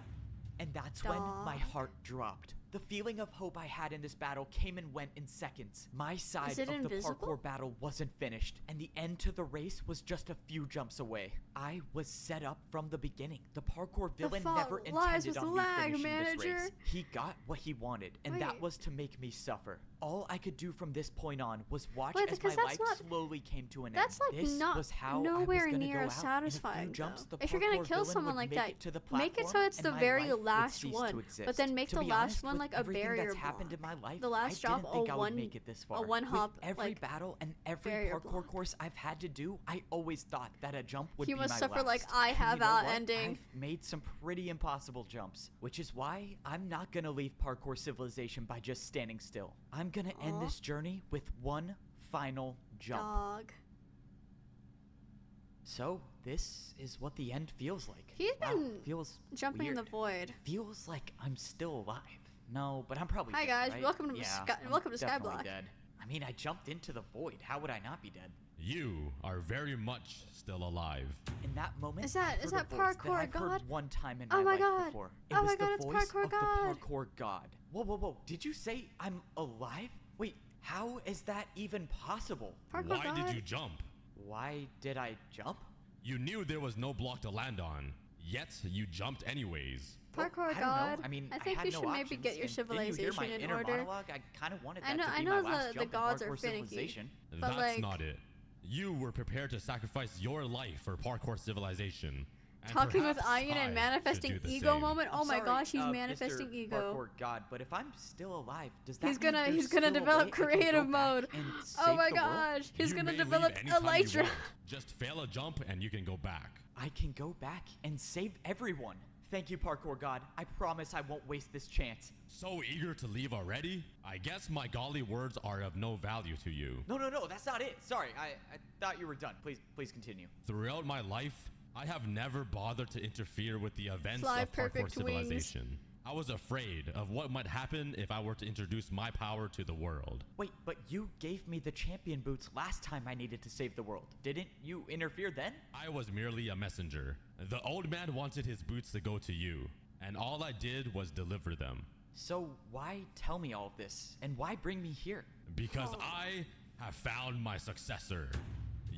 And that's when my Dog. heart dropped. The feeling of hope I had in this battle came and went in seconds. My side Is it of the invisible? parkour battle wasn't finished, and the end to the race was just a few jumps away. I was set up from the beginning. The parkour villain fault never lies intended with on me lag, finishing this manager. race. He got what he wanted, and that Wait. was to make me suffer. All I could do from this point on was watch Wait, as my because that's life not- slowly came to an That's end. like This not was how nowhere I was gonna near go out. In a satisfying. few jumps, though. the If you're gonna parkour kill villain someone would like make that, it to the make it so platform, it's the and my very life would last cease one. to exist. But then make To the be last honest, one with like a everything barrier that's happened in block. my life, The last I drop, didn't think a I would one- make it this far. a one hop, With every like, battle and every barrier parkour block. course I've had to do, I always thought that a jump would He be must my suffer last. like I And have you know out what? ending. I've made some pretty impossible jumps, which is why I'm not gonna leave Parkour Civilization by just standing still. I'm gonna end Aw. this journey with one final jump. Dog. So this is what the end feels like. He's Wow, been feels jumping in weird. the void. Feels like I'm still alive. No, but I'm probably Hi, dead, guys. right? Welcome to yeah, Sky- I'm welcome to definitely Skyblock. Dead. I mean, I jumped into the void. How would I not be dead? You are very much still alive. In that moment, Is that- I is heard that a voice Parkour I've God? heard one time in Oh my my life God. before. It Oh was my the God, it's voice Parkour of God. the Parkour God. Whoa, whoa, whoa! Did you say I'm alive? Wait, how is that even possible? Parkour Why God. did you jump? Why did I jump? You knew there was no block to land on, yet you jumped anyways. Parkour I don't God. know. I mean, I think had you no should maybe options, get your and didn't you hear civilization my in inner order. monologue? I kind of wanted that I know, to be I my know last the jump in gods are Parkour finicky. Civilization. But That's like, not it. You were prepared to sacrifice your life for Parkour Civilization. And talking with perhaps Ian and I manifesting should do the ego same. moment. Oh I'm my sorry, gosh, he's Mr. manifesting ego. Parkour God, but if I'm still alive, does that He's mean gonna there's he's gonna still a develop way I can go creative back mode. and Oh save my the world? gosh, he's You gonna may develop leave anytime you elytra. want. Just fail a jump and you can go back. I can go back and save everyone. Thank you, Parkour God. I promise I won't waste this chance. So eager to leave already? I guess my golly words are of no value to you. No, that's not it. Sorry, I thought you were done. Please continue. Throughout my life, I have never bothered to interfere with the events Fly of Parkour perfect wings. Civilization. I was afraid of what might happen if I were to introduce my power to the world. Wait, but you gave me the champion boots last time I needed to save the world. Didn't you interfere then? I was merely a messenger. The old man wanted his boots to go to you, and all I did was deliver them. So why tell me all of this? And why bring me here? Because I have found my successor.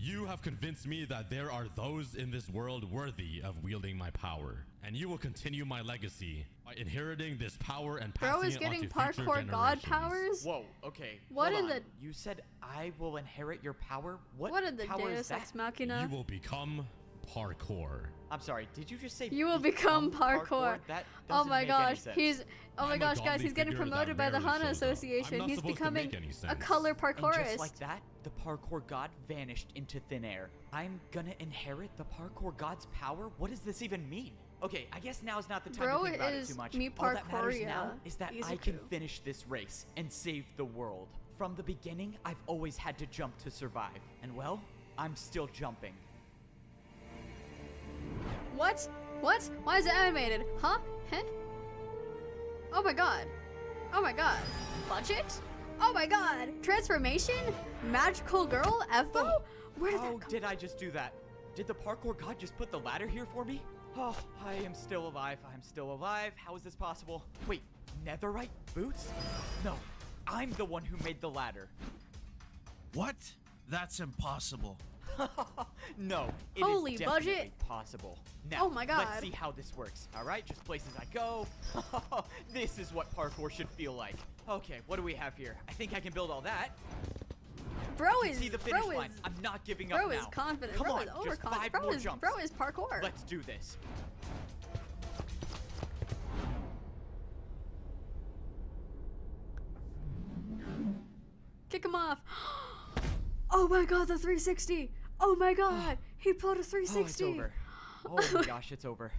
You have convinced me that there are those in this world worthy of wielding my power, and you will continue my legacy by inheriting this power and Bro passing is it getting on to future parkour god generations. powers. Whoa, okay. What hold in on. the- You said I will inherit your power? What in the power Deus is that? Ex Machina? You will become parkour. I'm sorry, did you just say You will become parkour. That Oh doesn't my make any gosh, sense. he's oh my I'm a gosh, guys, godly he's getting figure that promoted by the rarely HANA shows up. I'm Association. not He's supposed to becoming make any a sense. color And parkourist. just like that, the parkour god vanished into thin air. I'm gonna inherit the parkour god's power? What does this even mean? Okay, I guess now's not the time Bro to think about it is too much. me All that matters now parkouria. is that Easy I can coup. finish this race and save the world. From the beginning, I've always had to jump to survive. And well, I'm still jumping. What? What? Why is it animated? Huh? Huh? Oh my god. Oh my god. Budget? Oh my god. Transformation? Magical girl? Evo? Where did that come did I just do that? Did the parkour god just put the ladder here for me? Oh, I am still alive. I'm still alive. How is this possible? Wait, netherite boots? No, I'm the one who made the ladder. What? That's impossible. No, it Holy is definitely budget. possible. Now, Oh my god. let's see how this works. All right, just places I go. This is what parkour should feel like. Okay, what do we have here? I think I can build all that. Bro I can is see the finish bro line. is I'm not giving up bro now. is confident. Come Bro on, is just overconfident. 5 Bro more is jumps. bro is parkour. Let's do this. Kick him off. Oh my god, the 360. Oh my god, he pulled a Oh, it's 360. over. Oh my gosh, it's over.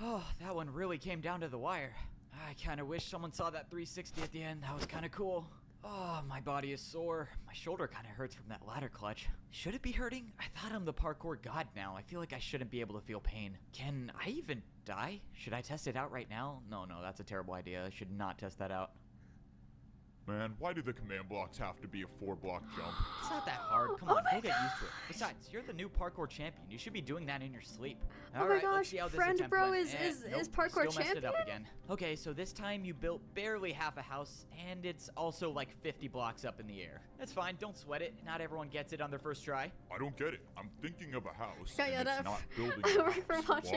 Oh, that one really came down to the wire. I kind of wish someone saw that 360 at the end. That was kind of cool. Oh, my body is sore. My shoulder kind of hurts from that ladder clutch. Should it be hurting? I thought I'm the parkour god now. I feel like I shouldn't be able to feel pain. Can I even die? Should I test it out right now? No, that's a terrible idea. I should not test that out. Man, why do the command blocks have to be a 4-block jump? It's not that hard. Come Oh on, my we'll get used to it. Besides, you're the new parkour champion. You should be doing that in your sleep. Oh All my right, let's gosh, see how this friend attempt bro went. is Nope, parkour still messed it up champion? again. Okay, so this time you built barely half a house, and it's also like 50 blocks up in the air. That's fine. Don't sweat it. Not everyone gets it on their first try. I don't get it. I'm thinking of a house, Yeah, and yeah, it's not building I a work house. for watching.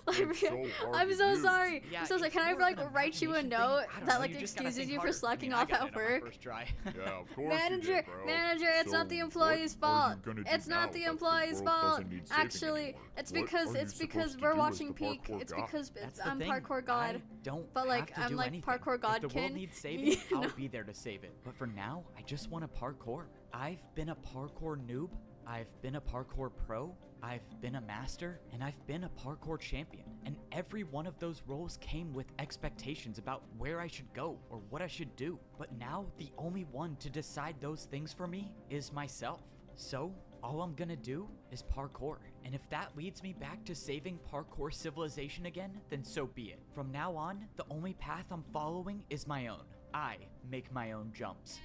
Why are these things so hard I'm to so use? sorry. Yeah, I'm so sorry. it's Can I more of like an write you a imagination note thing. I don't that know, like you just gotta excuses think you for harder. slacking I off got at it on my work? first try. Yeah, of course Manager, you did, bro. manager, it's not the So employee's what are fault. you gonna do It's now not the that employee's world fault. doesn't need saving Actually, anymore? it's What because are you it's because supposed to we're do as watching the Peak. parkour It's god? because That's the I'm thing. parkour god. I don't But like have to I'm do like anything. parkour If the world godkin. needs saving, You I'll know? be there to save it. But for now, I just want to parkour. I've been a parkour noob. I've been a parkour pro. I've been a master, and I've been a parkour champion. And every one of those roles came with expectations about where I should go or what I should do. But now, the only one to decide those things for me is myself. So, all I'm gonna do is parkour. And if that leads me back to saving parkour civilization again, then so be it. From now on, the only path I'm following is my own. I make my own jumps.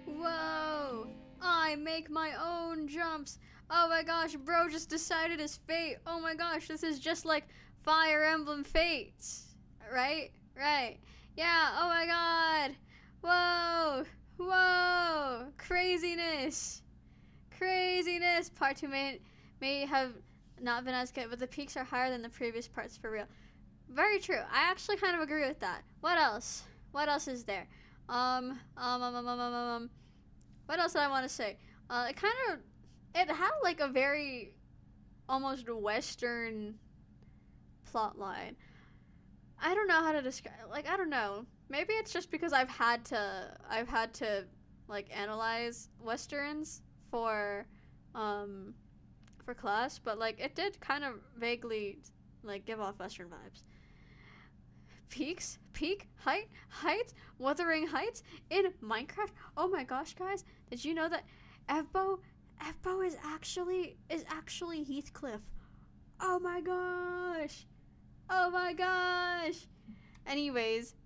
Whoa! I make my own jumps. Oh my gosh, bro just decided his fate. Oh my gosh, this is just like Fire Emblem Fates. Right? Right. Yeah, oh my god. Whoa! Whoa! Craziness! Craziness. Part 2 may have not been as good, but the peaks are higher than the previous parts for real. Very true. I actually kind of agree with that. What else? What else is there? What else did I want to say? It had like a very almost Western plot line. I don't know how to describe. Like, I don't know. Maybe it's just because I've had to like analyze Westerns for class, but like it did kind of vaguely like give off Western vibes. Heights, Wuthering Heights in Minecraft. Oh my gosh, guys, did you know that Evbo is actually Heathcliff? Oh my gosh. Anyways,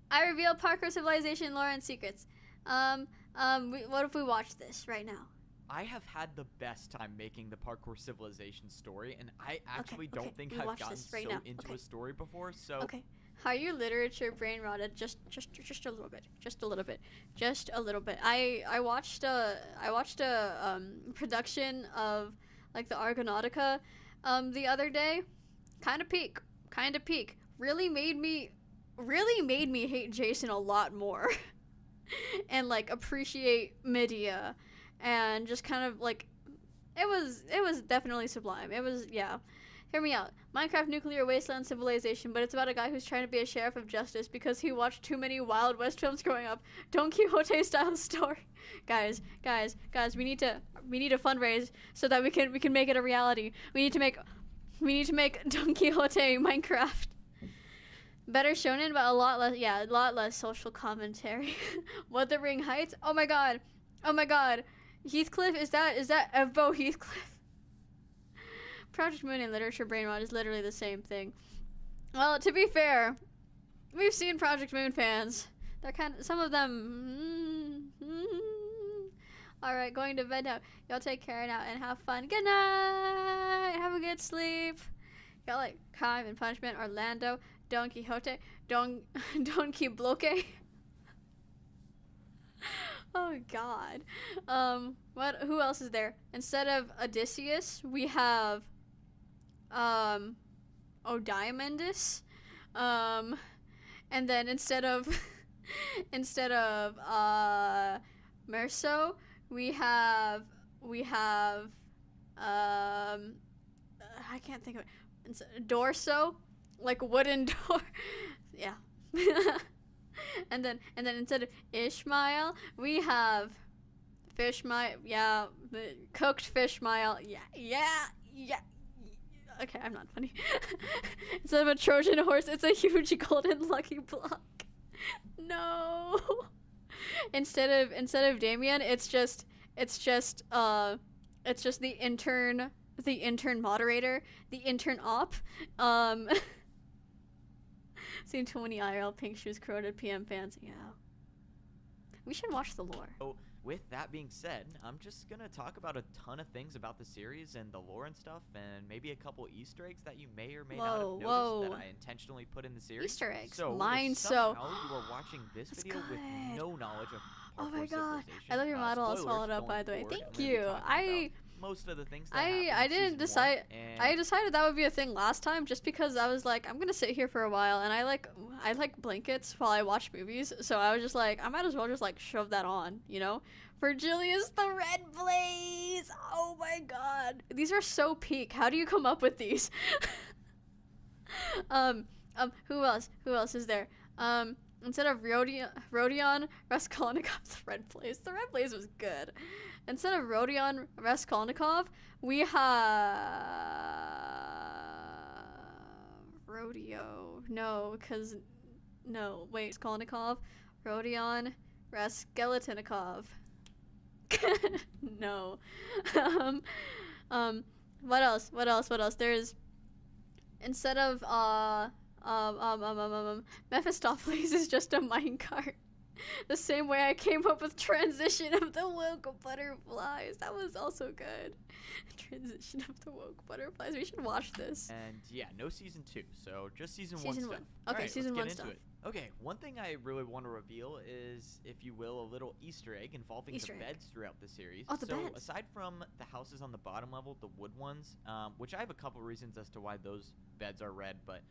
I reveal Parkour Civilization lore and secrets. What if we watch this right now? I have had the best time making the Parkour Civilization story, and I actually don't think I've gotten into a story before. So okay, how you literature brain rotted just a little bit. I watched a production of like the Argonautica the other day. Kind of peak. Really made me hate Jason a lot more and like appreciate Medea. And just kind of like, it was definitely sublime. It was, yeah. Hear me out. Minecraft Nuclear Wasteland Civilization, but it's about a guy who's trying to be a sheriff of justice because he watched too many Wild West films growing up. Don Quixote style story. Guys, we need to fundraise so that we can make it a reality. We need to make Don Quixote Minecraft. Better shonen, but a lot less social commentary. Wuthering Heights. Oh my god. Heathcliff, is that Evbo Heathcliff? Project Moon and Literature Brainrot is literally the same thing. Well, to be fair, we've seen Project Moon fans. They're some of them. Alright, going to bed now. Y'all take care now and have fun. Good night. Have a good sleep. Got like Crime and Punishment, Orlando, Don Quixote, Don Quibloque. Oh god. Who else is there? Instead of Odysseus, we have Odiamandus. And then instead of Merso, we have I can't think of it. Dorso, like wooden door. Yeah. And then instead of Ishmael, we have Fishmael. Yeah, the cooked Fishmael. Yeah. Okay, I'm not funny. Instead of a Trojan horse, it's a huge golden lucky block. No. Instead of Damien, it's just the intern moderator, the intern op. Seen too many IRL pink shoes corroded PM fans. Yeah. We should watch the lore. So with that being said, I'm just gonna talk about a ton of things about the series and the lore and stuff, and maybe a couple Easter eggs that you may or may not have noticed that I intentionally put in the series. Easter eggs. So Mine. if somehow you are watching this video with no knowledge of Parkour Oh my god! Civilization, I love your model all spoilers swallowed up, going by the way. forward, Thank I'm gonna be you. talking about most of the things that happened I in didn't season decide. 1, I decided that would be a thing last time, just because I was like, I'm gonna sit here for a while, and I like blankets while I watch movies. So I was just like, I might as well just like shove that on, you know. For Julius the Red Blaze. Oh my god, these are so peak. How do you come up with these? Who else is there? Instead of Rodion Raskolnikov, the Red Blaze. The Red Blaze was good. Instead of Rodion Raskolnikov, we have Rodeo. No, wait, Raskolnikov, Rodion Raskeletinikov. No. What else? There's instead of Mephistopheles is just a minecart. The same way I came up with Transition of the Woke Butterflies. That was also good. Transition of the Woke Butterflies. We should watch this. And yeah, no season 2, so just season 1 Season stuff. 1. Okay, Alright, season let's 1 get stuff. into it. Okay, one thing I really want to reveal is, if you will, a little Easter egg involving Easter the egg. beds throughout the series. Oh, the so beds. aside from the houses on the bottom level, the wood ones, which I have a couple reasons as to why those beds are red, but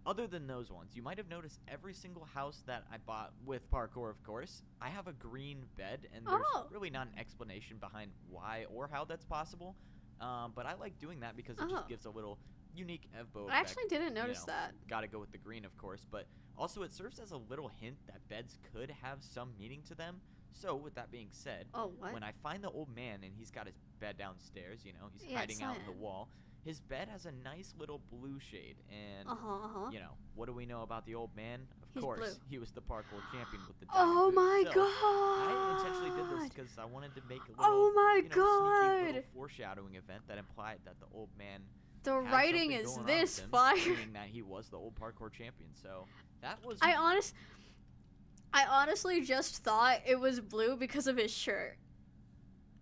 other than those ones, you might have noticed every single house that I bought with parkour, of course, I have a green bed, and there's really not an explanation behind why or how that's possible. But I like doing that because it just gives a little unique Evbo effect. I actually didn't notice that. Gotta go with the green, of course, but also it serves as a little hint that beds could have some meaning to them. So, with that being said, when I find the old man and he's got his bed downstairs, you know, he's hiding out in the wall, his bed has a nice little blue shade, and, you know, what do we know about the old man? Of course, blue. he was the parkour champion with the diamond Oh boots. my So, god! I intentionally did this because I wanted to make a little, Oh my you know, sneaky little god! foreshadowing event that implied that the old man The had writing something is going on this with him, fire. meaning that he was the old parkour champion. So that was I honestly just thought it was blue because of his shirt.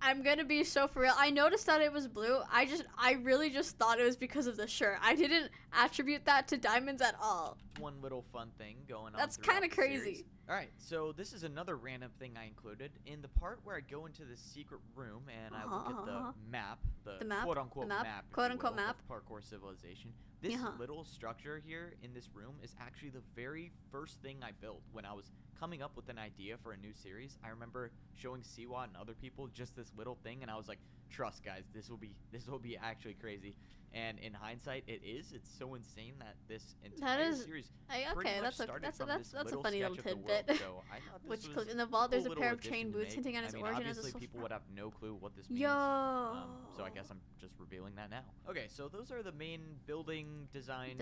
I'm gonna be so for real. I noticed that it was blue. I really just thought it was because of the shirt. I didn't attribute that to diamonds at all. one little fun thing going on. That's kind of crazy. All right, so this is another random thing I included in the part where I go into the secret room and I look at the map, the map, quote-unquote the map, map, if quote-unquote you will, map. of Parkour Civilization. This little structure here in this room is actually the very first thing I built when I was coming up with an idea for a new series. I remember showing Siwa and other people just this little thing, and I was like, "Trust, guys, this will be actually crazy." And in hindsight, it is. It's so insane that this entire series pretty much started from this that's a little funny sketch little of the world. tidbit. So I thought this Which was in the vault, there's a cool pair little of chain addition to boots make. hinting at its I mean, origin as a obviously social people would have no clue what this means. Yo. So I guess I'm just revealing that now. Okay, so those are the main building design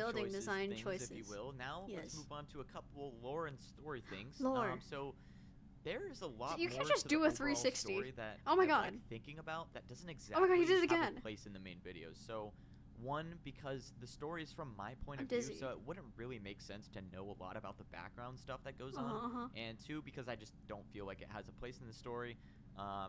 choices, if you will. Now let's move on to a couple lore and story things. Lore. So there's a lot You more can't just to do the a overall 360. story that Oh my I god. like thinking about that doesn't Oh exactly my god, he did it have again. a place in the main videos. So one, because the story is from my point I'm of view, dizzy. so it wouldn't really make sense to know a lot about the background stuff that goes on. And two, because I just don't feel like it has a place in the story.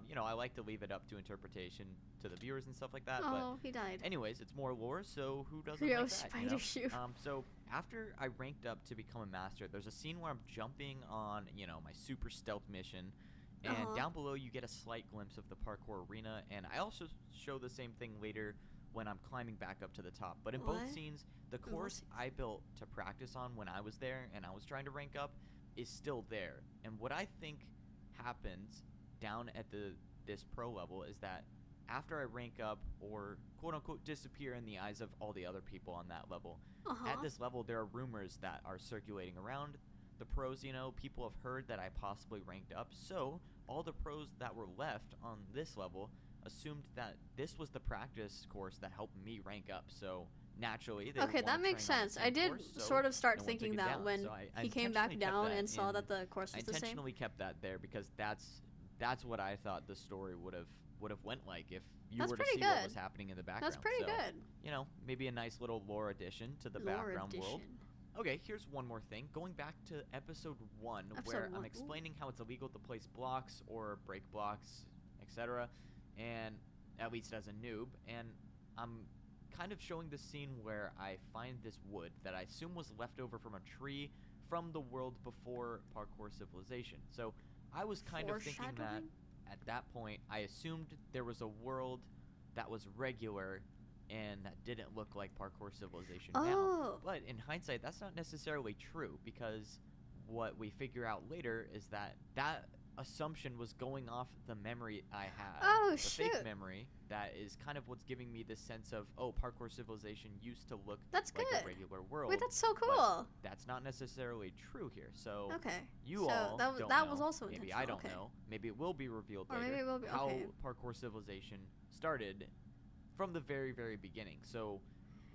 You know, I like to leave it up to interpretation to the viewers and stuff like that. Oh, but he died. Anyways, it's more lore, so who doesn't Yo, like that? You know? spider shoe. So after I ranked up to become a master, there's a scene where I'm jumping on, you know, my super stealth mission. And down below, you get a slight glimpse of the parkour arena. And I also show the same thing later when I'm climbing back up to the top. But in both scenes, the course I built to practice on when I was there and I was trying to rank up is still there. And what I think happens down at this pro level is that after I rank up or quote-unquote disappear in the eyes of all the other people on that level, at this level, there are rumors that are circulating around the pros. You know, people have heard that I possibly ranked up, so all the pros that were left on this level assumed that this was the practice course that helped me rank up. So naturally, they Okay, would that wanna makes train on the sense. I same did course, so sort of start no one took thinking it that down. when So I he came back intentionally kept down that and saw in- that the course I was the same. intentionally kept that there because that's what I thought the story would have went like if you That's were to pretty see what good. was happening in the background. That's pretty So, good. You know, maybe a nice little lore addition to the background world. Okay, here's one more thing. Going back to episode 1, where Episode I'm 1, explaining how it's illegal to place blocks or break blocks, etc. And at least as a noob, and I'm kind of showing the scene where I find this wood that I assume was left over from a tree from the world before Parkour Civilization. So I was kind of thinking that at that point I assumed there was a world that was regular and that didn't look like Parkour Civilization now. But in hindsight, that's not necessarily true, because what we figure out later is that that assumption was going off the memory I had. The fake memory that is kind of what's giving me this sense of, oh, Parkour Civilization used to look like a regular world. Wait, that's so but cool. that's not necessarily true here. So you So all that was- don't that know. was also maybe I don't intentional, know. Maybe it will be revealed Or later maybe it will be- how okay. Parkour Civilization started from the very, very beginning. So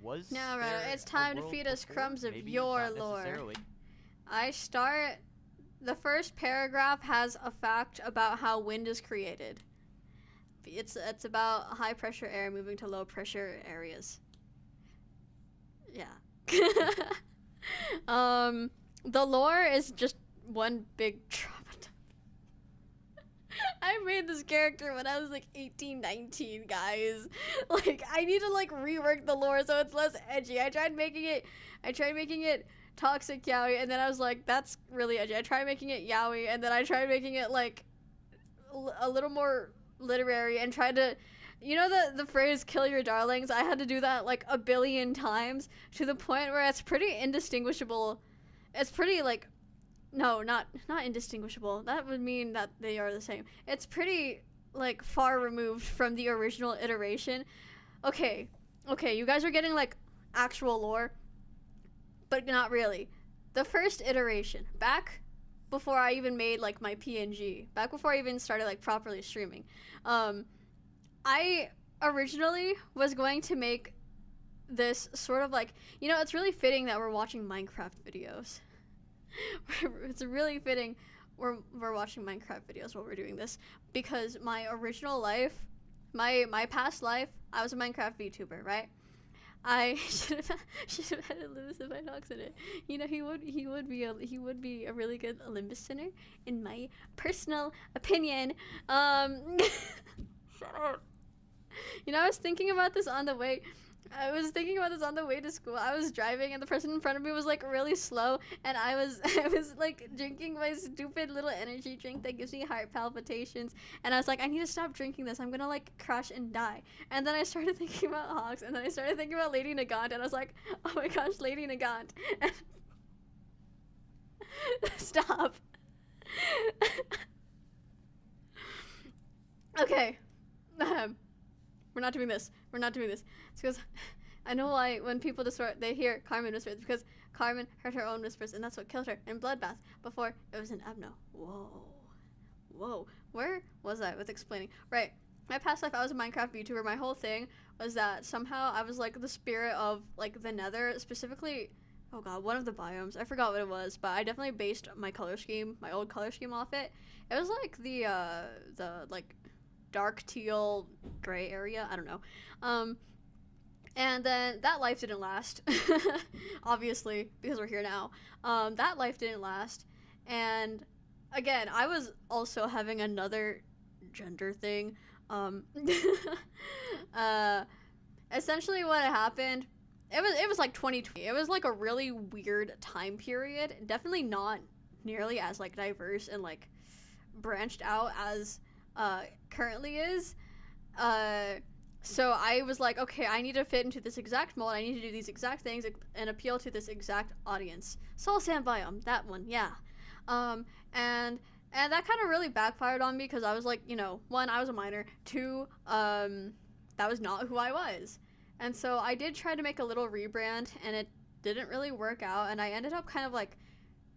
was Now, there it's a time to world feed us before? crumbs of Maybe your not lore. necessarily. The first paragraph has a fact about how wind is created. It's about high pressure air moving to low pressure areas. Yeah. The lore is just one big trauma. I made this character when I was like 18, 19, guys. Like, I need to like rework the lore so it's less edgy. I tried making it toxic yaoi, and then I was like, that's really edgy. I tried making it yaoi, and then I tried making it like a little more literary, and tried to, you know, the phrase "kill your darlings." I had to do that like a billion times to the point where it's pretty indistinguishable. It's pretty like, no, not indistinguishable. That would mean that they are the same. It's pretty like far removed from the original iteration. Okay, you guys are getting like actual lore, but not really. The first iteration, back before I even made like my PNG, back before I even started like properly streaming, I originally was going to make this sort of like, you know, it's really fitting that we're watching Minecraft videos. It's really fitting we're watching Minecraft videos while we're doing this, because my original life, my past life, I was a Minecraft VTuber, right? I should have had Olympus if I talked in it. You know, he would be a really good Olympus center, in my personal opinion. Shut up. You know, I was thinking about this on the way to school. I was driving, and the person in front of me was like really slow, and I was like drinking my stupid little energy drink that gives me heart palpitations, and I was like, I need to stop drinking this. I'm gonna like crash and die. And then I started thinking about Hawks, and then I started thinking about Lady Nagant, and I was like, oh my gosh, Lady Nagant. Stop. Okay. We're not doing this. It's because I know why when people they hear Carmen whisper. It's because Carmen heard her own whispers, and that's what killed her in Bloodbath before it was in Abno. Whoa. Where was I with explaining? Right. My past life, I was a Minecraft VTuber. My whole thing was that somehow I was like the spirit of like the Nether, specifically, oh god, one of the biomes. I forgot what it was, but I definitely based my old color scheme off it. It was like the like dark teal gray area, I don't know. And then that life didn't last. Obviously, because we're here now. That life didn't last. And again, I was also having another gender thing. Essentially what happened, it was like 2020. It was like a really weird time period. Definitely not nearly as like diverse and like branched out as currently is. So I was like, okay, I need to fit into this exact mold. I need to do these exact things and appeal to this exact audience. Soul Sand Biome, that one, yeah. And that kind of really backfired on me, because I was like, you know, one, I was a minor. Two, that was not who I was. And so I did try to make a little rebrand, and it didn't really work out. And I ended up kind of like,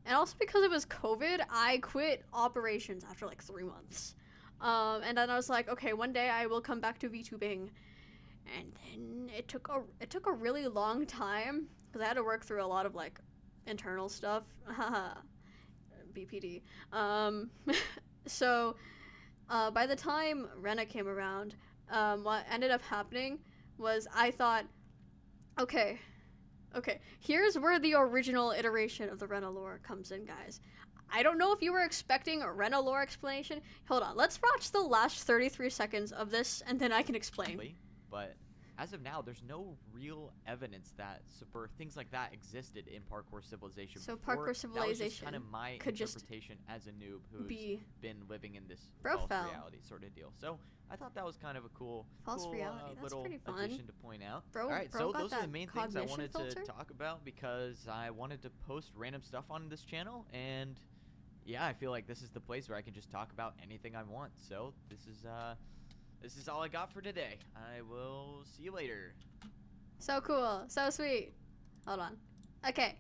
and also because it was COVID, I quit operations after like 3 months. And then I was like, okay, one day I will come back to VTubing. And then it took a really long time, because I had to work through a lot of like internal stuff. BPD. So by the time Rena came around, what ended up happening was I thought, okay, here's where the original iteration of the Rena lore comes in, guys. I don't know if you were expecting a Rena lore explanation. Hold on, let's watch the last 33 seconds of this, and then I can explain. But as of now, there's no real evidence that things like that existed in Parkour Civilization. So before. Parkour Civilization that was just kind of my interpretation as a noob who's been living in this false reality sort of deal. So I thought that was kind of a cool reality. That's little pretty fun. addition to point out. All right, so those are the main things I wanted filter? to talk about, because I wanted to post random stuff on this channel, and yeah, I feel like this is the place where I can just talk about anything I want. So this is all I got for today. I will see you later. So cool, so sweet. Hold on. Okay,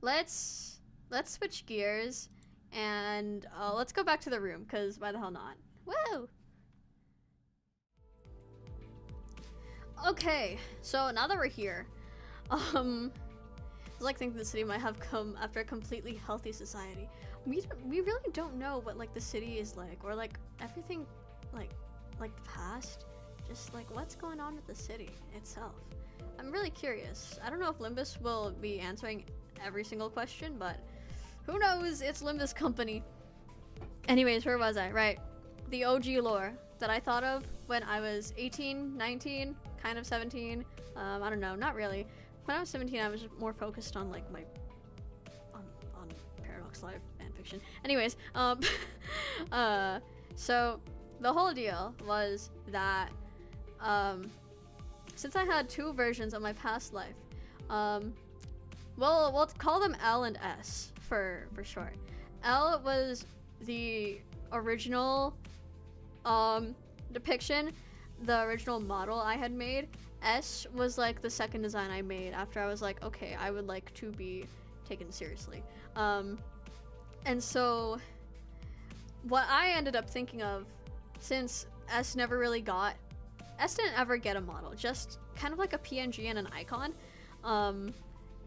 let's switch gears, and let's go back to the room, because why the hell not? Woo! Okay, so now that we're here, I like thinking the city might have come after a completely healthy society. We really don't know what like the city is like, or like everything like the past, just like what's going on with the city itself. I'm really curious. I don't know if Limbus will be answering every single question, but who knows? It's Limbus company. Anyways, where was I? Right. The OG lore that I thought of when I was 18, 19, kind of 17. I don't know, not really. when I was 17, I was more focused on like my on Paradox Live fanfiction. Anyways, so the whole deal was that since I had 2 versions of my past life, we'll call them L and S for short. L was the original depiction, the original model I had made. S was like the second design I made after I was like, okay, I would like to be taken seriously. And so what I ended up thinking of, since S didn't ever get a model, just kind of like a PNG and an icon.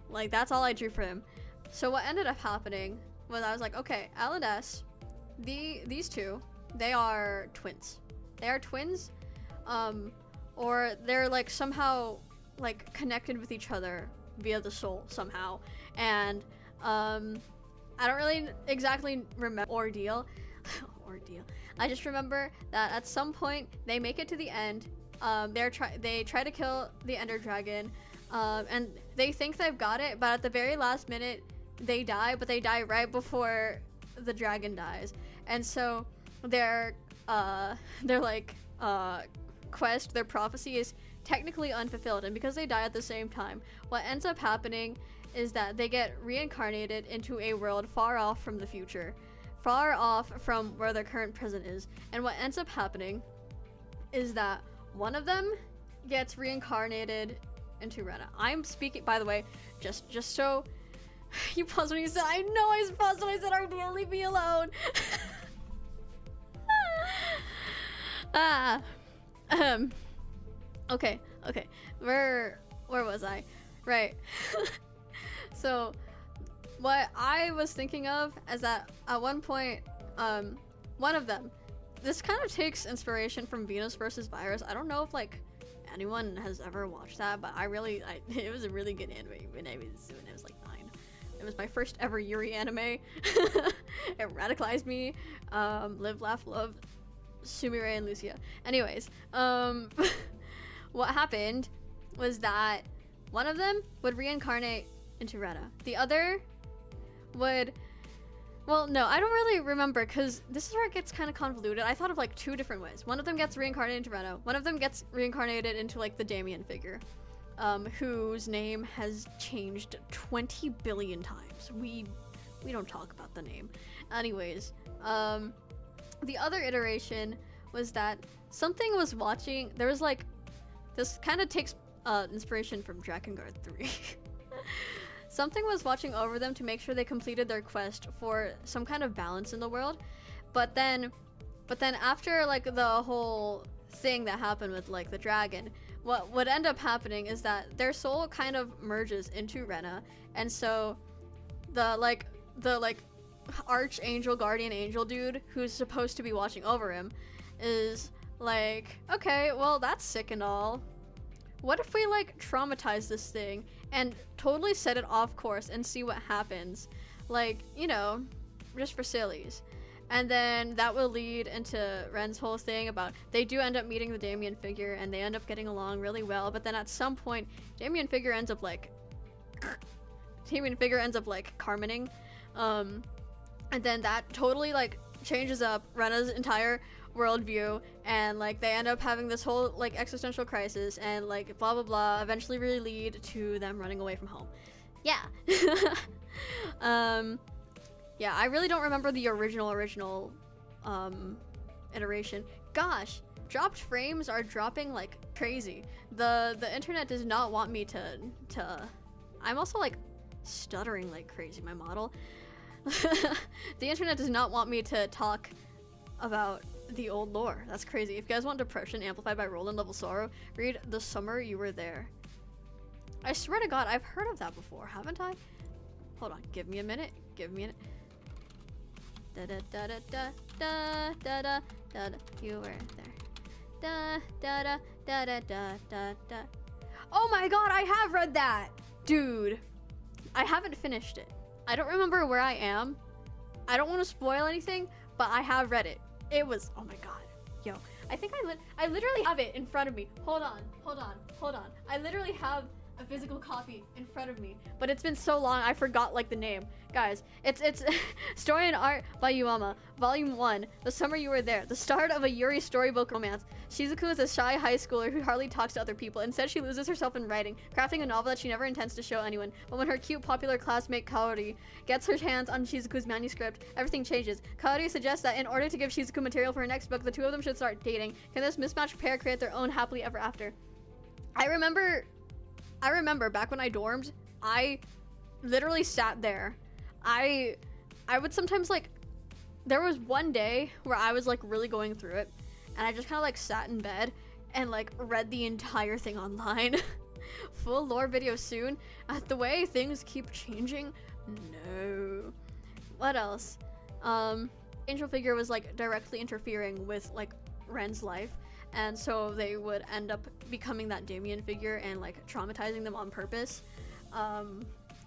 Like that's all I drew for him. So what ended up happening was I was like, okay, L and S, these two, they are twins. They are twins, or they're like somehow like connected with each other via the soul somehow. And I don't really exactly remember ordeal. I just remember that at some point they make it to the end. They try to kill the Ender Dragon, and they think they've got it, but at the very last minute they die, but they die right before the dragon dies. And so their quest, their prophecy is technically unfulfilled, and because they die at the same time, what ends up happening is that they get reincarnated into a world far off from the future, far off from where their current present is. And what ends up happening is that one of them gets reincarnated into Rena. I'm speaking, by the way, just so you paused when you said, I know I paused when I said, Ardell, leave me alone. Okay, where was I? Right. So what I was thinking of is that at one point, one of them, this kind of takes inspiration from Venus versus Virus. I don't know if like anyone has ever watched that, but it was a really good anime when I was like 9. It was my first ever Yuri anime. It radicalized me. Live, laugh, love, Sumire and Lucia. Anyways, what happened was that one of them would reincarnate into Rena. The other would, well, no, I don't really remember, because this is where it gets kind of convoluted. I thought of like 2 different ways. One of them gets reincarnated into Rena. One of them gets reincarnated into like the Damien figure, whose name has changed 20 billion times. We don't talk about the name. Anyways, the other iteration was that something was watching, there was like, this kind of takes inspiration from Drakengard 3. Something was watching over them to make sure they completed their quest for some kind of balance in the world. But then after like the whole thing that happened with like the dragon, what would end up happening is that their soul kind of merges into Rena, and so the archangel guardian angel dude who's supposed to be watching over him is like, okay, well, that's sick and all. What if we like traumatize this thing and totally set it off course and see what happens? Like, you know, just for sillies. And then that will lead into Ren's whole thing about, they do end up meeting the Damien figure and they end up getting along really well, but then at some point Damien figure ends up like Carmening. And then that totally like changes up Rena's entire worldview, and like they end up having this whole like existential crisis, and like blah blah blah, eventually really lead to them running away from home. Yeah. Yeah, I really don't remember the original iteration. Gosh, dropped frames are dropping like crazy. The internet does not want me to I'm also like stuttering like crazy, my model. The internet does not want me to talk about the old lore. That's crazy. If you guys want depression amplified by Roland Level Sorrow, read The Summer You Were There. I swear to God, I've heard of that before, haven't I? Hold on, give me a minute. Da da da da da da da da da da. You were there. Da da da da da da da da. Oh my God, I have read that, dude. I haven't finished it. I don't remember where I am. I don't want to spoil anything, but I have read it. It was, oh my God, yo. I think I literally have it in front of me. Hold on. I literally have a physical copy in front of me, but it's been so long I forgot like the name. Guys, it's Story and Art by Yuama, Volume 1, The Summer You Were There, the start of a Yuri storybook romance. Shizuku is a shy high schooler who hardly talks to other people. Instead, she loses herself in writing, crafting a novel that she never intends to show anyone. But when her cute, popular classmate Kaori gets her hands on Shizuku's manuscript, everything changes. Kaori suggests that in order to give Shizuku material for her next book, the two of them should start dating. Can this mismatched pair create their own happily ever after? I remember back when I dormed, I literally sat there. I would sometimes like, there was one day where I was like really going through it, and I just kind of like sat in bed and like read the entire thing online. Full lore video soon. The way things keep changing, no. What else? Angel Figure was like directly interfering with like Ren's life, and so they would end up becoming that Damien figure and like traumatizing them on purpose,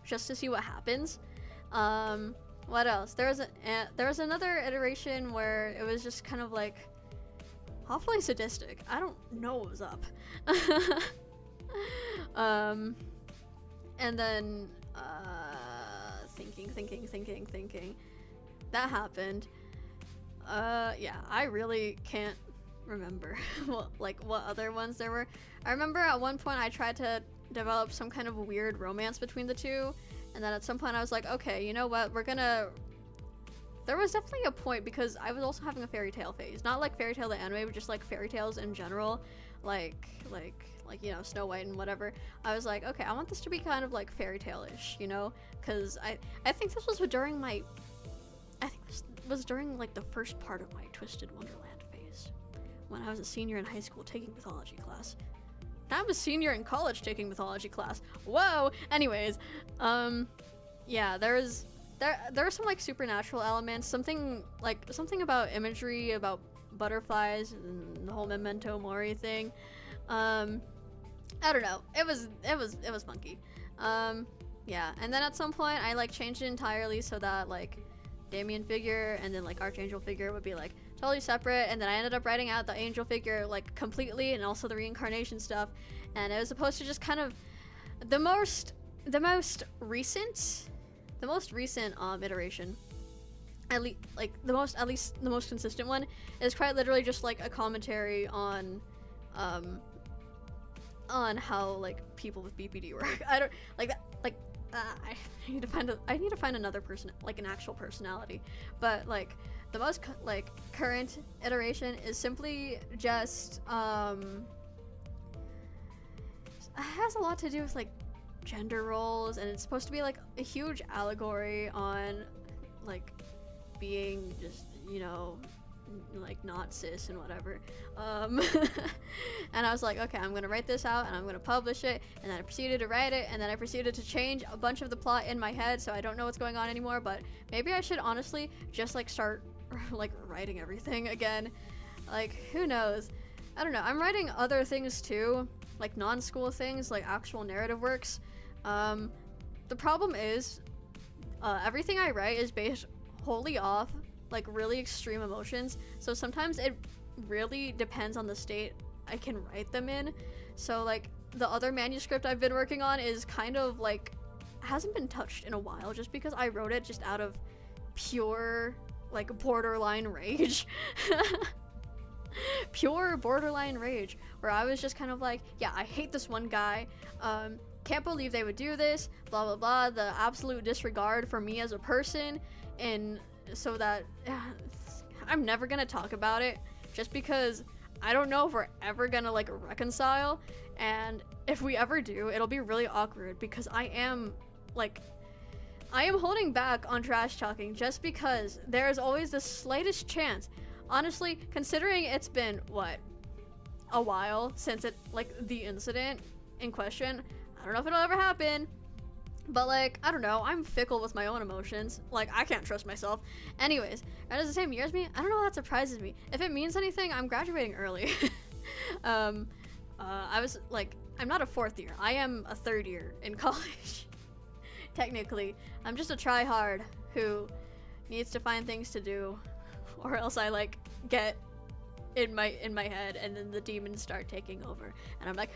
just to see what happens. What else? There was another iteration where it was just kind of like awfully sadistic. I don't know what was up. And then thinking. That happened. Yeah, I really can't remember what other ones there were. I remember at one point I tried to develop some kind of weird romance between the two, and then at some point I was like, okay, you know what, there was definitely a point, because I was also having a fairy tale phase. Not like fairy tale the anime, but just like fairy tales in general. Like, you know, Snow White and whatever. I was like, okay, I want this to be kind of like fairy tale-ish, you know? Because I think this was during like the first part of my Twisted Wonderland phase. When I was a senior in high school taking mythology class. Now I'm a senior in college taking mythology class. Whoa! Anyways, yeah, there are some like supernatural elements, something about imagery, about butterflies, and the whole Memento Mori thing. I don't know. It was funky. Yeah, and then at some point I like changed it entirely so that like Damien figure and then like Archangel figure would be like totally separate, and then I ended up writing out the angel figure like completely, and also the reincarnation stuff, and it was supposed to just kind of the most recent iteration, at least the most consistent one, is quite literally just like a commentary on how like people with BPD work. I don't like that. I need to find another person, like an actual personality. But like the most current iteration is simply just it has a lot to do with like gender roles, and it's supposed to be like a huge allegory on like being just, you know, like not cis and whatever. And I was like, okay, I'm gonna write this out and I'm gonna publish it, and then I proceeded to write it, and then I proceeded to change a bunch of the plot in my head, so I don't know what's going on anymore. But maybe I should honestly just like start like writing everything again. Like, who knows? I don't know. I'm writing other things too, like non-school things, like actual narrative works. The problem is everything I write is based wholly off like really extreme emotions, so sometimes it really depends on the state I can write them in. So like the other manuscript I've been working on is kind of like hasn't been touched in a while, just because I wrote it just out of pure like borderline rage. Pure borderline rage, where I was just kind of like, yeah, I hate this one guy, can't believe they would do this, blah blah blah, the absolute disregard for me as a person, and so that I'm never gonna talk about it, just because I don't know if we're ever gonna like reconcile, and if we ever do, it'll be really awkward, because I am holding back on trash talking just because there is always the slightest chance. Honestly, considering it's been a while since the incident in question, I don't know if it'll ever happen, but like, I don't know, I'm fickle with my own emotions. Like, I can't trust myself. Anyways, that is the same year as me. I don't know, that surprises me. If it means anything, I'm graduating early. I was like, I'm not a fourth year, I am a third year in college. Technically, I'm just a tryhard who needs to find things to do, or else I like get in my head and then the demons start taking over and I'm like,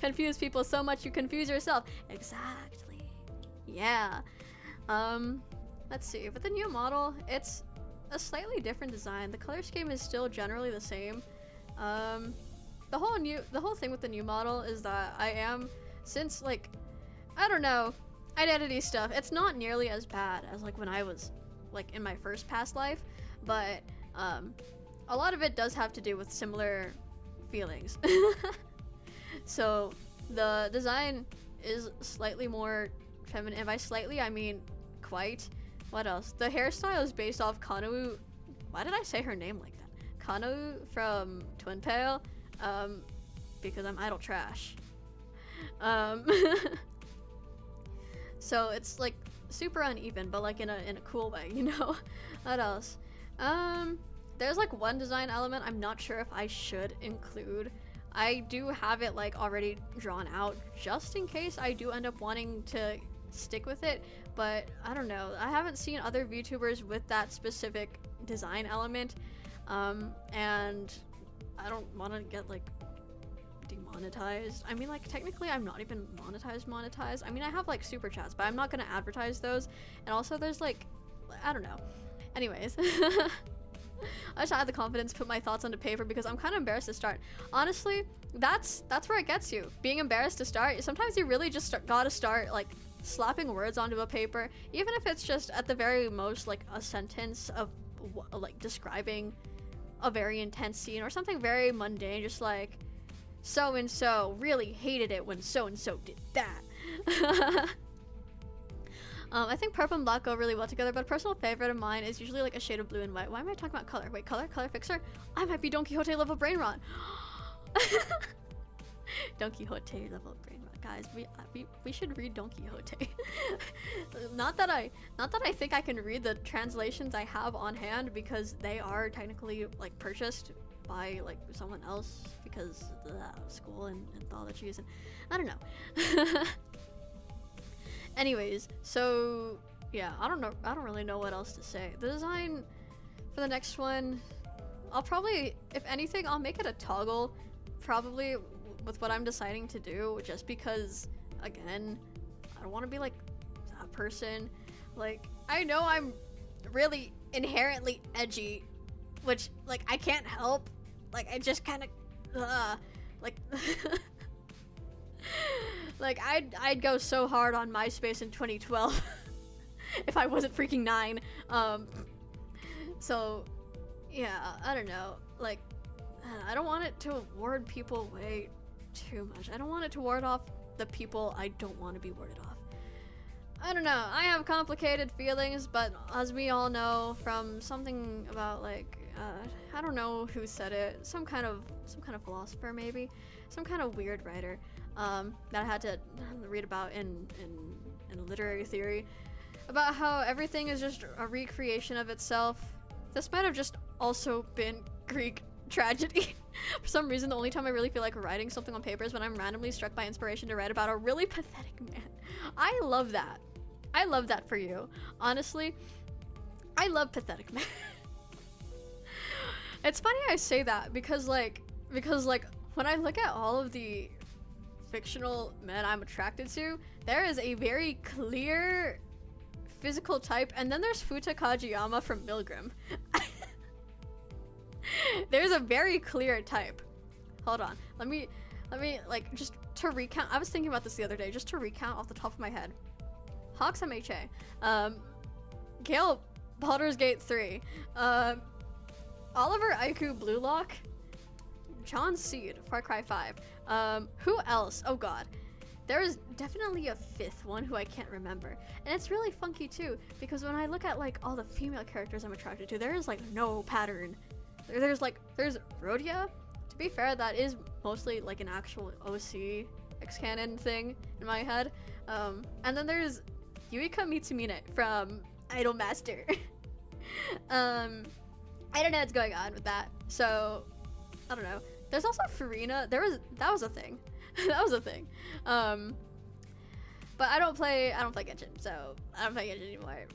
Confuse people so much you confuse yourself. Exactly. Yeah. Let's see. With the new model, it's a slightly different design. The color scheme is still generally the same. The whole thing with the new model is that since like, I don't know, identity stuff, it's not nearly as bad as like when I was like in my first past life, but a lot of it does have to do with similar feelings. So the design is slightly more feminine, and by slightly I mean quite. What else? The hairstyle is based off Kanu. Why did I say her name like that? Kanu from Twin Pale, because I'm idle trash. So it's like super uneven, but like in a cool way, you know? What else? There's like one design element I'm not sure if I should include. I do have it like already drawn out just in case I do end up wanting to stick with it, but I don't know. I haven't seen other VTubers with that specific design element, and I don't want to get like demonetized. I mean, like technically I'm not even monetized. I mean, I have like super chats, but I'm not gonna advertise those. And also there's like, I don't know. Anyways. I just had the confidence to put my thoughts onto paper because I'm kind of embarrassed to start. Honestly, that's where it gets you. Being embarrassed to start. Sometimes you really just gotta start like slapping words onto a paper, even if it's just at the very most like a sentence of like describing a very intense scene or something very mundane, just like so and so really hated it when so and so did that. I think purple and black go really well together, but a personal favorite of mine is usually like a shade of blue and white. Why am I talking about color? Wait, color fixer? I might be Don Quixote level brain rot. Don Quixote level brain rot. Guys, we should read Don Quixote. not that I think I can read the translations I have on hand, because they are technically like purchased by like someone else because of the school and anthologies, and I don't know. Anyways, so yeah, I don't really know what else to say. The design for the next one, I'll probably, if anything, I'll make it a toggle, probably with what I'm deciding to do, just because, again, I don't want to be like that person. Like, I know I'm really inherently edgy, which like I can't help. Like, I just kind of like like I'd go so hard on MySpace in 2012 if I wasn't freaking 9. So yeah, I don't know, like I don't want it to ward people away too much. I don't want it to ward off the people I don't want to be warded off. I don't know, I have complicated feelings, but as we all know from something about like I don't know who said it, some kind of philosopher, maybe some kind of weird writer, that I had to read about in literary theory, about how everything is just a recreation of itself. This might have just also been Greek tragedy. For some reason, the only time I really feel like writing something on paper is when I'm randomly struck by inspiration to write about a really pathetic man. I love that. I love that for you. Honestly, I love pathetic men. It's funny I say that because like when I look at all of the fictional men I'm attracted to, there is a very clear physical type, and then there's Futa Kajiyama from Milgram. There's a very clear type. Hold on, let me like, just to recount. I was thinking about this the other day, just to recount off the top of my head. Hawks MHA, Gale Baldur's Gate 3, Oliver Aiku Blue Lock, John Seed Far Cry 5. Who else? Oh god, there is definitely a fifth one who I can't remember, and it's really funky too, because when I look at like all the female characters I'm attracted to, there is like no pattern. There's Rhodia. To be fair, that is mostly like an actual OC X-canon thing in my head. And then there's Yuika Mitsumine from Idolmaster. I don't know what's going on with that, so I don't know. There's also Farina. That was a thing. That was a thing. But I don't play Genshin, so I don't play Genshin anymore.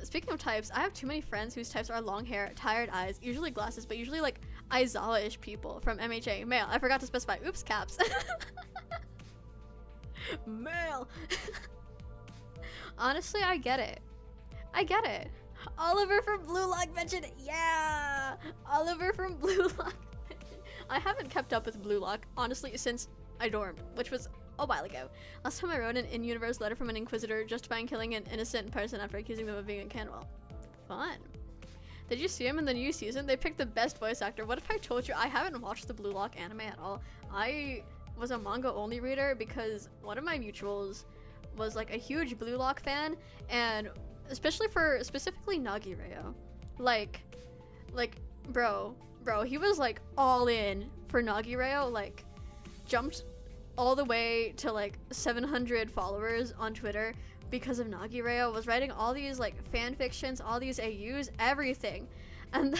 Speaking of types, I have too many friends whose types are long hair, tired eyes, usually glasses, but usually like Aizawa-ish people from MHA. Male. I forgot to specify. Oops, caps. Male. Honestly, I get it. I get it. Oliver from Blue Lock mentioned it. Yeah. Oliver from Blue Lock. I haven't kept up with Blue Lock, honestly, since I dormed, which was a while ago. Last time I wrote an in-universe letter from an Inquisitor justifying killing an innocent person after accusing them of being a cannibal. Fun. Did you see him in the new season? They picked the best voice actor. What if I told you I haven't watched the Blue Lock anime at all? I was a manga-only reader because one of my mutuals was like a huge Blue Lock fan, and specifically Nagireo. Like, bro, he was like all in for Nagireo, like jumped all the way to like 700 followers on Twitter because of Nagireo, was writing all these like fan fictions, all these AUs, everything. And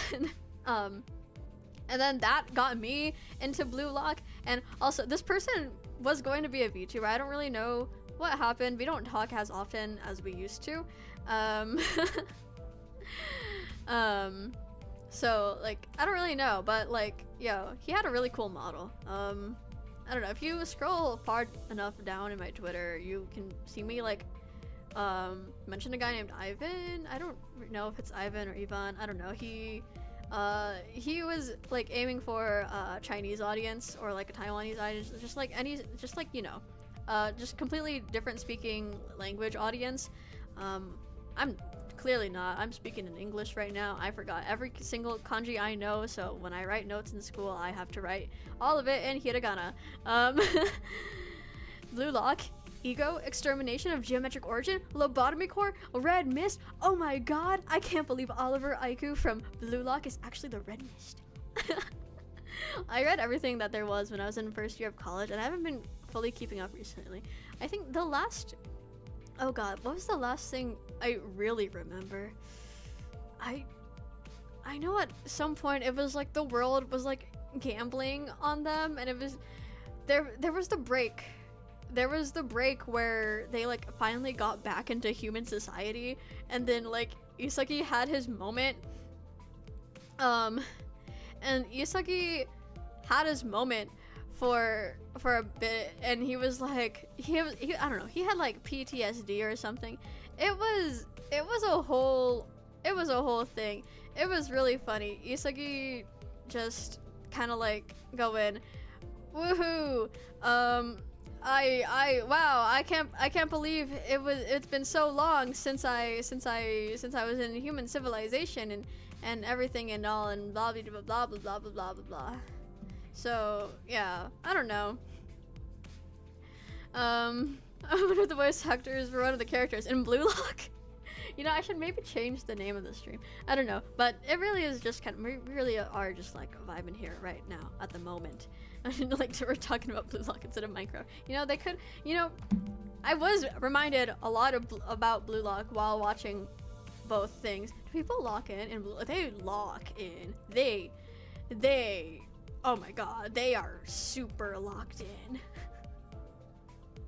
then that got me into Blue Lock. And also this person was going to be a VTuber. I don't really know what happened. We don't talk as often as we used to. So like I don't really know, but like, yo, he had a really cool model. I don't know, if you scroll far enough down in my Twitter, you can see me like mention a guy named Ivan. I don't know if it's Ivan or Ivan. I don't know. He was like aiming for a Chinese audience or like a Taiwanese audience, just like you know, just completely different speaking language audience. I'm clearly not. I'm speaking in English right now. I forgot every single kanji I know, so when I write notes in school, I have to write all of it in hiragana. Blue Lock, Ego, Extermination of Geometric Origin, Lobotomy Core, Red Mist. Oh my god, I can't believe Oliver Aiku from Blue Lock is actually the Red Mist. I read everything that there was when I was in first year of college, and I haven't been fully keeping up recently. I think the last... Oh god, what was the last thing I really remember? I know at some point it was like the world was like gambling on them, and it was... There was the break. There was the break where they like finally got back into human society, and then like Isagi had his moment. And Isagi had his moment for a bit, and he was like he I don't know, he had like PTSD or something. It was a whole thing. It was really funny. Isagi just kind of like going, woohoo, wow, I can't believe it's been so long since I was in human civilization and everything and all, and blah blah blah blah blah blah blah blah blah. So yeah, I don't know. One of the voice actors for one of the characters in Blue Lock. You know, I should maybe change the name of the stream. I don't know, but it really is just kind of, we really are just like vibing here right now at the moment. Like, so we're talking about Blue Lock instead of Minecraft. You know, they could, you know, I was reminded a lot about Blue Lock while watching both things. Do people lock in Blue Lock? They lock in. They, oh my god, they are super locked in.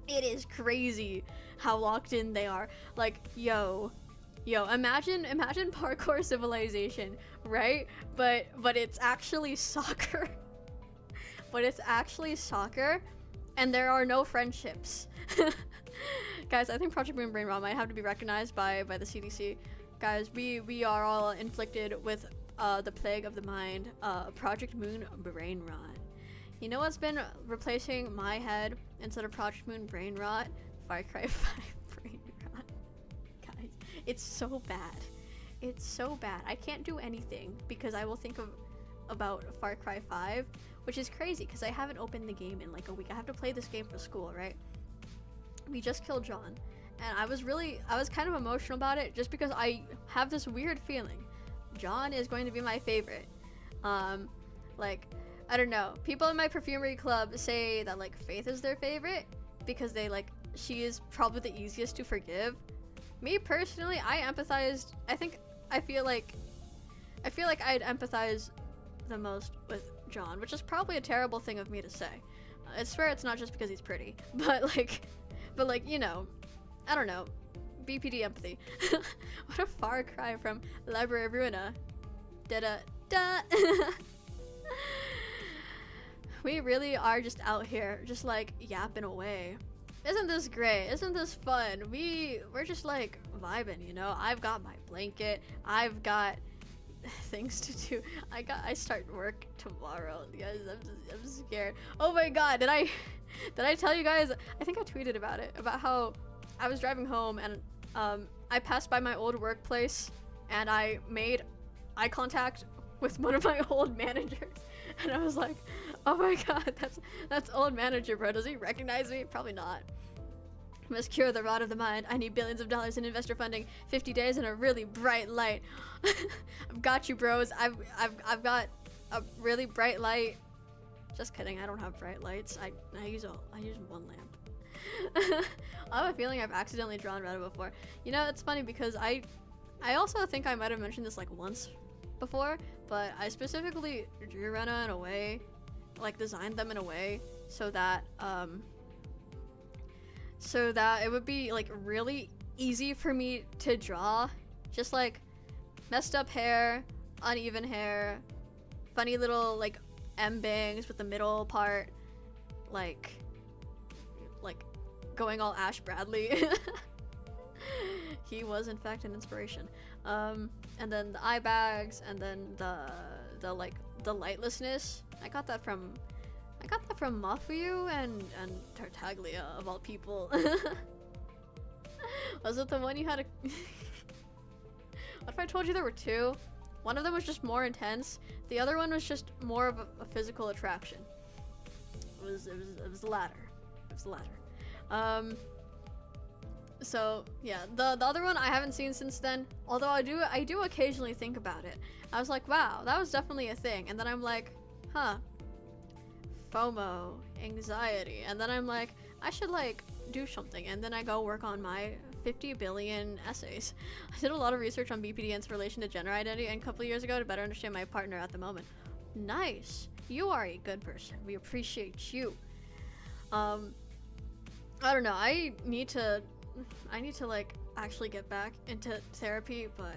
It is crazy how locked in they are. Like, yo, imagine Parkour Civilization, right? But it's actually soccer. But it's actually soccer, and there are no friendships. Guys, I think Project Moon Brain Rot might have to be recognized by the CDC. Guys, we are all inflicted with the plague of the mind, Project Moon Brain Rot. You know what's been replacing my head instead of Project Moon Brain Rot? Far Cry 5 Brain Rot. Guys, it's so bad. It's so bad. I can't do anything because I will think about Far Cry 5, which is crazy because I haven't opened the game in like a week. I have to play this game for school, right? We just killed John, and I was kind of emotional about it just because I have this weird feeling John is going to be my favorite. Like, I don't know, people in my perfumery club say that like Faith is their favorite because she is probably the easiest to forgive. Me personally, I feel like I'd empathize the most with John, which is probably a terrible thing of me to say. I swear it's not just because he's pretty, but like, you know, I don't know, BPD empathy. What a far cry from Library of Ruina. Da da da. We really are just out here, just like yapping away. Isn't this great? Isn't this fun? We're just like vibing, you know? I've got my blanket. I've got things to do. I start work tomorrow. Guys, I'm scared. Oh my god, did I tell you guys? I think I tweeted about it, about how I was driving home and I passed by my old workplace and I made eye contact with one of my old managers, and I was like, oh my god, that's old manager, bro. Does he recognize me? Probably not. Must cure the rot of the mind. I need billions of dollars in investor funding, 50 days, and a really bright light. I've got you, bros. I've got a really bright light. Just kidding. I don't have bright lights. I use one lamp. I have a feeling I've accidentally drawn Retta before. You know, it's funny because I also think I might have mentioned this like once before, but I specifically drew Retta in a way, like designed them in a way so that it would be like really easy for me to draw. Just like messed up hair, uneven hair, funny little like M-bangs with the middle part, like going all Ash Bradley. He was in fact an inspiration. And then the eye bags, and then the lightlessness. I got that from Mafuyu and Tartaglia, of all people. Was it the one you had a What if I told you there were two? One of them was just more intense. The other one was just more of a physical attraction. It was the latter. It was the latter. So yeah, the other one I haven't seen since then. Although I do occasionally think about it. I was like, wow, that was definitely a thing. And then I'm like, huh. FOMO, anxiety, and then I'm like, I should like do something, and then I go work on my 50 billion essays. I did a lot of research on BPD and its relation to gender identity and a couple of years ago to better understand my partner at the moment. Nice. You are a good person. We appreciate you. I don't know. I need to like actually get back into therapy, but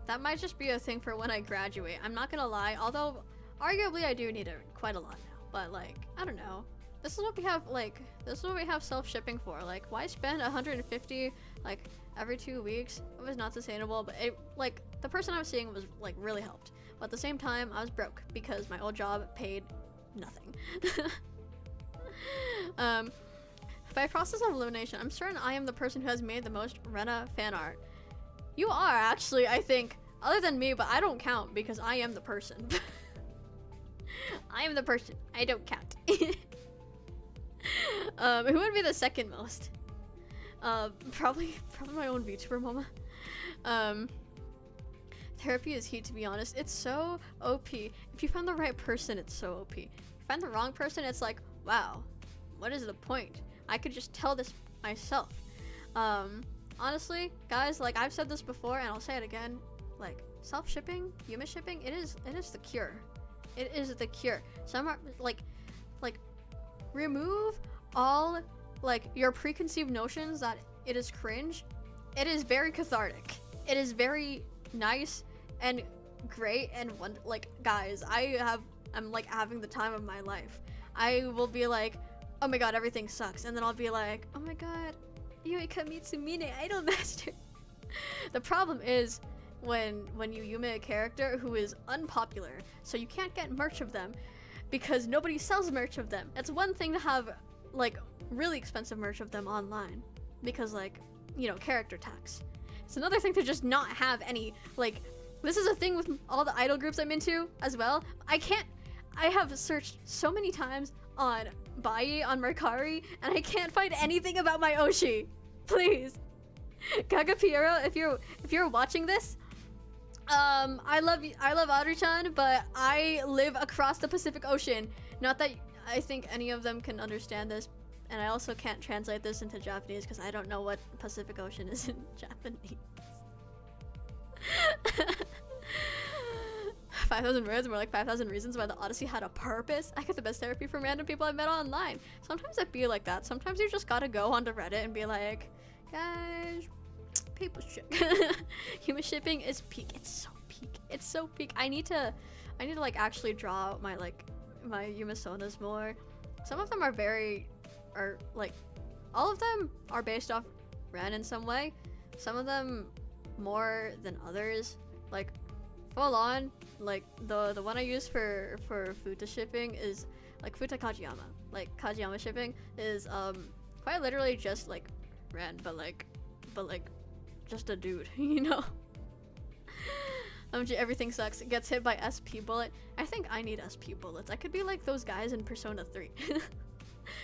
that might just be a thing for when I graduate. I'm not gonna lie, although arguably I do need it quite a lot now. But like, I don't know. This is what we have self-shipping for. Like, why spend 150 like every 2 weeks? It was not sustainable, but it like the person I was seeing was like really helped. But at the same time, I was broke because my old job paid nothing. By process of elimination, I'm certain I am the person who has made the most Rena fan art. You are actually, I think, other than me, but I don't count because I am the person. I am the person. I don't count. Who would be the second most? Probably my own VTuber mama. Therapy is heat, to be honest. It's so OP. If you find the right person, it's so OP. If you find the wrong person, it's like, wow, what is the point? I could just tell this myself. Honestly, guys, like I've said this before and I'll say it again, like self-shipping, Yuma shipping, it is the cure. It is the cure. Some are like remove all like your preconceived notions that it is cringe. It is very cathartic. It is very nice and great and like guys, I'm like having the time of my life. I will be like, oh my god, everything sucks, and then I'll be like, oh my god, Yui Kamitsumine Idol Master. The problem is when you Yume a character who is unpopular, so you can't get merch of them because nobody sells merch of them. It's one thing to have like really expensive merch of them online because like, you know, character tax. It's another thing to just not have any. Like, this is a thing with all the idol groups I'm into as well. I have searched so many times on Bai, on Mercari, and I can't find anything about my Oshi. Please, Gaga Piero, if you're watching this, I love Audrey-chan, but I live across the Pacific Ocean. Not that I think any of them can understand this, and I also can't translate this into Japanese because I don't know what Pacific Ocean is in Japanese. 5,000 words, more like 5,000 reasons why the Odyssey had a purpose. I get the best therapy from random people I've met online. Sometimes it be like that. Sometimes you just gotta go onto Reddit and be like, guys, people ship. Human shipping is peak. It's so peak. It's so peak. I need to I need to like actually draw out my my Yumisonas more. Some of them are like, all of them are based off Ren in some way. Some of them more than others. Like, full on, like the one I use for Futa shipping is like Futa Kajiyama. Like Kajiyama shipping is quite literally just like Ren, but like just a dude, you know. Everything sucks. It gets hit by SP bullet. I think I need SP bullets. I could be like those guys in Persona 3. I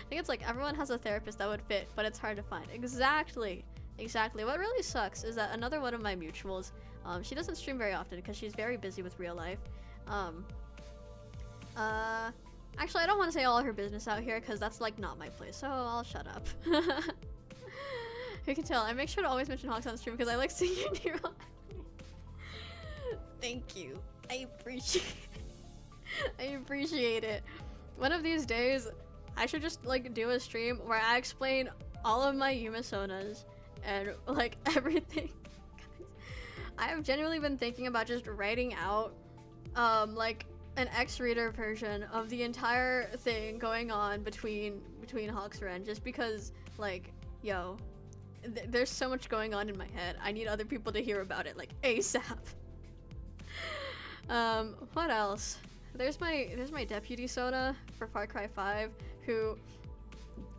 think it's like everyone has a therapist that would fit, but it's hard to find. Exactly. What really sucks is that another one of my mutuals, she doesn't stream very often because she's very busy with real life. Actually, I don't want to say all her business out here because that's like not my place, so I'll shut up. You can tell. I make sure to always mention Hawks on stream because I like seeing your new one. Thank you. I appreciate it. One of these days, I should just like do a stream where I explain all of my Yumisonas and like everything. I have genuinely been thinking about just writing out like an X-Reader version of the entire thing going on between Hawks Ren, just because like, yo, there's so much going on in my head. I need other people to hear about it like ASAP. What else? There's my deputy Sona for Far Cry 5 who,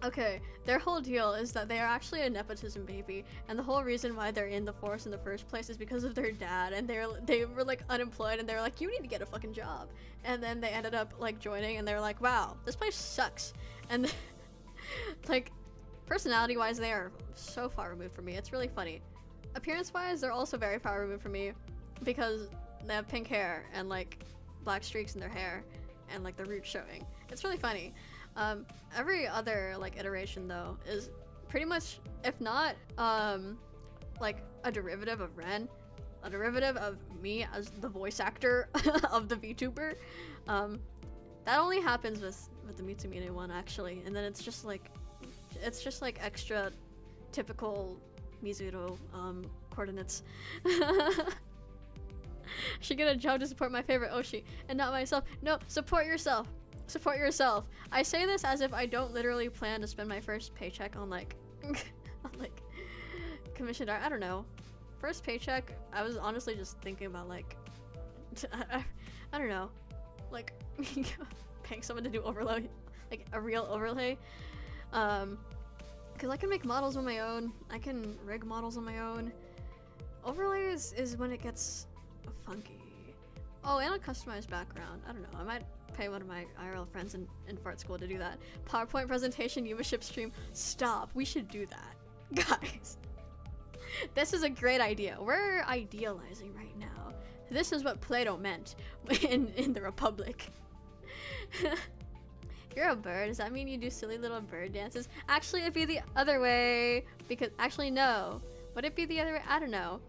okay, their whole deal is that they are actually a nepotism baby, and the whole reason why they're in the force in the first place is because of their dad, and they were like unemployed, and they were like, you need to get a fucking job, and then they ended up like joining, and they were like, wow, this place sucks, and like personality wise they are so far removed from me. It's really funny. Appearance wise they're also very far removed from me because they have pink hair and like black streaks in their hair and like the roots showing. It's really funny. Every other like iteration though is pretty much, if not like a derivative of Ren, a derivative of me as the voice actor of the VTuber. That only happens with the Mitsumine one actually, and then it's just like extra typical Mizuto coordinates. Should get a job to support my favorite Oshi and not myself. No, support yourself. Support yourself. I say this as if I don't literally plan to spend my first paycheck on like on like commissioned art. I don't know. First paycheck, I was honestly just thinking about like I don't know, like paying someone to do overlay, like a real overlay. Cause I can make models on my own. I can rig models on my own. Overlays is when it gets funky. Oh, and a customized background. I don't know. I might pay one of my IRL friends in fart school to do that. PowerPoint presentation, Yumaship stream. Stop. We should do that. Guys. This is a great idea. We're idealizing right now. This is what Plato meant in the Republic. You're a bird. Does that mean you do silly little bird dances? Actually, it'd be the other way. Because, actually, no. Would it be the other way? I don't know.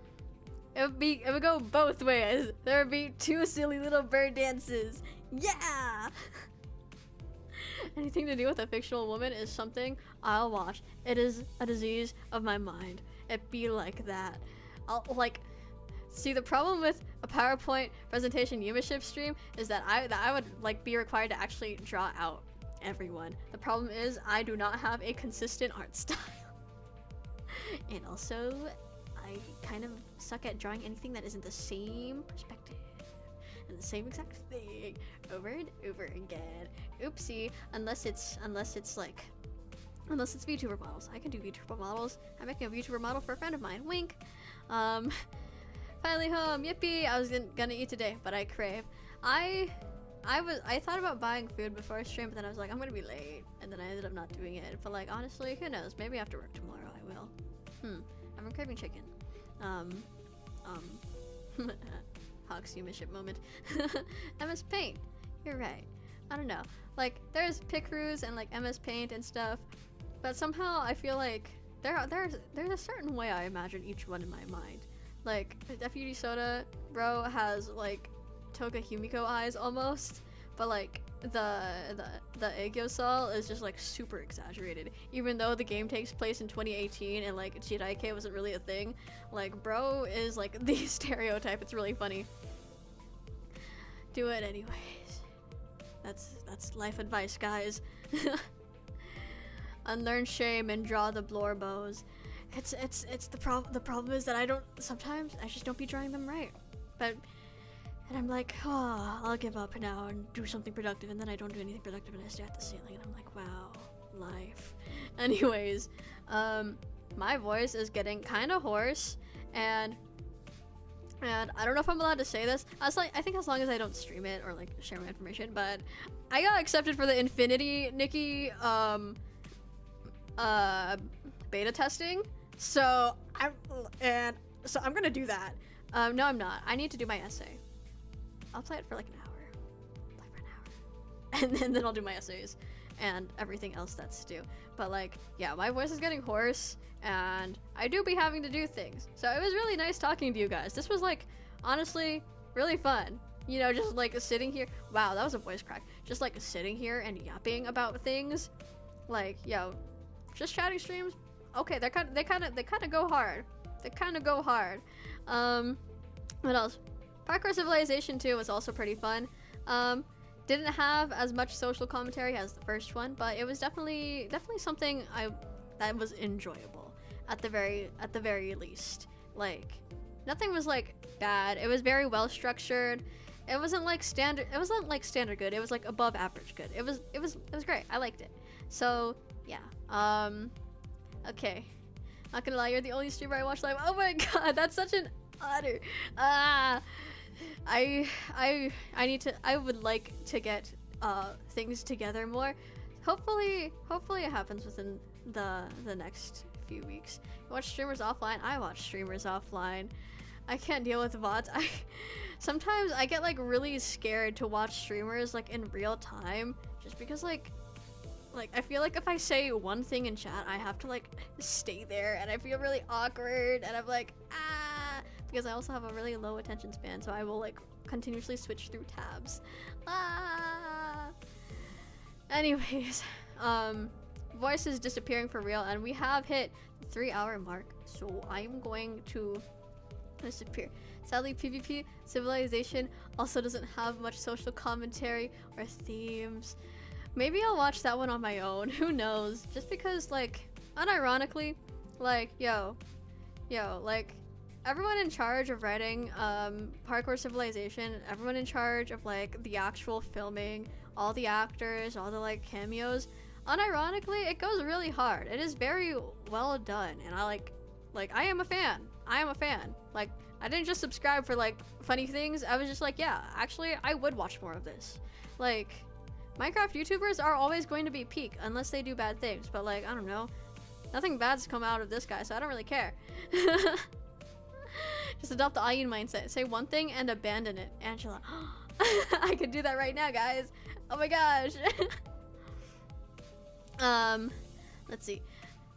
It would go both ways. There would be two silly little bird dances. Yeah! Anything to do with a fictional woman is something I'll watch. It is a disease of my mind. It be like that. I'll, like... See, the problem with a PowerPoint presentation Yumaship stream is that I would, like, be required to actually draw out everyone. The problem is I do not have a consistent art style. And also, I kind of suck at drawing anything that isn't the same perspective and the same exact thing over and over again. Oopsie. Unless it's VTuber models. I can do VTuber models. I'm making a VTuber model for a friend of mine. Wink. Finally home. Yippee. I was gonna eat today, but I crave. I thought about buying food before I stream, but then I was like, I'm gonna be late, and then I ended up not doing it. But like, honestly, who knows? Maybe after work tomorrow I will. I'm craving chicken. Hawks Yumaship moment. MS Paint. You're right. I don't know. Like, there's Picroos and like MS Paint and stuff, but somehow I feel like there's a certain way I imagine each one in my mind. Like, Deputy Soda, bro, has like Toga Himiko eyes almost, but like the Aegyosol is just like super exaggerated. Even though the game takes place in 2018 and like Jiraike wasn't really a thing, like bro is like the stereotype. It's really funny. do it anyways. That's life advice, guys. Unlearn shame and draw the blore bows. It's the problem is that sometimes I just don't be drawing them right. And I'm like, oh, I'll give up now and do something productive, and then I don't do anything productive and I stare at the ceiling and I'm like, wow, life. Anyways, my voice is getting kind of hoarse, and I don't know if I'm allowed to say this. I think as long as I don't stream it or like share my information, but I got accepted for the Infinity Nikki beta testing, so I'm gonna do that. No, I'm not. I need to do my essay. I'll play it for like an hour. And then I'll do my essays and everything else that's due. But like, yeah, my voice is getting hoarse and I do be having to do things. So it was really nice talking to you guys. This was like, honestly, really fun. You know, just like sitting here. Wow, that was a voice crack. Just like sitting here and yapping about things. Like, yo, just chatting streams. Okay, they kind of go hard. They kind of go hard. What else? Parkour Civilization 2 was also pretty fun. Didn't have as much social commentary as the first one, but it was definitely something that was enjoyable at the very least. Like, nothing was like bad. It was very well structured. It wasn't like standard. It wasn't like standard good. It was like above average good. It was great. I liked it. So yeah. Okay. Not gonna lie, you're the only streamer I watch live. Oh my god, that's such an honor. I would like to get things together more. Hopefully it happens within the next few weeks. You watch streamers offline? I watch streamers offline. I can't deal with bots. Sometimes I get like really scared to watch streamers like in real time, just because like I feel like if I say one thing in chat, I have to like stay there, and I feel really awkward, and I'm like, because I also have a really low attention span, so I will like continuously switch through tabs. Anyways, voice is disappearing for real, and we have hit the 3-hour mark, so I'm going to disappear. Sadly, PvP Civilization also doesn't have much social commentary or themes. Maybe I'll watch that one on my own. Who knows? Just because, like, unironically, like, yo, like, everyone in charge of writing Parkour Civilization, everyone in charge of, like, the actual filming, all the actors, all the, like, cameos, unironically, it goes really hard. It is very well done, and I am a fan. I am a fan. Like, I didn't just subscribe for, like, funny things. I was just like, yeah, actually, I would watch more of this. Like, Minecraft YouTubers are always going to be peak unless they do bad things, but like, I don't know. Nothing bad's come out of this guy, so I don't really care. Just adopt the Ayun mindset. Say one thing and abandon it. Angela. I could do that right now, guys. Oh my gosh. Let's see.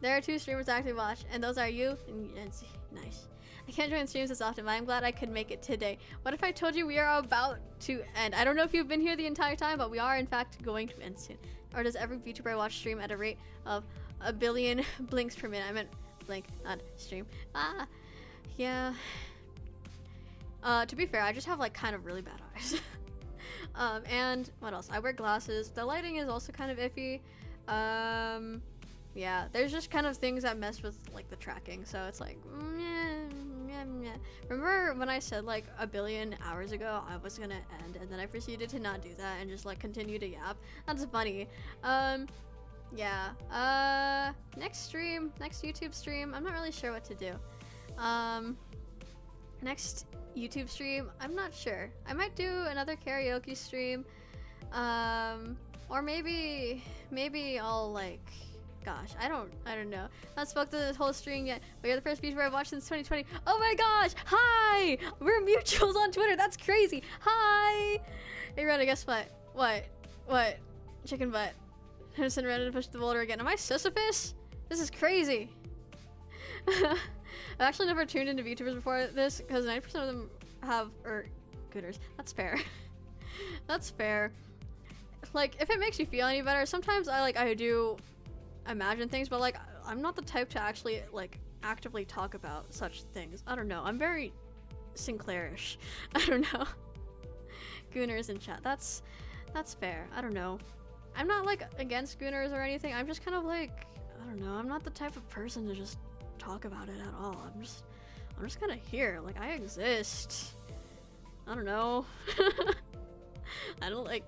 There are 2 streamers I actively watch, and those are you and nice. I can't join streams as often, but I'm glad I could make it today. What if I told you we are about to end? I don't know if you've been here the entire time, but we are in fact going to end soon. Or does every VTuber I watch stream at a rate of 1 billion blinks per minute? I meant blink, not stream. Yeah. To be fair, I just have like kind of really bad eyes. And what else? I wear glasses. The lighting is also kind of iffy. Yeah, there's just kind of things that mess with like the tracking, so it's like remember when I said like 1 billion hours ago I was gonna end, and then I proceeded to not do that and just like continue to yap? That's funny. Yeah. Next YouTube stream, I'm not really sure what to do. Next YouTube stream, I'm not sure. I might do another karaoke stream, or maybe I'll like, gosh, I don't know. Not spoke to this whole stream yet, but you're the first VTuber I've watched since 2020. Oh my gosh! Hi! We're mutuals on Twitter. That's crazy. Hi! Hey, Retta, guess what? What? Chicken butt. Henderson ran to push the boulder again. Am I Sisyphus? This is crazy. I've actually never tuned into VTubers before this, because 90% of them have gooners. That's fair. That's fair. Like, if it makes you feel any better, sometimes I do imagine things, but like I'm not the type to actually like actively talk about such things. I don't know, I'm very Sinclairish. I don't know. Gooners in chat. That's fair. I don't know. I'm not like against Gooners or anything. I'm just kind of like, I don't know. I'm not the type of person to just talk about it at all. I'm just kind of here. Like, I exist. I don't know. I don't like.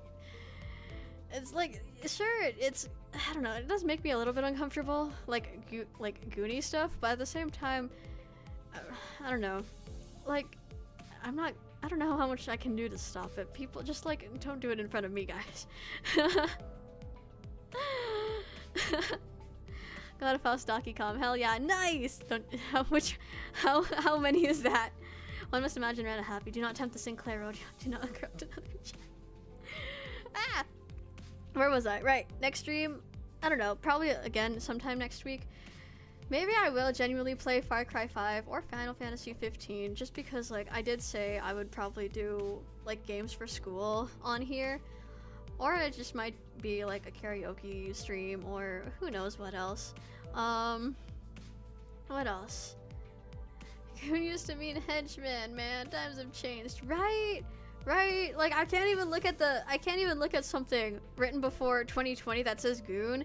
It's like, sure, it's, I don't know. It does make me a little bit uncomfortable, like Goonie stuff, but at the same time, I don't know. Like, I don't know how much I can do to stop it. People just like, don't do it in front of me, guys. Got a Faustaki.com. Hell yeah, nice! How many is that? One must imagine Rana happy. Do not tempt the Sinclair Road. Do not corrupt another Ah! Where was I? Right, next stream, I don't know, probably again sometime next week. Maybe I will genuinely play Far Cry 5 or Final Fantasy 15, just because, like, I did say I would probably do, like, games for school on here. Or it just might be, like, a karaoke stream, or who knows what else. What else? Who used to mean henchman, man? Times have changed, right? Right? Like, I can't even look at something written before 2020 that says goon.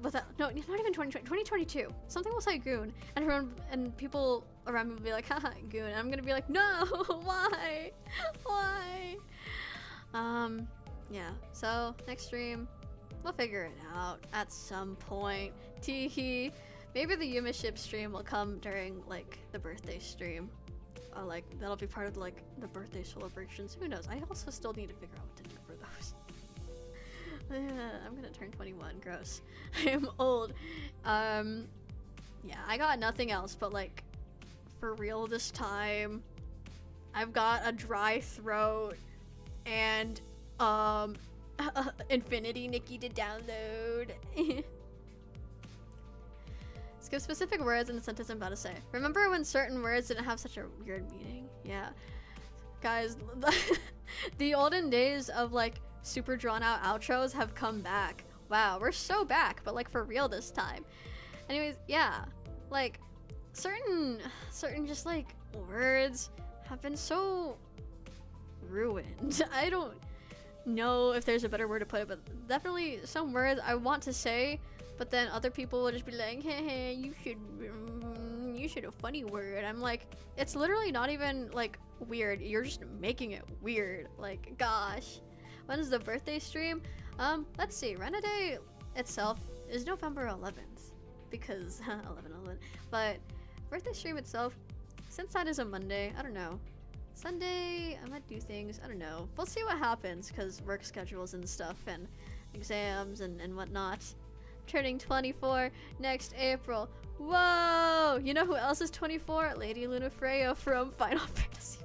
Without, no, not even 2020, 2022. Something will say goon, and people around me will be like, haha, goon. And I'm gonna be like, no, why? Why? Yeah, so next stream, we'll figure it out at some point. Teehee. Maybe the Yuma ship stream will come during, like, the birthday stream. Like, that'll be part of, like, the birthday celebrations. Who knows? I also still need to figure out what to do for those. I'm gonna turn 21. Gross. I am old. Yeah, I got nothing else, but, like, for real this time, I've got a dry throat and, Infinity Nikki to download. Skip specific words in the sentence I'm about to say. Remember when certain words didn't have such a weird meaning? Yeah. Guys, the olden days of, like, super drawn out outros have come back. Wow, we're so back, but, like, for real this time. Anyways, yeah. Like, certain just, like, words have been so ruined. I don't know if there's a better word to put it, but definitely some words I want to say, but then other people will just be like, hey, you should a funny word. I'm like, it's literally not even, like, weird. You're just making it weird. Like, gosh. When is the birthday stream? Let's see. Rena Day itself is November 11th. Because, 11/11. But, birthday stream itself, since that is a Monday, I don't know. Sunday, I might do things. I don't know. We'll see what happens, because work schedules and stuff, and exams and whatnot. Turning 24 next April. Whoa! You know who else is 24? Lady Luna Freya from Final Fantasy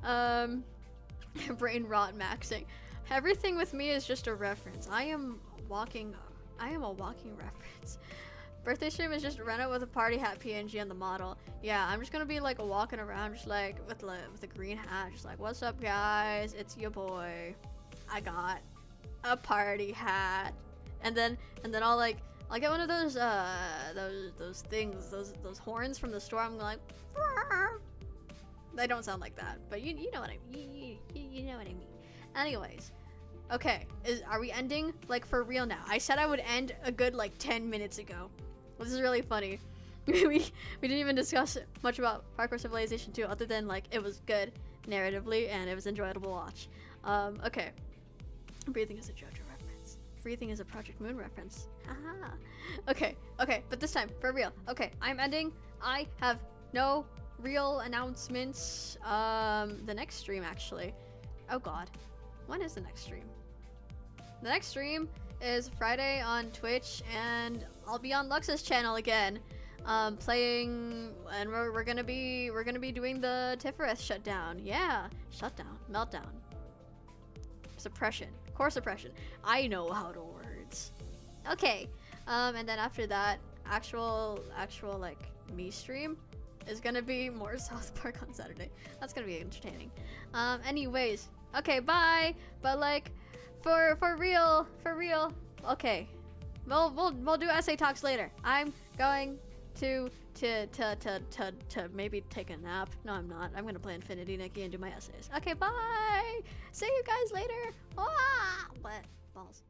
15. Brain rot maxing. Everything with me is just a reference. I am a walking reference. Birthday stream is just run it with a party hat PNG on the model. Yeah, I'm just gonna be like walking around just like with a green hat, just like, what's up guys? It's your boy. I got a party hat. And then I'll get one of those things, those horns from the store. I'm like, they don't sound like that, but you know what I mean. You know what I mean. Anyways, okay, are we ending like for real now? I said I would end a good like 10 minutes ago. This is really funny. we didn't even discuss much about Parkour Civilization 2 other than like it was good narratively and it was enjoyable to watch. Okay. Breathing is a JoJo reference. Breathing is a Project Moon reference. Haha. Okay, but this time, for real. Okay, I'm ending. I have no real announcements. The next stream, actually. Oh god. When is the next stream? The next stream is Friday on Twitch, and I'll be on Lux's channel again. Playing, and we're gonna be doing the Tifereth shutdown. Yeah, shutdown, meltdown, suppression, core suppression. I know how to words. Okay, and then after that, actual like me stream is gonna be more South Park on Saturday. That's gonna be entertaining. Anyways, okay, bye. But like, for real. Okay, we'll do essay talks later. I'm going to to maybe take a nap. No, I'm not. I'm gonna play Infinity Nikki and do my essays. Okay, bye. See you guys later. Ah, but balls.